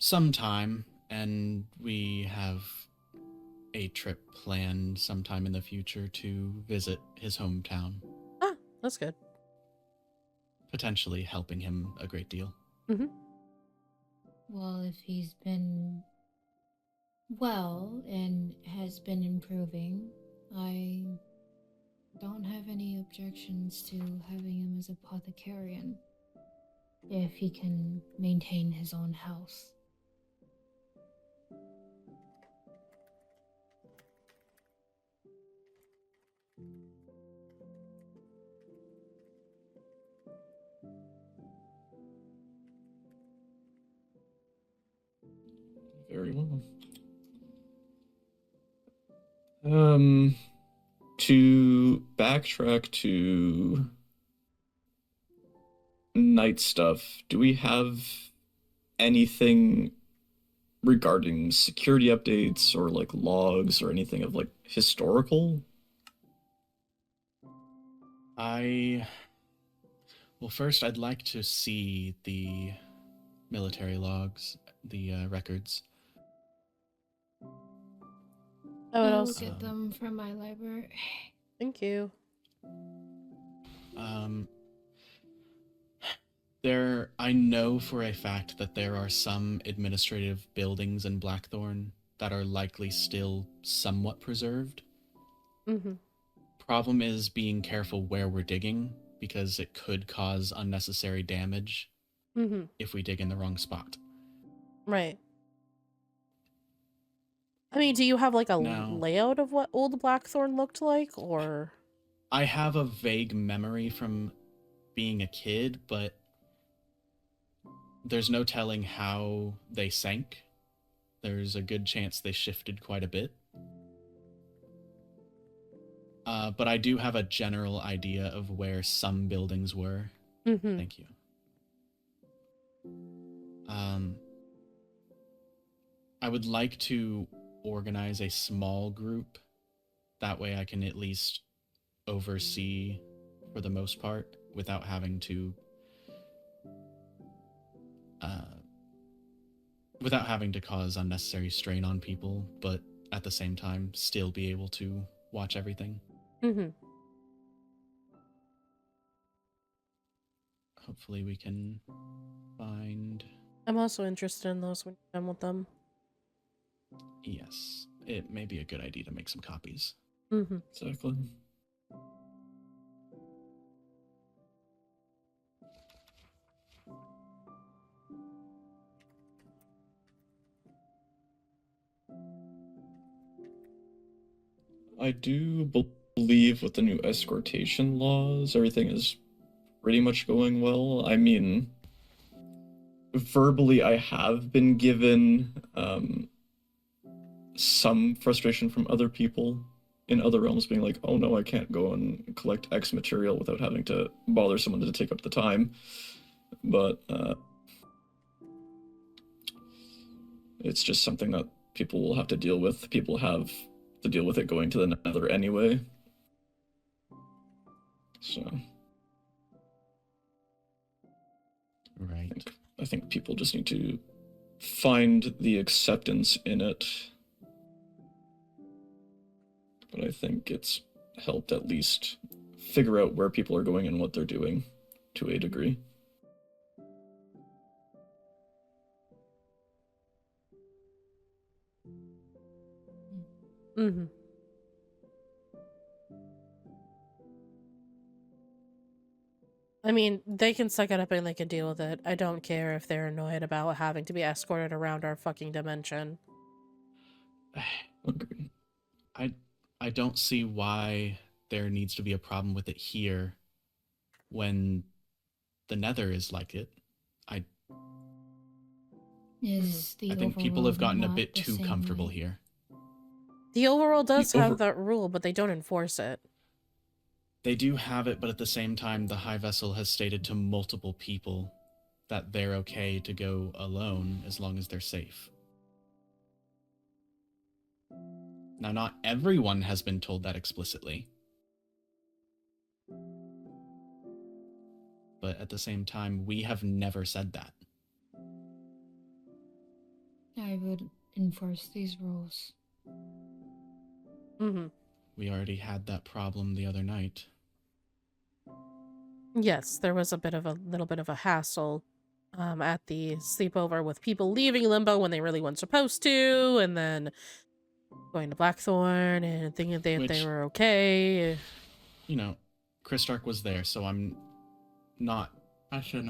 some time, and we have a trip planned sometime in the future to visit his hometown. Ah, that's good. Potentially helping him a great deal. Well, if he's been well and has been improving, I don't have any objections to having him as apothecarian, if he can maintain his own health. very well. To backtrack to night stuff, do we have anything regarding security updates or like logs or anything of like historical? Well, first I'd like to see the military logs, the records. Oh, what I'll else? get them from my library. Thank you. I know for a fact that there are some administrative buildings in Blackthorn that are likely still somewhat preserved. Problem is being careful where we're digging, because it could cause unnecessary damage if we dig in the wrong spot. Right. I mean, do you have like a Now- layout of what old Blackthorn looked like, or? I have a vague memory from being a kid, but there's no telling how they sank. There's a good chance they shifted quite a bit. But I do have a general idea of where some buildings were. Mm-hmm. Thank you. I would like to organize a small group. That way I can at least oversee for the most part without having to cause unnecessary strain on people, but at the same time still be able to watch everything. Mm-hmm. Hopefully we can find... I'm also interested in those when you're done with them. Yes, it may be a good idea to make some copies. Mm-hmm. Exactly. I do believe with the new escortation laws, everything is pretty much going well. I mean, verbally, I have been given some frustration from other people in other realms being like, oh no, I can't go and collect X material without having to bother someone to take up the time. But it's just something that people will have to deal with. People have to deal with it going to the Nether anyway. So. Right. I think people just need to find the acceptance in it. But I think it's helped at least figure out where people are going and what they're doing to a degree. Mm-hmm. I mean, they can suck it up and they can deal with it. I don't care if they're annoyed about having to be escorted around our fucking dimension. Agreed. I don't see why there needs to be a problem with it here when the Nether is like it. I think people have gotten a bit too comfortable here. The overworld does have that rule, but they don't enforce it. They do have it, but at the same time, the High Vessel has stated to multiple people that they're okay to go alone as long as they're safe. Now, not everyone has been told that explicitly. But at the same time, we have never said that. I would enforce these rules. Mm-hmm. We already had that problem the other night. Yes, there was little bit of a hassle at the sleepover with people leaving Limbo when they really weren't supposed to, and then going to Blackthorn and thinking they were okay. You know, Christark was there, so I'm not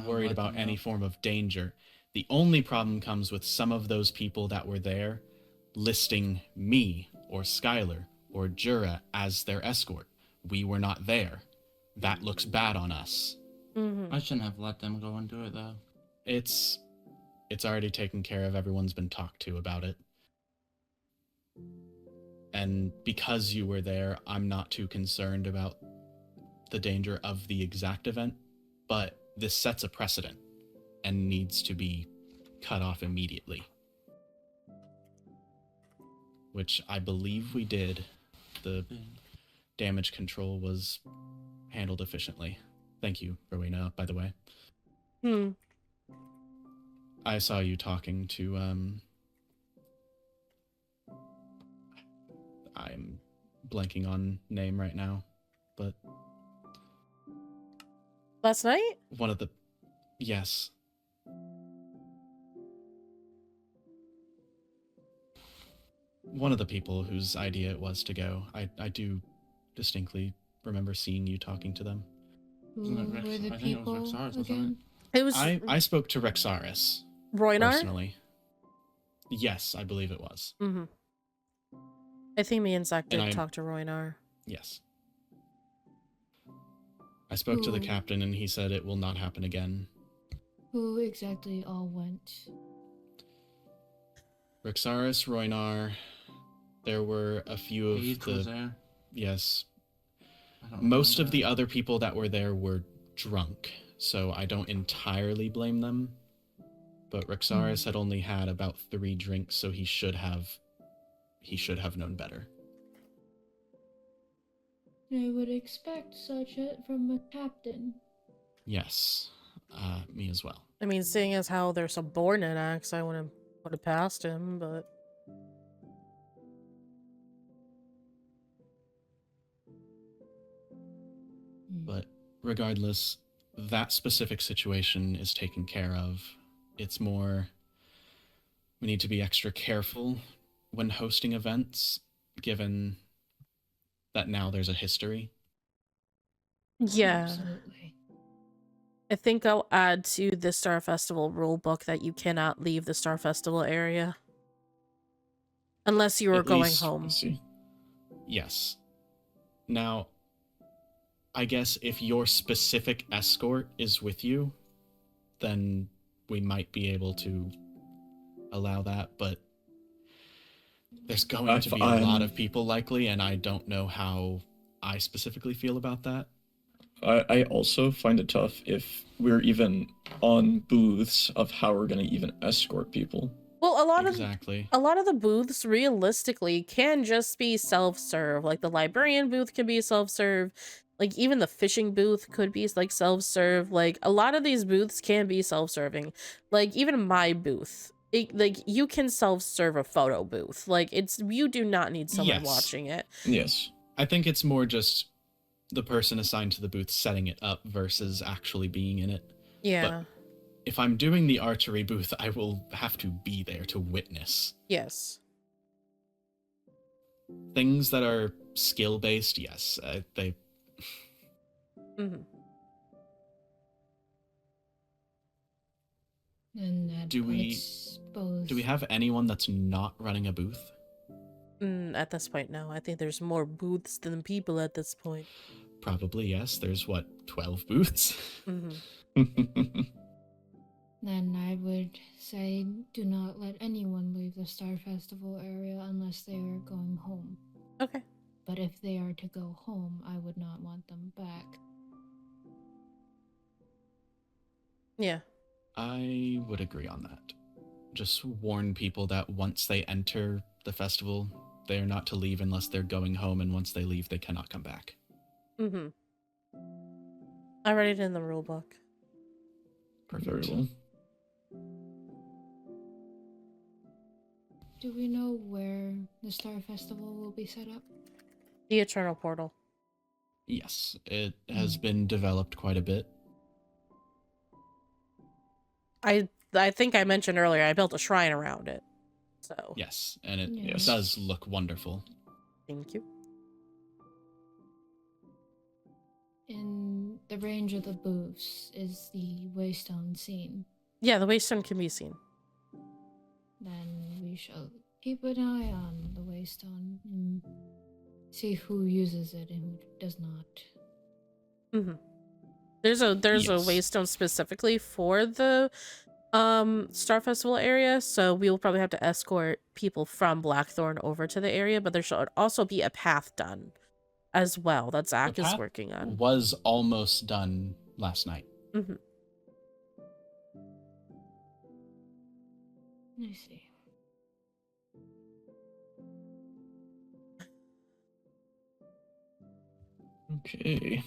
worried about any form of danger. The only problem comes with some of those people that were there listing me or Skyler or Jura as their escort. We were not there. That looks bad on us. Mm-hmm. I shouldn't have let them go and do it, though. It's already taken care of. Everyone's been talked to about it. And because you were there, I'm not too concerned about the danger of the exact event, but this sets a precedent and needs to be cut off immediately. Which I believe we did. The damage control was handled efficiently. Thank you, Rowena, by the way. I saw you talking to, I'm blanking on name right now, but... Last night? One of the... Yes. One of the people whose idea it was to go. I do distinctly remember seeing you talking to them. Who were the people again? It was... I spoke to Rexaris. Roynar? Personally. Yes, I believe it was. Mm-hmm. I think me and Zach did And talk to Roynar. Yes. I spoke to the Ooh. captain and he said it will not happen again. Who exactly all went? Rixaris, Roynar, there were a few of Paige the... was there. Yes. I don't Most of remember. the other people that were there were drunk, so I don't entirely blame them. But Rixaris had only had about 3 drinks, so he should have known better. I would expect such it from a captain. Yes, me as well. I mean, seeing as how they're subordinate acts, I wouldn't put it past him, but... But regardless, that specific situation is taken care of. It's more, we need to be extra careful when hosting events, given that now there's a history. Yeah. Absolutely. I think I'll add to the Star Festival rulebook that you cannot leave the Star Festival area. Unless you are At going least- home. let's see. Yes. Now, I guess if your specific escort is with you, then we might be able to allow that, but there's going to be a lot of people likely, and I don't know how I specifically feel about that. I also find it tough if we're even on booths of how we're going to even escort people. Well, a lot of the booths realistically can just be self-serve. Like the librarian booth can be self-serve. Like even the fishing booth could be like self-serve. Like a lot of these booths can be self-serving. Like even my booth, like you can self-serve a photo booth. Like you do not need someone watching it. Yes. I think it's more just the person assigned to the booth setting it up versus actually being in it. Yeah. But if I'm doing the archery booth, I will have to be there to witness. Yes. Things that are skill-based, yes, they... Mm-hmm. And that Do we have anyone that's not running a booth? At this point, no. I think there's more booths than people at this point. Probably, yes. There's, what, 12 booths? Mm-hmm. Then I would say do not let anyone leave the Star Festival area unless they are going home. Okay. But if they are to go home, I would not want them back. Yeah. I would agree on that. Just warn people that once they enter the festival, they are not to leave unless they're going home, and once they leave, they cannot come back. Mm-hmm. I read it in the rule book. Perfect. Very well. Do we know where the Star Festival will be set up? The Eternal Portal. Yes, it has been developed quite a bit. I think I mentioned earlier I built a shrine around it. So Yes, and it Yes. does look wonderful. Thank you. In the range of the booths is the Waystone seen. Yeah, the Waystone can be seen. Then we shall keep an eye on the Waystone and see who uses it and who does not. Mm-hmm. There's a Yes. Waystone specifically for the Star Festival area, so we will probably have to escort people from Blackthorn over to the area, but there should also be a path done as well that Zach The is path working on. was almost done last night. Mm-hmm. I see. Okay.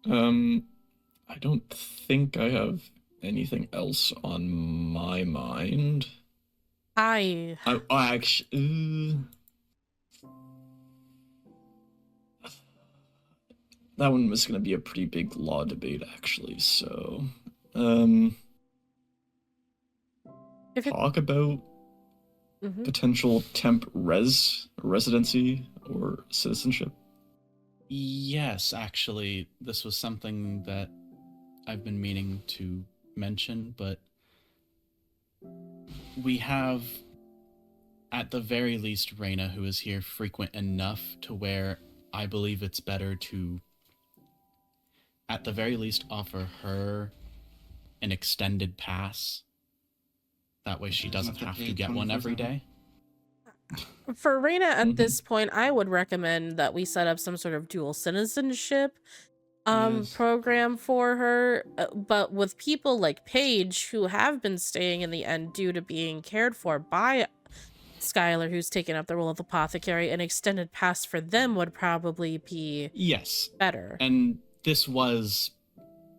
I don't think I have anything else on my mind. I actually, that one was going to be a pretty big law debate, actually. So, talk about potential temp residency or citizenship. Yes, actually, this was something that I've been meaning to mention, but we have at the very least, Reyna, who is here frequent enough to where I believe it's better to, at the very least, offer her an extended pass. That way she doesn't have to get one every day. For Reyna at this point, I would recommend that we set up some sort of dual citizenship program for her. But with people like Paige, who have been staying in the end due to being cared for by Skyler, who's taken up the role of apothecary, an extended pass for them would probably be better. And this was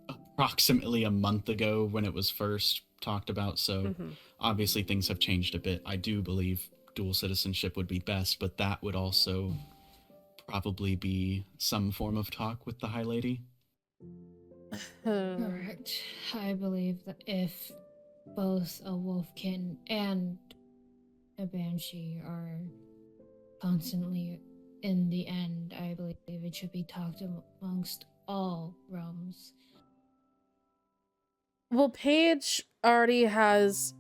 approximately a month ago when it was first talked about, so obviously things have changed a bit. I do believe dual citizenship would be best, but that would also probably be some form of talk with the High Lady. Correct. I believe that if both a wolfkin and a banshee are constantly in the end, I believe it should be talked amongst all realms. Well, Paige already has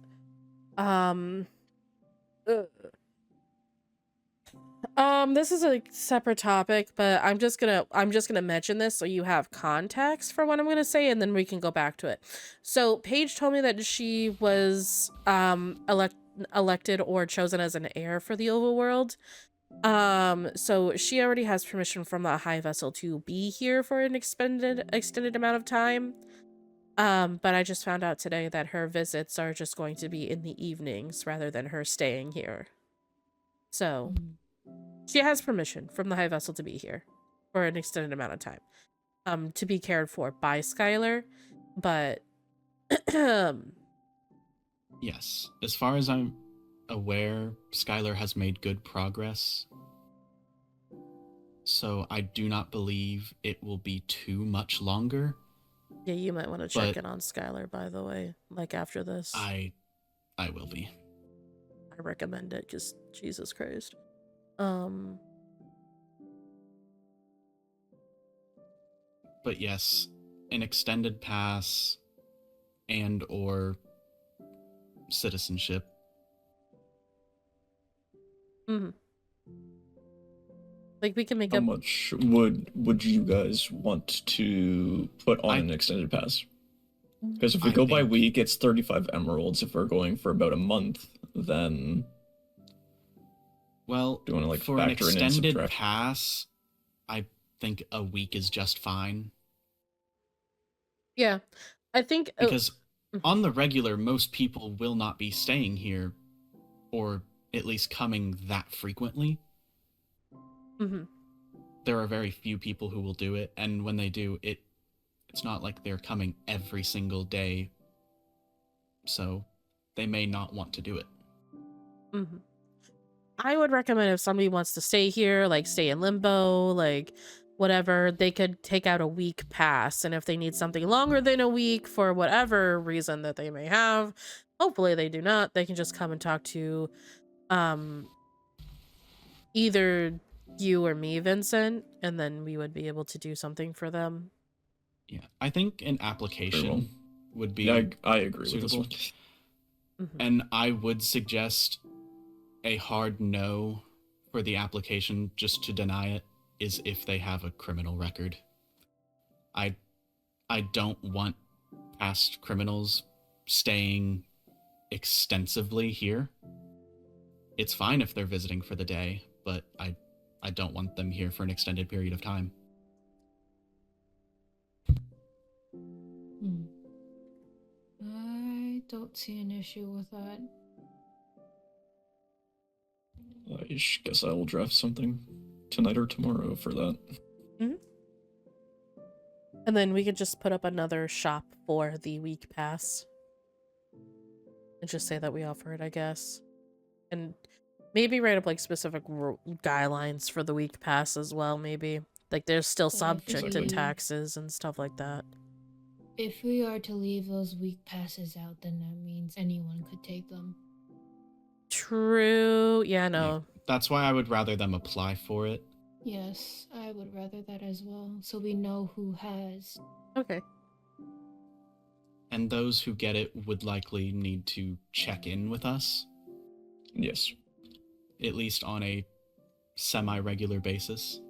this is a separate topic, but I'm just gonna mention this so you have context for what I'm gonna say, and then we can go back to it. So Paige told me that she was elected or chosen as an heir for the overworld. So she already has permission from the High Vessel to be here for an extended amount of time. But I just found out today that her visits are just going to be in the evenings rather than her staying here. So she has permission from the High Vessel to be here for an extended amount of time. To be cared for by Skyler, but yes, as far as I'm aware, Skyler has made good progress. So I do not believe it will be too much longer. Yeah, you might want to check in on Skyler, by the way, like after this. I will be. I recommend it, because Jesus Christ. But yes, an extended pass and or citizenship. Like we can make How much would you guys want to put on an extended pass? Because if we go by week, it's 35 emeralds. If we're going for about a month, then well, do you want to for an extended pass, I think a week is just fine. Yeah, I think because on the regular, most people will not be staying here, or at least coming that frequently. There are very few people who will do it, and when they do, it's not like they're coming every single day, so they may not want to do it. I would recommend if somebody wants to stay here, like stay in limbo, like whatever, they could take out a week pass, and if they need something longer than a week for whatever reason that they may have, hopefully they do not, they can just come and talk to either you or me, Vincent, and then we would be able to do something for them. Yeah, I think an application would be I agree suitable. With this one. And I would suggest a hard no for the application, just to deny it, is if they have a criminal record. I don't want past criminals staying extensively here. It's fine if they're visiting for the day, but I don't want them here for an extended period of time. I don't see an issue with that. I guess I will draft something tonight or tomorrow for that. And then we could just put up another shop for the week pass. And just say that we offer it, I guess. And maybe write up like specific guidelines for the week pass as well, maybe. Like there's still subject to taxes and stuff like that. If we are to leave those week passes out, then that means anyone could take them. True. Yeah, no. Yeah, that's why I would rather them apply for it. Yes, I would rather that as well, so we know who has. Okay. And those who get it would likely need to check in with us. Yes. at least on a semi-regular basis.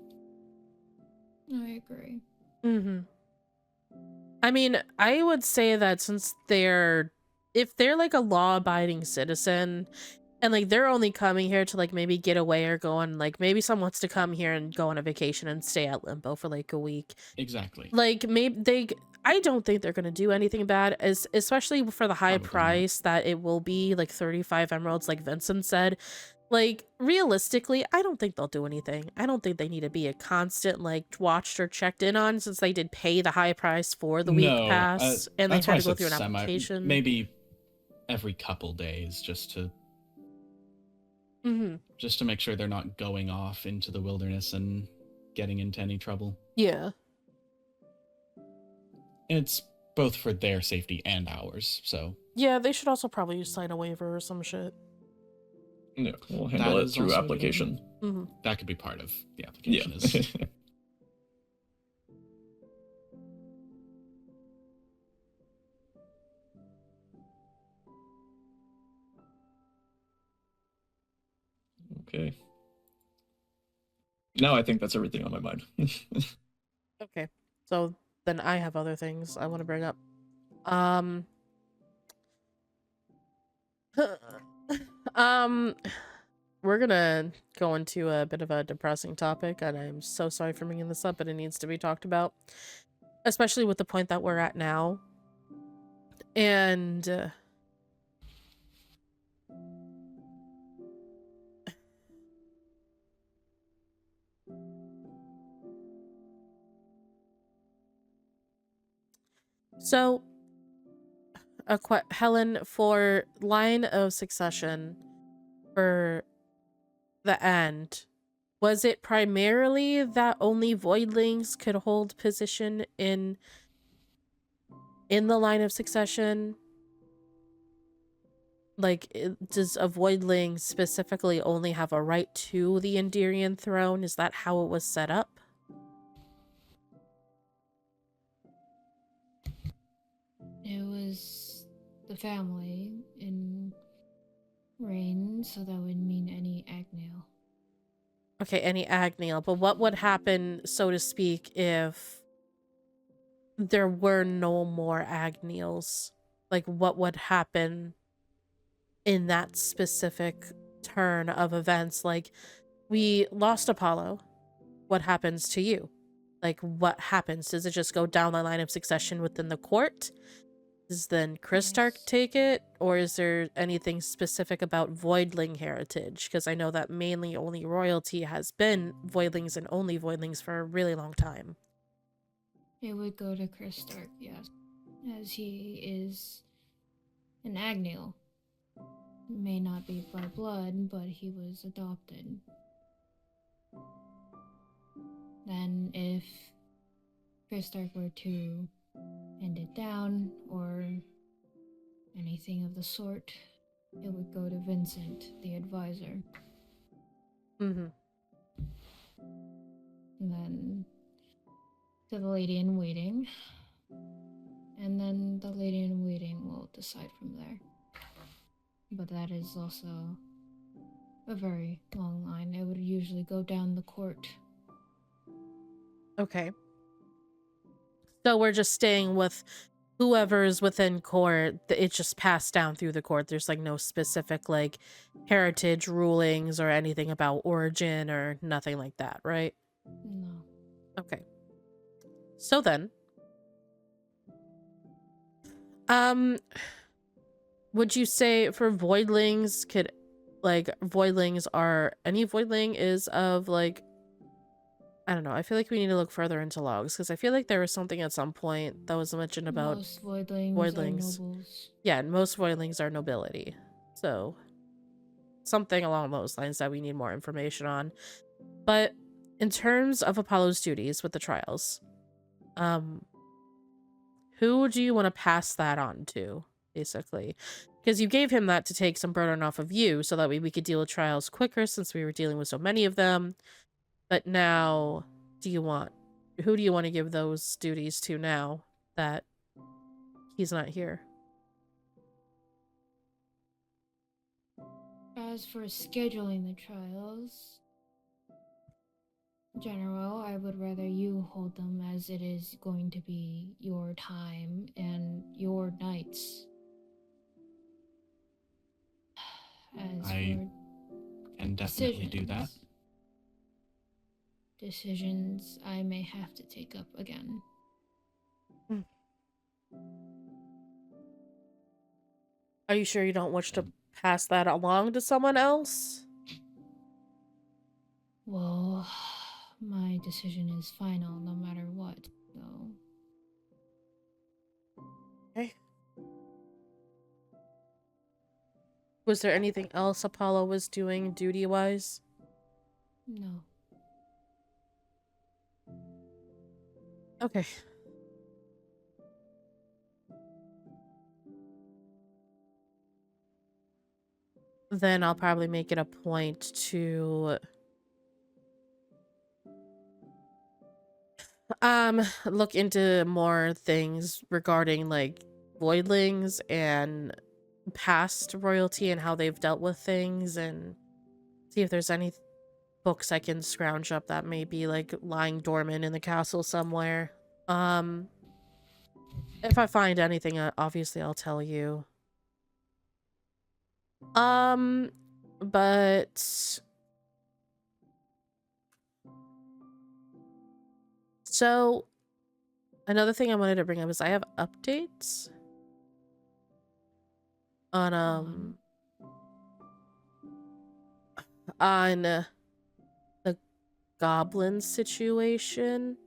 I agree. Mm-hmm. I mean, I would say that since if they're like a law-abiding citizen, and like they're only coming here to like maybe get away or go on, like maybe someone wants to come here and go on a vacation and stay at Limbo for like a week. Exactly. Like I don't think they're gonna do anything bad, especially for the high price that it will be, like 35 emeralds, like Vincent said. Like, realistically, I don't think they'll do anything. I don't think they need to be a constant, like, watched or checked in on, since they did pay the high price for the week pass, and they that's why had I to go said through an application. Maybe every couple days, just to make sure they're not going off into the wilderness and getting into any trouble. Yeah. It's both for their safety and ours, so... Yeah, they should also probably sign a waiver or some shit. Yeah, we'll handle it through application. That could be part of the application. Yeah. Okay. No, I think that's everything on my mind. Okay, so then I have other things I want to bring up. We're gonna go into a bit of a depressing topic, and I'm so sorry for bringing this up, but it needs to be talked about, especially with the point that we're at now. And so, Helen, for line of succession for the end, was it primarily that only voidlings could hold position in the line of succession? Like, does a voidling specifically only have a right to the Enderian throne? Is that how it was set up? It was the family in Rain, so that would mean any Agneal. Okay, any Agneal, but what would happen, so to speak, if there were no more Agneals? Like, what would happen in that specific turn of events? Like, we lost Apollo. What happens to you? Like, what happens? Does it just go down the line of succession within the court? Does then Kristark take it? Or is there anything specific about voidling heritage? Because I know that mainly only royalty has been voidlings and only voidlings for a really long time. It would go to Kristark, yes, as he is an Agneal. May not be by blood, but he was adopted. Then if Kristark were to end it down, or anything of the sort, it would go to Vincent, the advisor. Mm-hmm. And then to the lady in waiting. And then the lady in waiting will decide from there. But that is also a very long line. It would usually go down the court. Okay. So we're just staying with whoever's within court. It's just passed down through the court. There's like no specific like heritage rulings or anything about origin or nothing like that, right? No. Okay. So then, would you say for voidlings could, like, voidlings are, any voidling is of like, I don't know, I feel like we need to look further into logs, because I feel like there was something at some point that was mentioned about most voidlings. Are nobles. Yeah, most voidlings are nobility. So something along those lines that we need more information on. But in terms of Apollo's duties with the trials, who do you want to pass that on to, basically? Because you gave him that to take some burden off of you, so that way we could deal with trials quicker, since we were dealing with so many of them. But now, who do you want to give those duties to now that he's not here? As for scheduling the trials, General, I would rather you hold them as it is going to be your time and your nights. As I can definitely do that. Decisions I may have to take up again. Are you sure you don't wish to pass that along to someone else? Well, my decision is final no matter what, so. Okay. Was there anything else Apollo was doing duty-wise? No. Okay. Then I'll probably make it a point to look into more things regarding like voidlings and past royalty and how they've dealt with things, and see if there's any books I can scrounge up that may be like lying dormant in the castle somewhere. If I find anything, obviously I'll tell you. But so another thing I wanted to bring up is I have updates on the Goblin situation.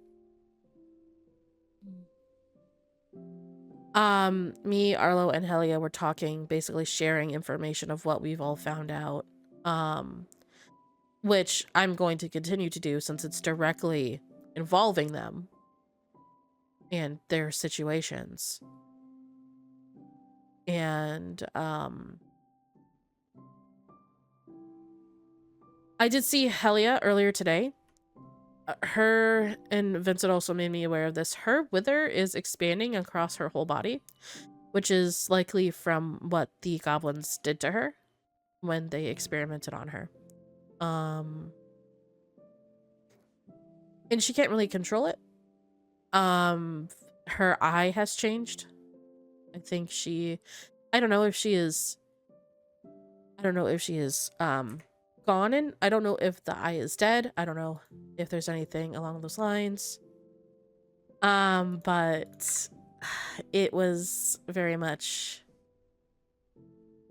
Me, Arlo, and Helia were talking, basically sharing information of what we've all found out. Which I'm going to continue to do since it's directly involving them and their situations. And, I did see Helia earlier today. Her, and Vincent also made me aware of this, her wither is expanding across her whole body, which is likely from what the goblins did to her when they experimented on her. And she can't really control it. Her eye has changed. I think I don't know if she is gone in. I don't know if the eye is dead. I don't know if there's anything along those lines. But it was very much,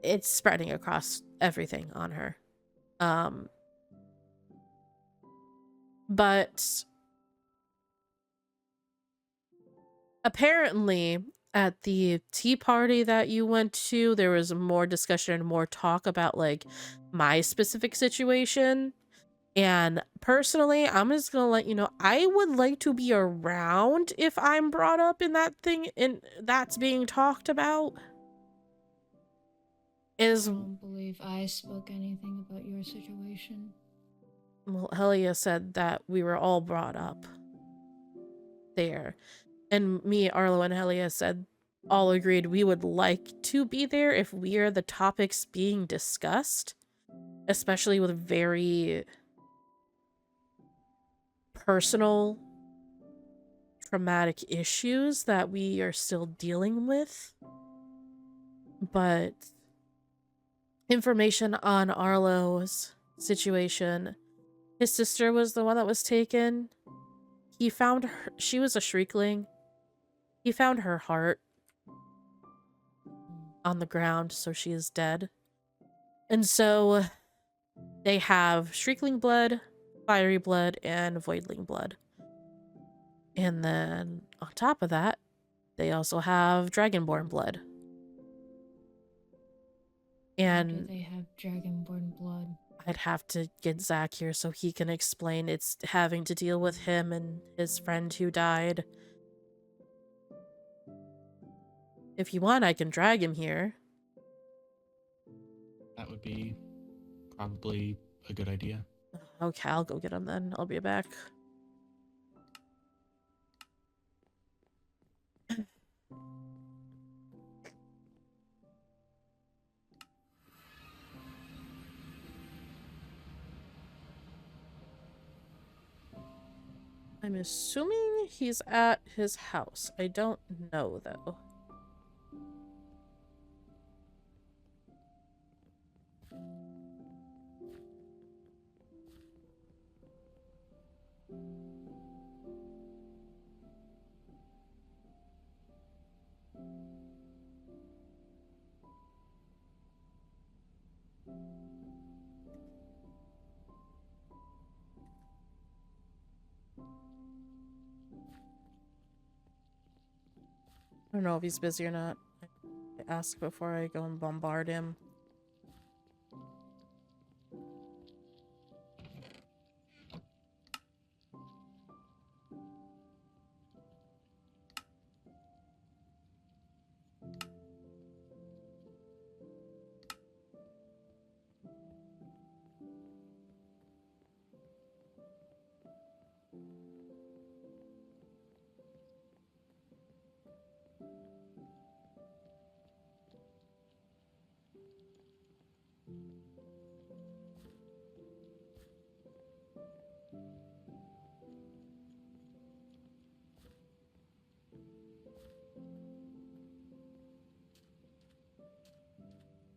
it's spreading across everything on her. But apparently at the tea party that you went to, there was more discussion, more talk about like my specific situation. And personally, I'm just gonna let you know, I would like to be around if I'm brought up in that thing and that's being talked about. I don't believe I spoke anything about your situation. Well, Helia said that we were all brought up there. And me, Arlo, and Helia said, all agreed we would like to be there if we are the topics being discussed, especially with very personal, traumatic issues that we are still dealing with. But information on Arlo's situation, his sister was the one that was taken. He found her, she was a shriekling. He found her heart on the ground, so she is dead. And so they have shriekling blood, fiery blood, and voidling blood. And then on top of that, they also have dragonborn blood. And how do they have dragonborn blood? I'd have to get Zach here so he can explain. It's having to deal with him and his friend who died. If you want, I can drag him here. That would be probably a good idea. Okay, I'll go get him then. I'll be back. I'm assuming he's at his house. I don't know, though. I don't know if he's busy or not. I ask before I go and bombard him.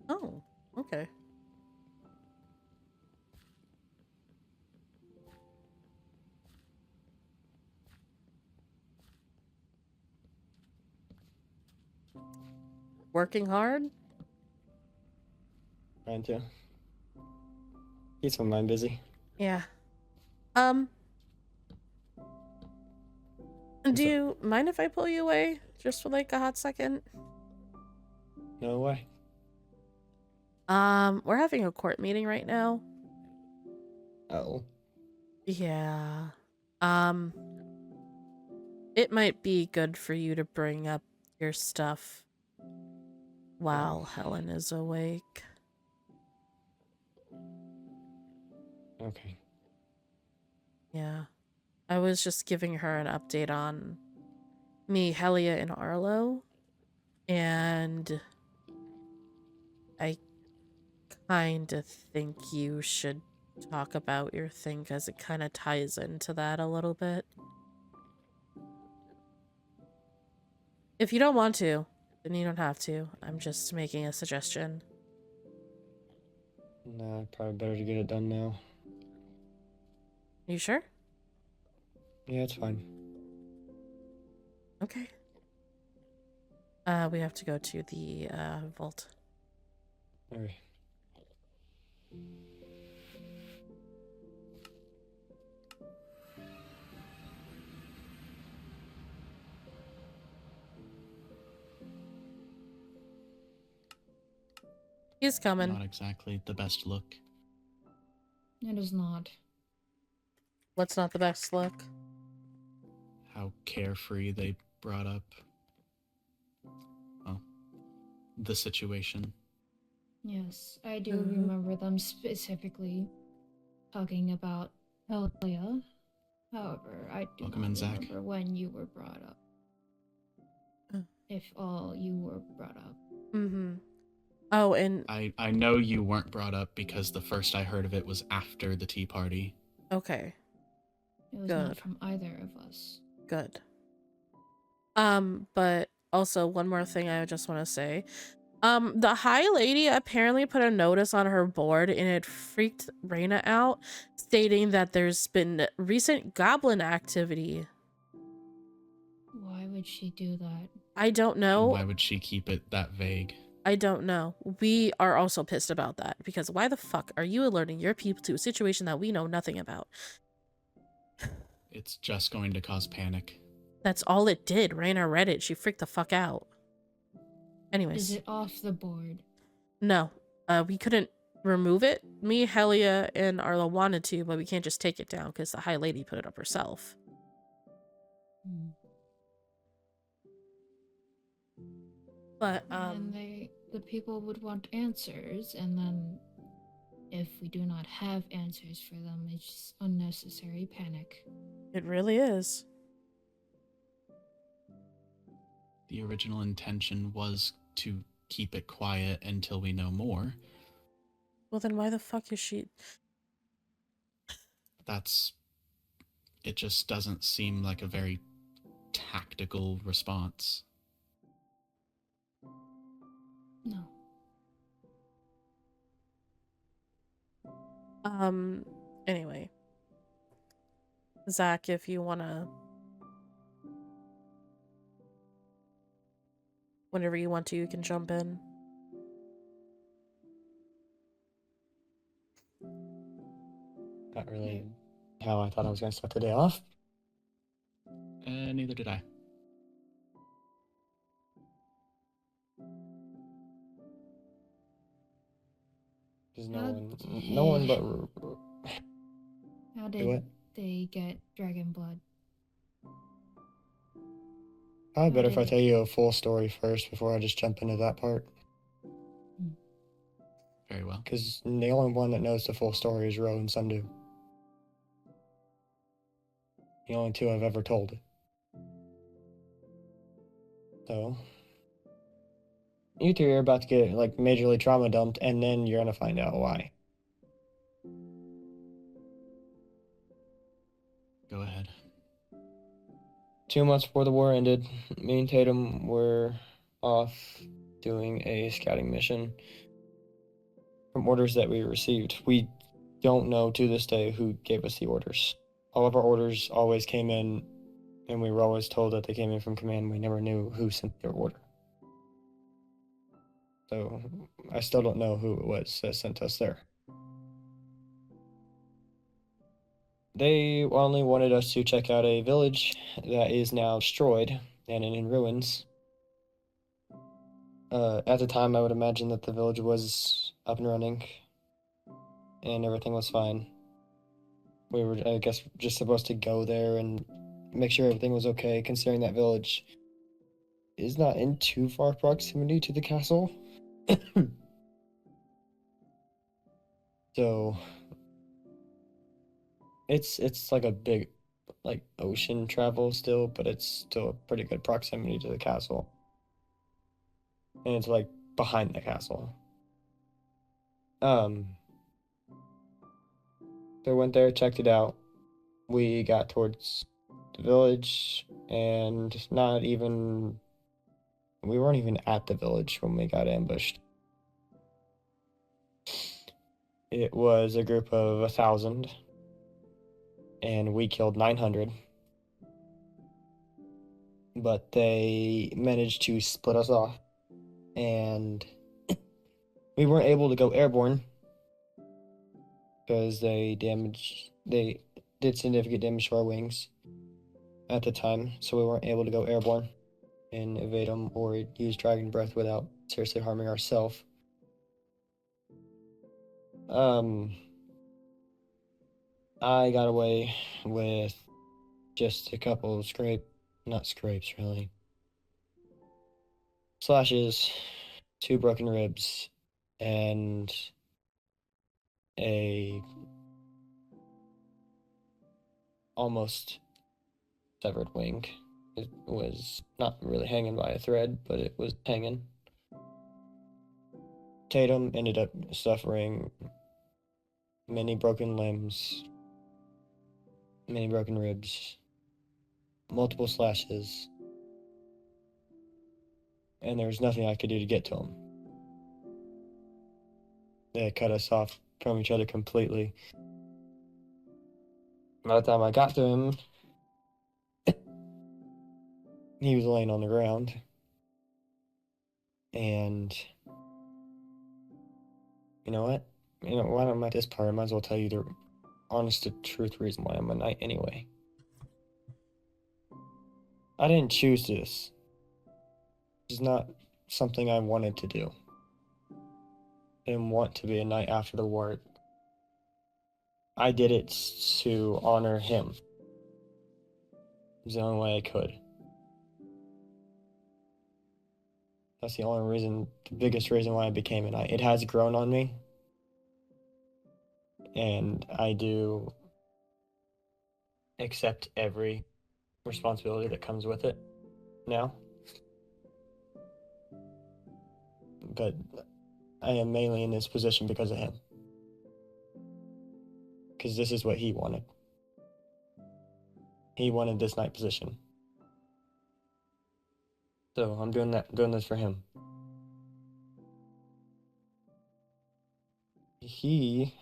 Oh, okay. Working hard? Trying to. Keeps my mind busy. Yeah. Do you mind if I pull you away just for like a hot second? No way. We're having a court meeting right now. Oh. Yeah. It might be good for you to bring up your stuff while Helen is awake. Okay. Yeah. I was just giving her an update on me, Helia, and Arlo. And I kind of think you should talk about your thing because it kind of ties into that a little bit. If you don't want to, then you don't have to. I'm just making a suggestion. Nah, probably better to get it done now. You sure? Yeah, it's fine. Okay. We have to go to the vault. Alright. He's coming. Not exactly the best look. It is not. What's not the best look? How carefree they brought up, well, the situation. Yes, I do remember them specifically talking about Elia. However, I do Welcome not in, Zach. remember when you were brought up. If all you were brought up. Mm-hmm. Oh, and I know you weren't brought up because the first I heard of it was after the tea party. okay. It was Good. not from either of us. Good. But also one more thing I just want to say. The High Lady apparently put a notice on her board and it freaked Rowena out, stating that there's been recent Goblin activity. Why would she do that? I don't know. And why would she keep it that vague? I don't know. We are also pissed about that because why the fuck are you alerting your people to a situation that we know nothing about? It's just going to cause panic. That's all it did. Rowena read it. She freaked the fuck out. Anyways. Is it off the board? No. We couldn't remove it. Me, Helia, and Arlo wanted to, but we can't just take it down because the High Lady put it up herself. But, And the people would want answers, and then if we do not have answers for them, it's just unnecessary panic. It really is. The original intention was to keep it quiet until we know more. Well, then why the fuck is she... That's It just doesn't seem like a very tactical response. No. Anyway. Zach, if you wanna... Whenever you want to, you can jump in. Not really how I thought I was going to start the day off. Neither did I. There's no one but... How Do did it. they get dragon blood? Probably better How if I did- tell you a full story first before I just jump into that part. Very well. Because the only one that knows the full story is Ro and Sundu. The only two I've ever told. So, you two are about to get, like, majorly trauma dumped, and then you're gonna find out why. Go ahead. 2 months before the war ended, me and Tatum were off doing a scouting mission from orders that we received. We don't know to this day who gave us the orders. All of our orders always came in, and we were always told that they came in from command. We never knew who sent their order. So I still don't know who it was that sent us there. They only wanted us to check out a village that is now destroyed and in ruins. At the time, I would imagine that the village was up and running and everything was fine. We were, I guess, just supposed to go there and make sure everything was okay, considering that village is not in too far proximity to the castle. So it's like a big, like, ocean travel still, but it's still a pretty good proximity to the castle. And it's like behind the castle. So I went there, checked it out. We got towards the village, and we weren't even at the village when we got ambushed. It was a group of 1,000, and we killed 900. But they managed to split us off, and we weren't able to go airborne because they did significant damage to our wings at the time, so we weren't able to go airborne and evade them or use dragon breath without seriously harming ourselves. I got away with just a couple of not scrapes really, slashes, 2 broken ribs, and a almost severed wing. It was not really hanging by a thread, but it was hanging. Tatum ended up suffering many broken limbs, many broken ribs, multiple slashes, and there was nothing I could do to get to him. They cut us off from each other completely. By the time I got to him, he was laying on the ground. And you know what? Why don't I at this part? I might as well tell you the honest to truth reason why I'm a knight anyway. I didn't choose this. This is not something I wanted to do. I didn't want to be a knight after the war. I did it to honor him. It was the only way I could. That's the only reason, the biggest reason why I became a knight. It has grown on me. And I do accept every responsibility that comes with it now. But I am mainly in this position because of him. Because this is what he wanted. he wanted this night position. So I'm doing this for him. He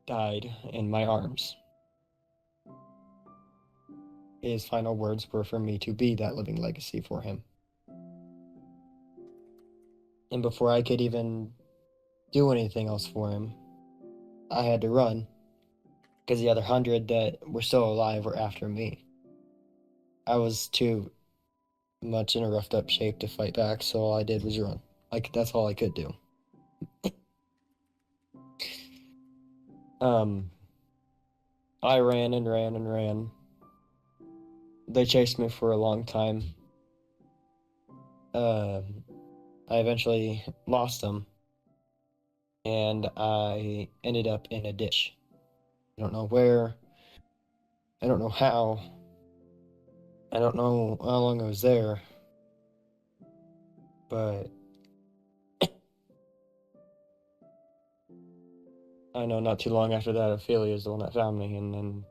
died in my arms. His final words were for me to be that living legacy for him. And before I could even do anything else for him, I had to run, because the other 100 that were still alive were after me. I was too much in a roughed up shape to fight back, so all I did was run. Like, that's all I could do. I ran and ran and ran. They chased me for a long time. I eventually lost them, and I ended up in a ditch. I don't know where. I don't know how. I don't know how long I was there. But I know not too long after that, Ophelia is the one that found me, and then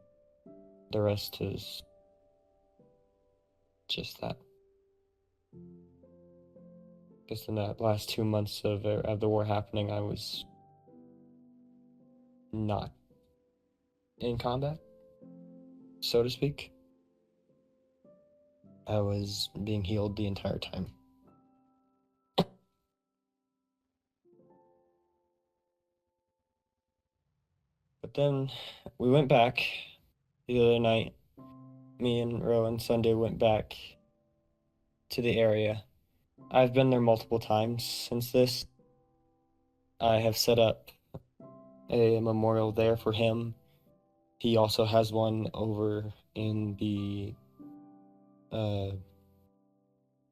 the rest is just that. Because in that last 2 months of the war happening, I was not in combat, so to speak. I was being healed the entire time. But then we went back the other night. Me and Ro and Sunday went back to the area. I've been there multiple times since this. I have set up a memorial there for him. He also has one over in the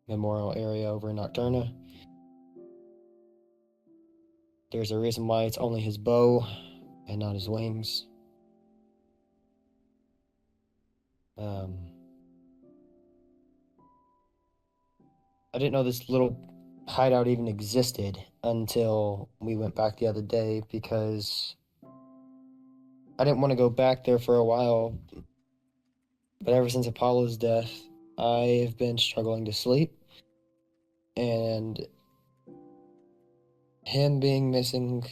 memorial area over in Nocturna. There's a reason why it's only his bow and not his wings. I didn't know this little hideout even existed until we went back the other day, because I didn't want to go back there for a while, but ever since Apollo's death, I've been struggling to sleep, and him being missing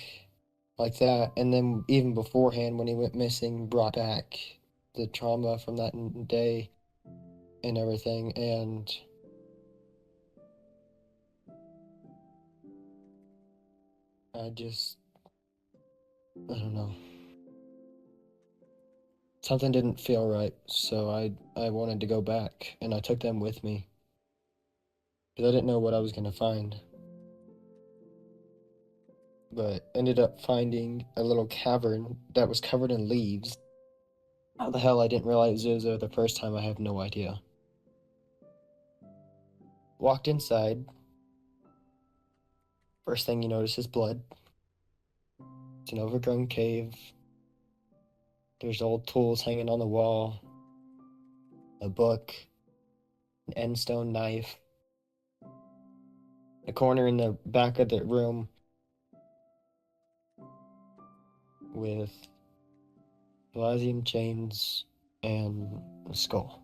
like that, and then even beforehand when he went missing, brought back the trauma from that day and everything, and I don't know. Something didn't feel right, so I wanted to go back, and I took them with me, because I didn't know what I was going to find. But ended up finding a little cavern that was covered in leaves. How the hell I didn't realize it was there the first time, I have no idea. Walked inside. First thing you notice is blood. It's an overgrown cave. There's old tools hanging on the wall. A book. An end stone knife. A corner in the back of the room with Palladium chains and a skull.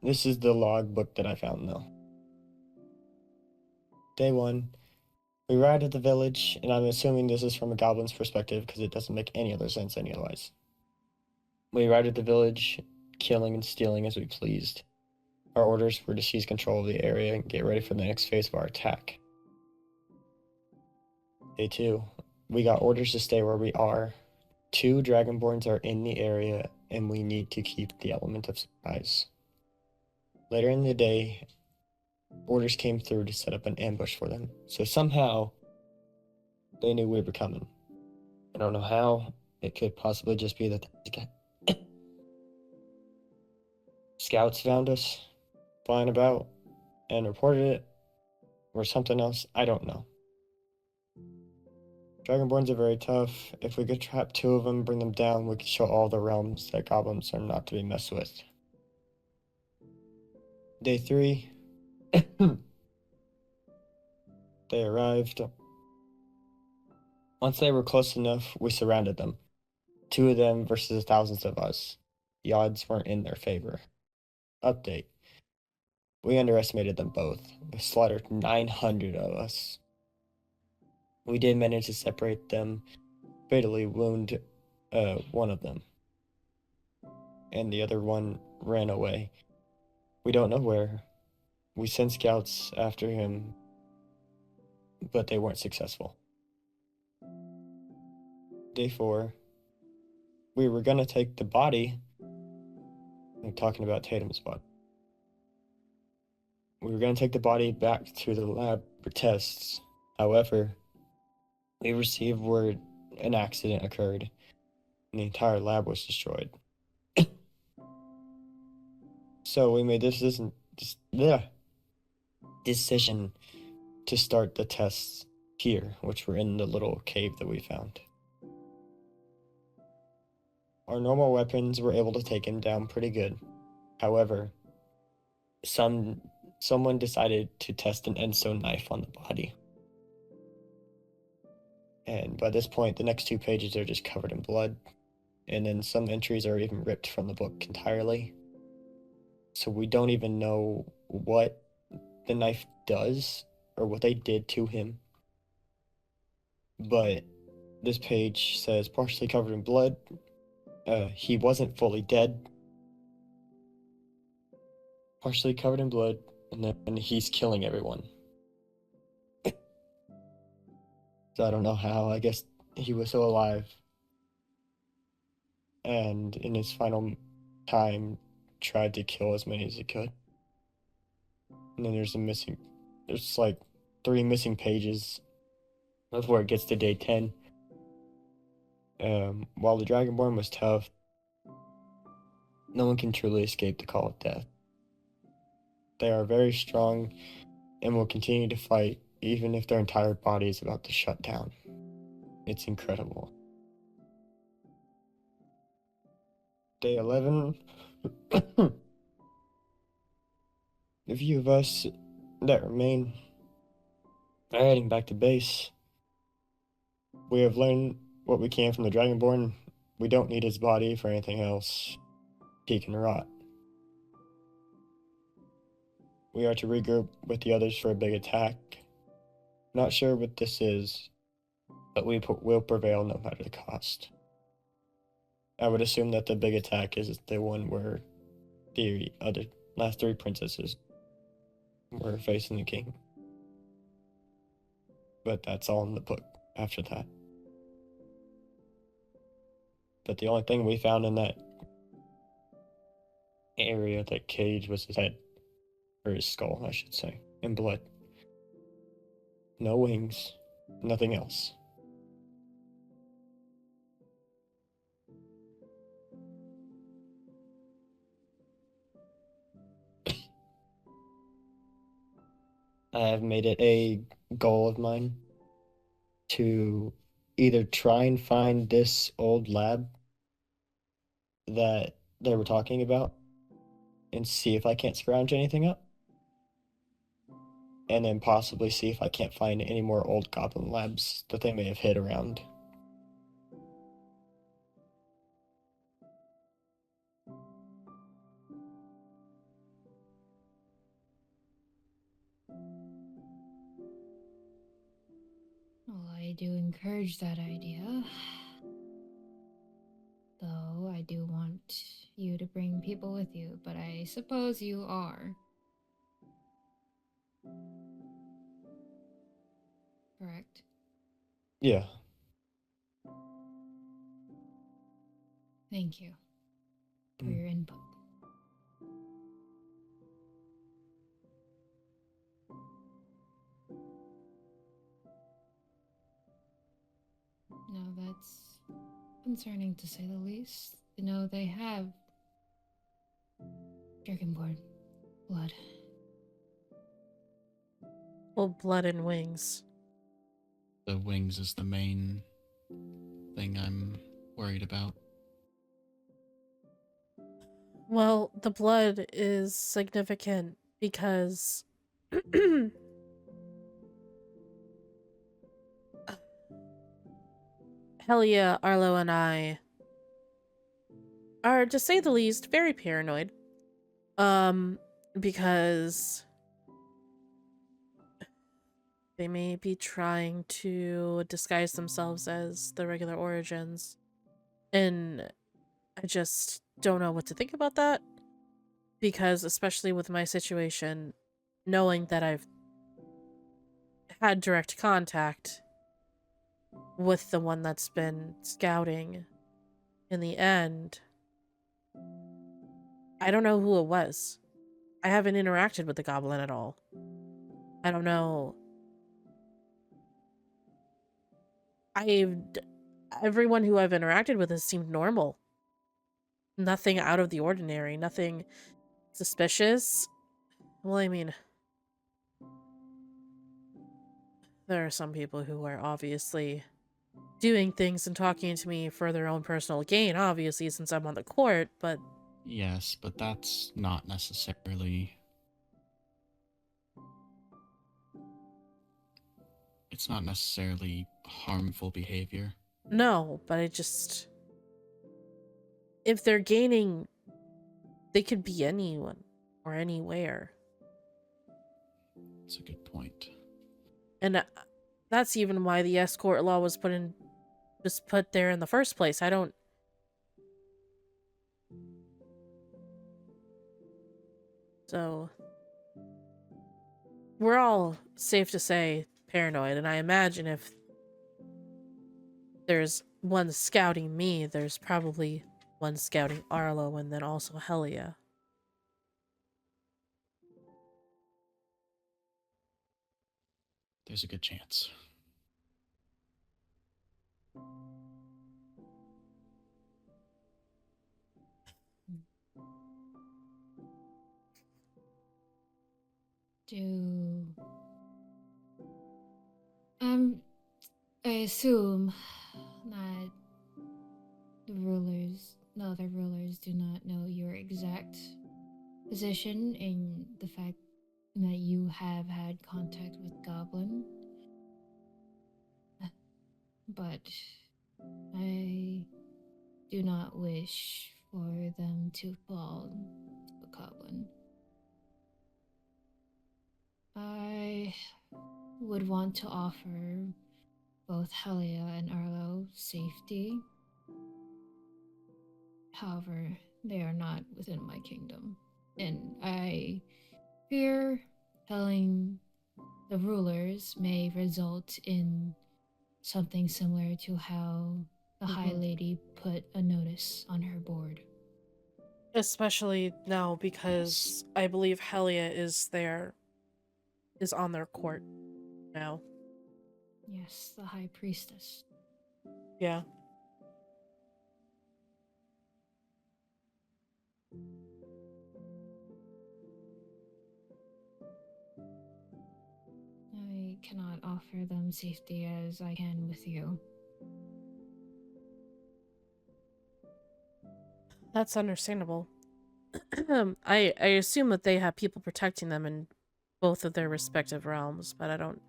This is the logbook that I found, though. Day 1, we arrived at the village, and I'm assuming this is from a goblin's perspective because it doesn't make any other sense otherwise. We arrived at the village, killing and stealing as we pleased. Our orders were to seize control of the area and get ready for the next phase of our attack. Day 2, we got orders to stay where we are. 2 Dragonborns are in the area, and we need to keep the element of surprise. Later in the day, orders came through to set up an ambush for them. So somehow, they knew we were coming. I don't know how. It could possibly just be that the scouts found us flying about and reported it, or something else. I don't know. Dragonborns are very tough. If we could trap 2 of them, bring them down, we could show all the realms that goblins are not to be messed with. Day 3. They arrived. Once they were close enough, we surrounded them. 2 of them versus thousands of us. The odds weren't in their favor. Update. We underestimated them both. They slaughtered 900 of us. We did manage to separate them, fatally wound one of them. And the other one ran away. We don't know where. We sent scouts after him, but they weren't successful. Day 4. We were gonna take the body. I'm talking about Tatum's body. We were gonna take the body back to the lab for tests. However, we received word an accident occurred and the entire lab was destroyed. So we made this decision to start the tests here, which were in the little cave that we found. Our normal weapons were able to take him down pretty good. However, someone decided to test an endstone knife on the body. And by this point, the next 2 pages are just covered in blood. And then some entries are even ripped from the book entirely. So we don't even know what the knife does or what they did to him. But this page says partially covered in blood. He wasn't fully dead. Partially covered in blood, and then he's killing everyone. So I don't know how. I guess he was still alive. And in his final time, tried to kill as many as he could. And then there's like 3 missing pages before it gets to day 10. While the Dragonborn was tough, no one can truly escape the call of death. They are very strong and will continue to fight even if their entire body is about to shut down. It's incredible. Day 11. The few of us that remain are heading back to base. We have learned what we can from the Dragonborn. We don't need his body for anything else. He can rot. We are to regroup with the others for a big attack. Not sure what this is, but we will prevail no matter the cost. I would assume that the big attack is the one where the other last 3 princesses were facing the king. But that's all in the book after that. But the only thing we found in that area, that cage, was his head. Or his skull, I should say. And blood. No wings. Nothing else. I have made it a goal of mine to either try and find this old lab that they were talking about and see if I can't scrounge anything up. And then possibly see if I can't find any more old goblin labs that they may have hid around. Well, I do encourage that idea. Though I do want you to bring people with you, but I suppose you are. Correct? Yeah. Thank you for your input. No, that's concerning to say the least. You know, they have Dragonborn blood. Well, blood and wings. The wings is the main thing I'm worried about. Well, the blood is significant because Helia, Arlo, and I are, to say the least, very paranoid. Because they may be trying to disguise themselves as the regular origins. And I just don't know what to think about that. Because, especially with my situation, knowing that I've had direct contact with the one that's been scouting in the end, I don't know who it was. I haven't interacted with the goblin at all. I don't know. Everyone who I've interacted with has seemed normal. Nothing out of the ordinary, nothing suspicious. Well, I mean, there are some people who are obviously doing things and talking to me for their own personal gain, obviously, since I'm on the court, but... Yes, but that's not necessarily... It's not necessarily harmful behavior. No, but I just... If they're gaining... They could be anyone or anywhere. That's a good point. And that's even why the escort law was put there in the first place. I don't... So... We're all, safe to say, paranoid, and I imagine if there's one scouting me, there's probably one scouting Arlo, and then also Helia. There's a good chance. I assume that the other rulers do not know your exact position and the fact that you have had contact with Goblin. But I do not wish for them to fall to a Goblin. I would want to offer both Helia and Arlo safety. However, they are not within my kingdom. And I fear telling the rulers may result in something similar to how the High Lady put a notice on her board. Especially now because I believe Helia is on their court now. Yes, the High Priestess. Yeah. I cannot offer them safety as I can with you. That's understandable. I assume that they have people protecting them in both of their respective realms, but I don't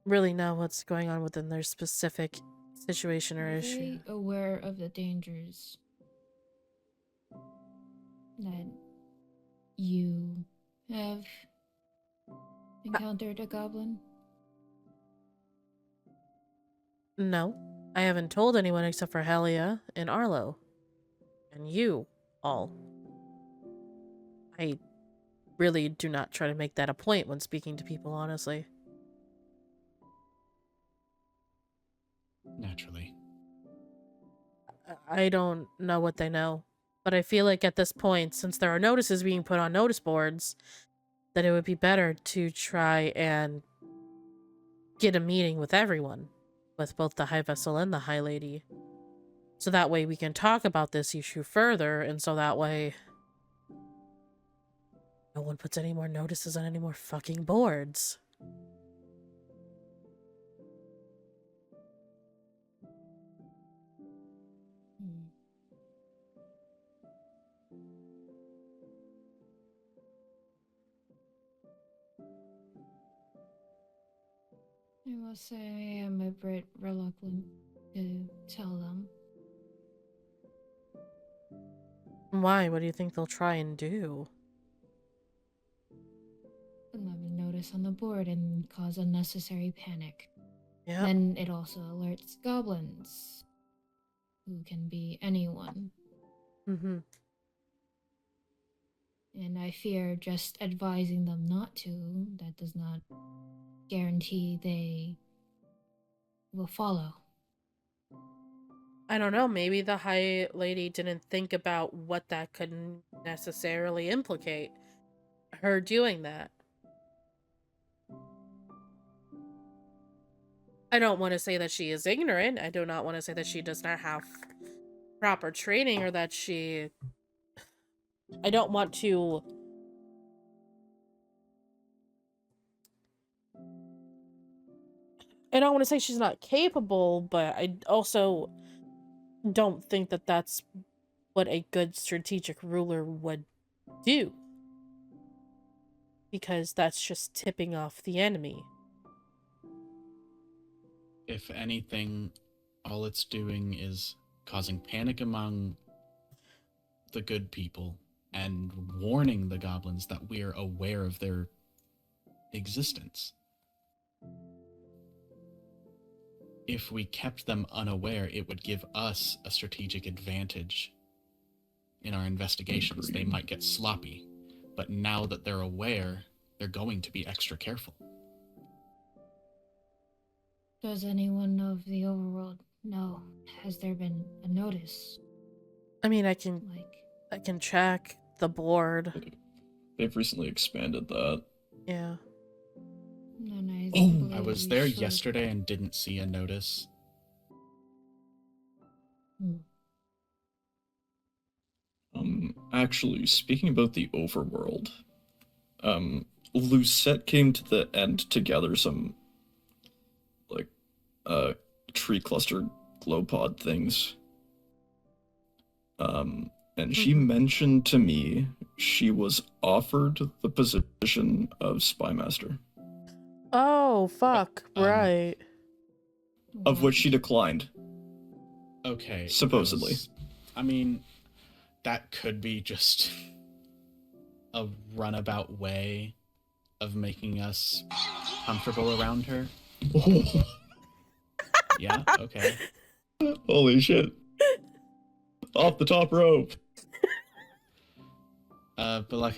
really know what's going on within their specific situation or issue. Are they aware of the dangers that you have encountered a goblin? No, I haven't told anyone except for Helia and Arlo. And you all. I really do not try to make that a point when speaking to people, honestly. Naturally. I don't know what they know. But I feel like at this point, since there are notices being put on notice boards, that it would be better to try and get a meeting with everyone. With both the High Vessel and the High Lady. So that way we can talk about this issue further, and so that way no one puts any more notices on any more fucking boards. I must say I am a bit reluctant to tell them. Why? What do you think they'll try and do? Another notice on the board and cause unnecessary panic. Yeah. Then it also alerts goblins, who can be anyone. Mm-hmm. And I fear just advising them not to, that does not guarantee they will follow. I don't know. Maybe the High Lady didn't think about what that could necessarily implicate. Her doing that. I don't want to say that she is ignorant. I do not want to say that she does not have proper training or that she... I don't want to... I don't want to say she's not capable, but I also don't think that that's what a good strategic ruler would do. Because that's just tipping off the enemy. If anything, all it's doing is causing panic among the good people and warning the goblins that we're aware of their existence. If we kept them unaware, it would give us a strategic advantage in our investigations. They might get sloppy, but now that they're aware, they're going to be extra careful. Does anyone of the overworld know? Has there been a notice? I mean, I can check the board. They've recently expanded that. Yeah. Oh, I was there yesterday and didn't see a notice. Actually, speaking about the overworld, Lucette came to the end to gather some, like, tree cluster glow pod things. And she mentioned to me she was offered the position of spymaster. Oh, fuck. Right. Of which she declined. Okay. Supposedly. I mean, that could be just a runabout way of making us comfortable around her. Yeah, okay. Holy shit. Off the top rope. But like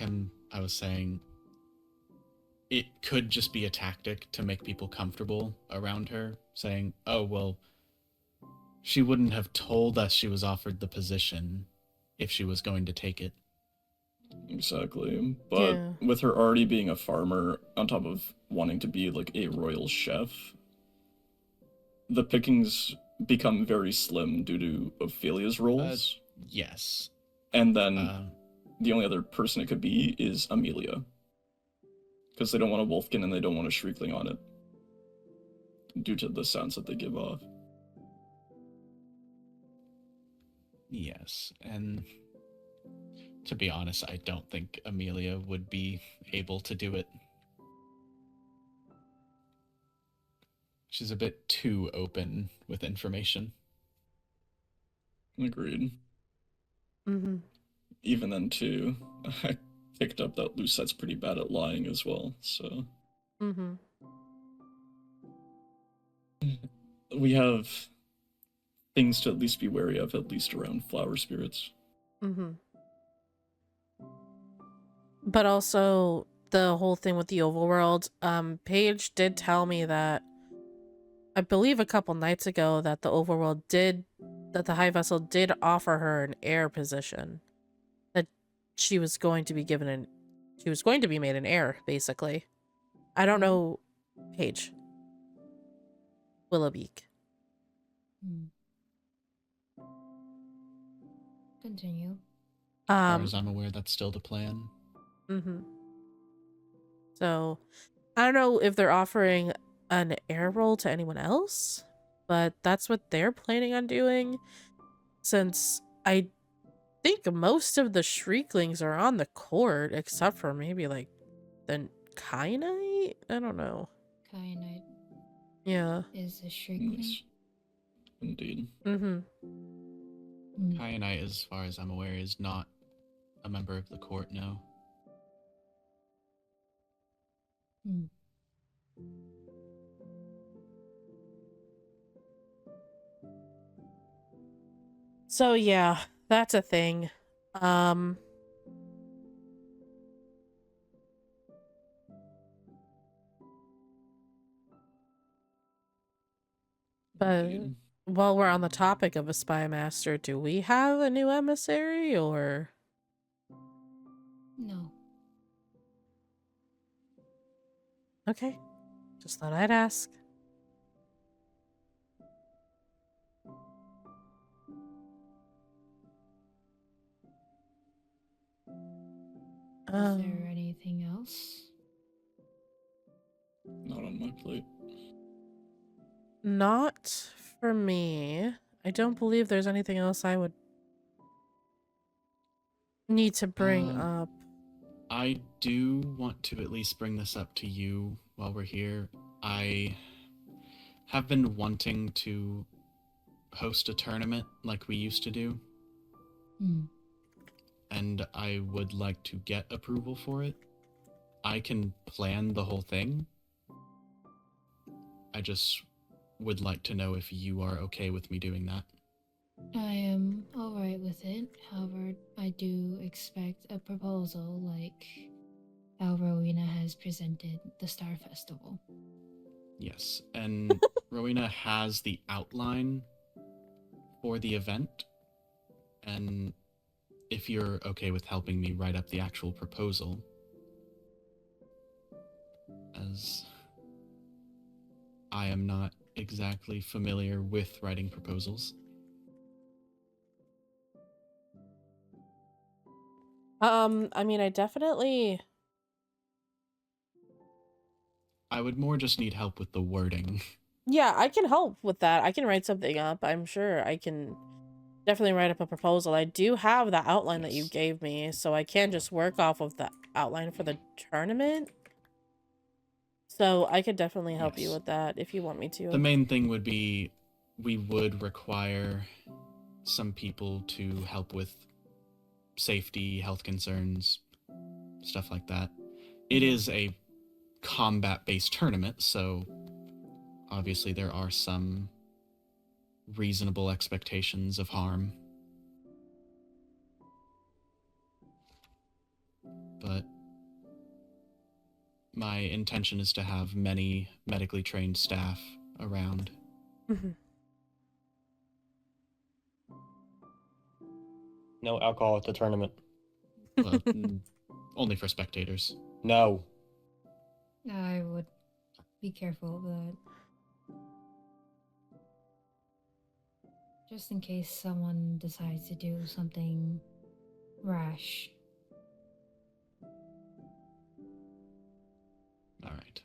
I was saying, it could just be a tactic to make people comfortable around her, saying, oh, well, she wouldn't have told us she was offered the position if she was going to take it. Exactly. But with her already being a farmer, on top of wanting to be like a royal chef, the pickings become very slim due to Ophelia's roles. Yes. And then the only other person it could be is Amelia. Because they don't want a Wolfkin and they don't want a Shriekling on it. Due to the sounds that they give off. Yes, and to be honest, I don't think Amelia would be able to do it. She's a bit too open with information. Agreed. Mm-hmm. Even then, too, I picked up that Lucette's pretty bad at lying as well, so... Mm-hmm. We have things to at least be wary of, at least around flower spirits. Mm-hmm. But also, the whole thing with the overworld, Paige did tell me that, I believe a couple nights ago, that the overworld that the High Vessel did offer her an heir position. That she was going to be made an heir, basically. I don't know, Paige. Willowbeak. Continue. As far as I'm aware, that's still the plan. Mm-hmm. So, I don't know if they're offering an heir role to anyone else, but that's what they're planning on doing, since I think most of the Shrieklings are on the court, except for maybe, like, the Kyanite? I don't know. Kyanite. Yeah. is a Shrieking. Yes. Indeed. Mm-hmm. Kyanite, as far as I'm aware, is not a member of the court, no. Hmm. So yeah, that's a thing. But Indeed. while we're on the topic of a spy master, do we have a new emissary or? No. Okay, just thought I'd ask. Is there anything else? Not on my plate. Not for me. I don't believe there's anything else I would need to bring up. I do want to at least bring this up to you while we're here. I have been wanting to host a tournament like we used to do. And I would like to get approval for it. I can plan the whole thing. I just would like to know if you are okay with me doing that. I am alright with it. However, I do expect a proposal like how Rowena has presented the Star Festival. Yes, and Rowena has the outline for the event, and if you're okay with helping me write up the actual proposal, as I am not exactly familiar with writing proposals. I mean, I would more just need help with the wording. Yeah, I can help with that. I can write something up. I'm sure I can definitely write up a proposal. I do have the outline that you gave me, so I can just work off of the outline for the tournament. So I could definitely help you with that if you want me to. The main thing would be we would require some people to help with safety, health concerns, stuff like that. It is a combat-based tournament, so obviously there are some reasonable expectations of harm. But my intention is to have many medically trained staff around. No alcohol at the tournament. Well, only for spectators. No. I would be careful of that. Just in case someone decides to do something rash. All right.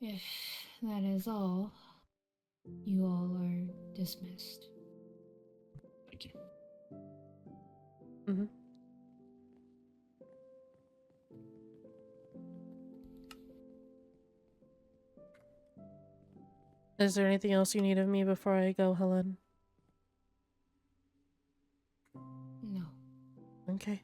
If that is all, you all are dismissed. Thank you. Is there anything else you need of me before I go, Helen? No. Okay.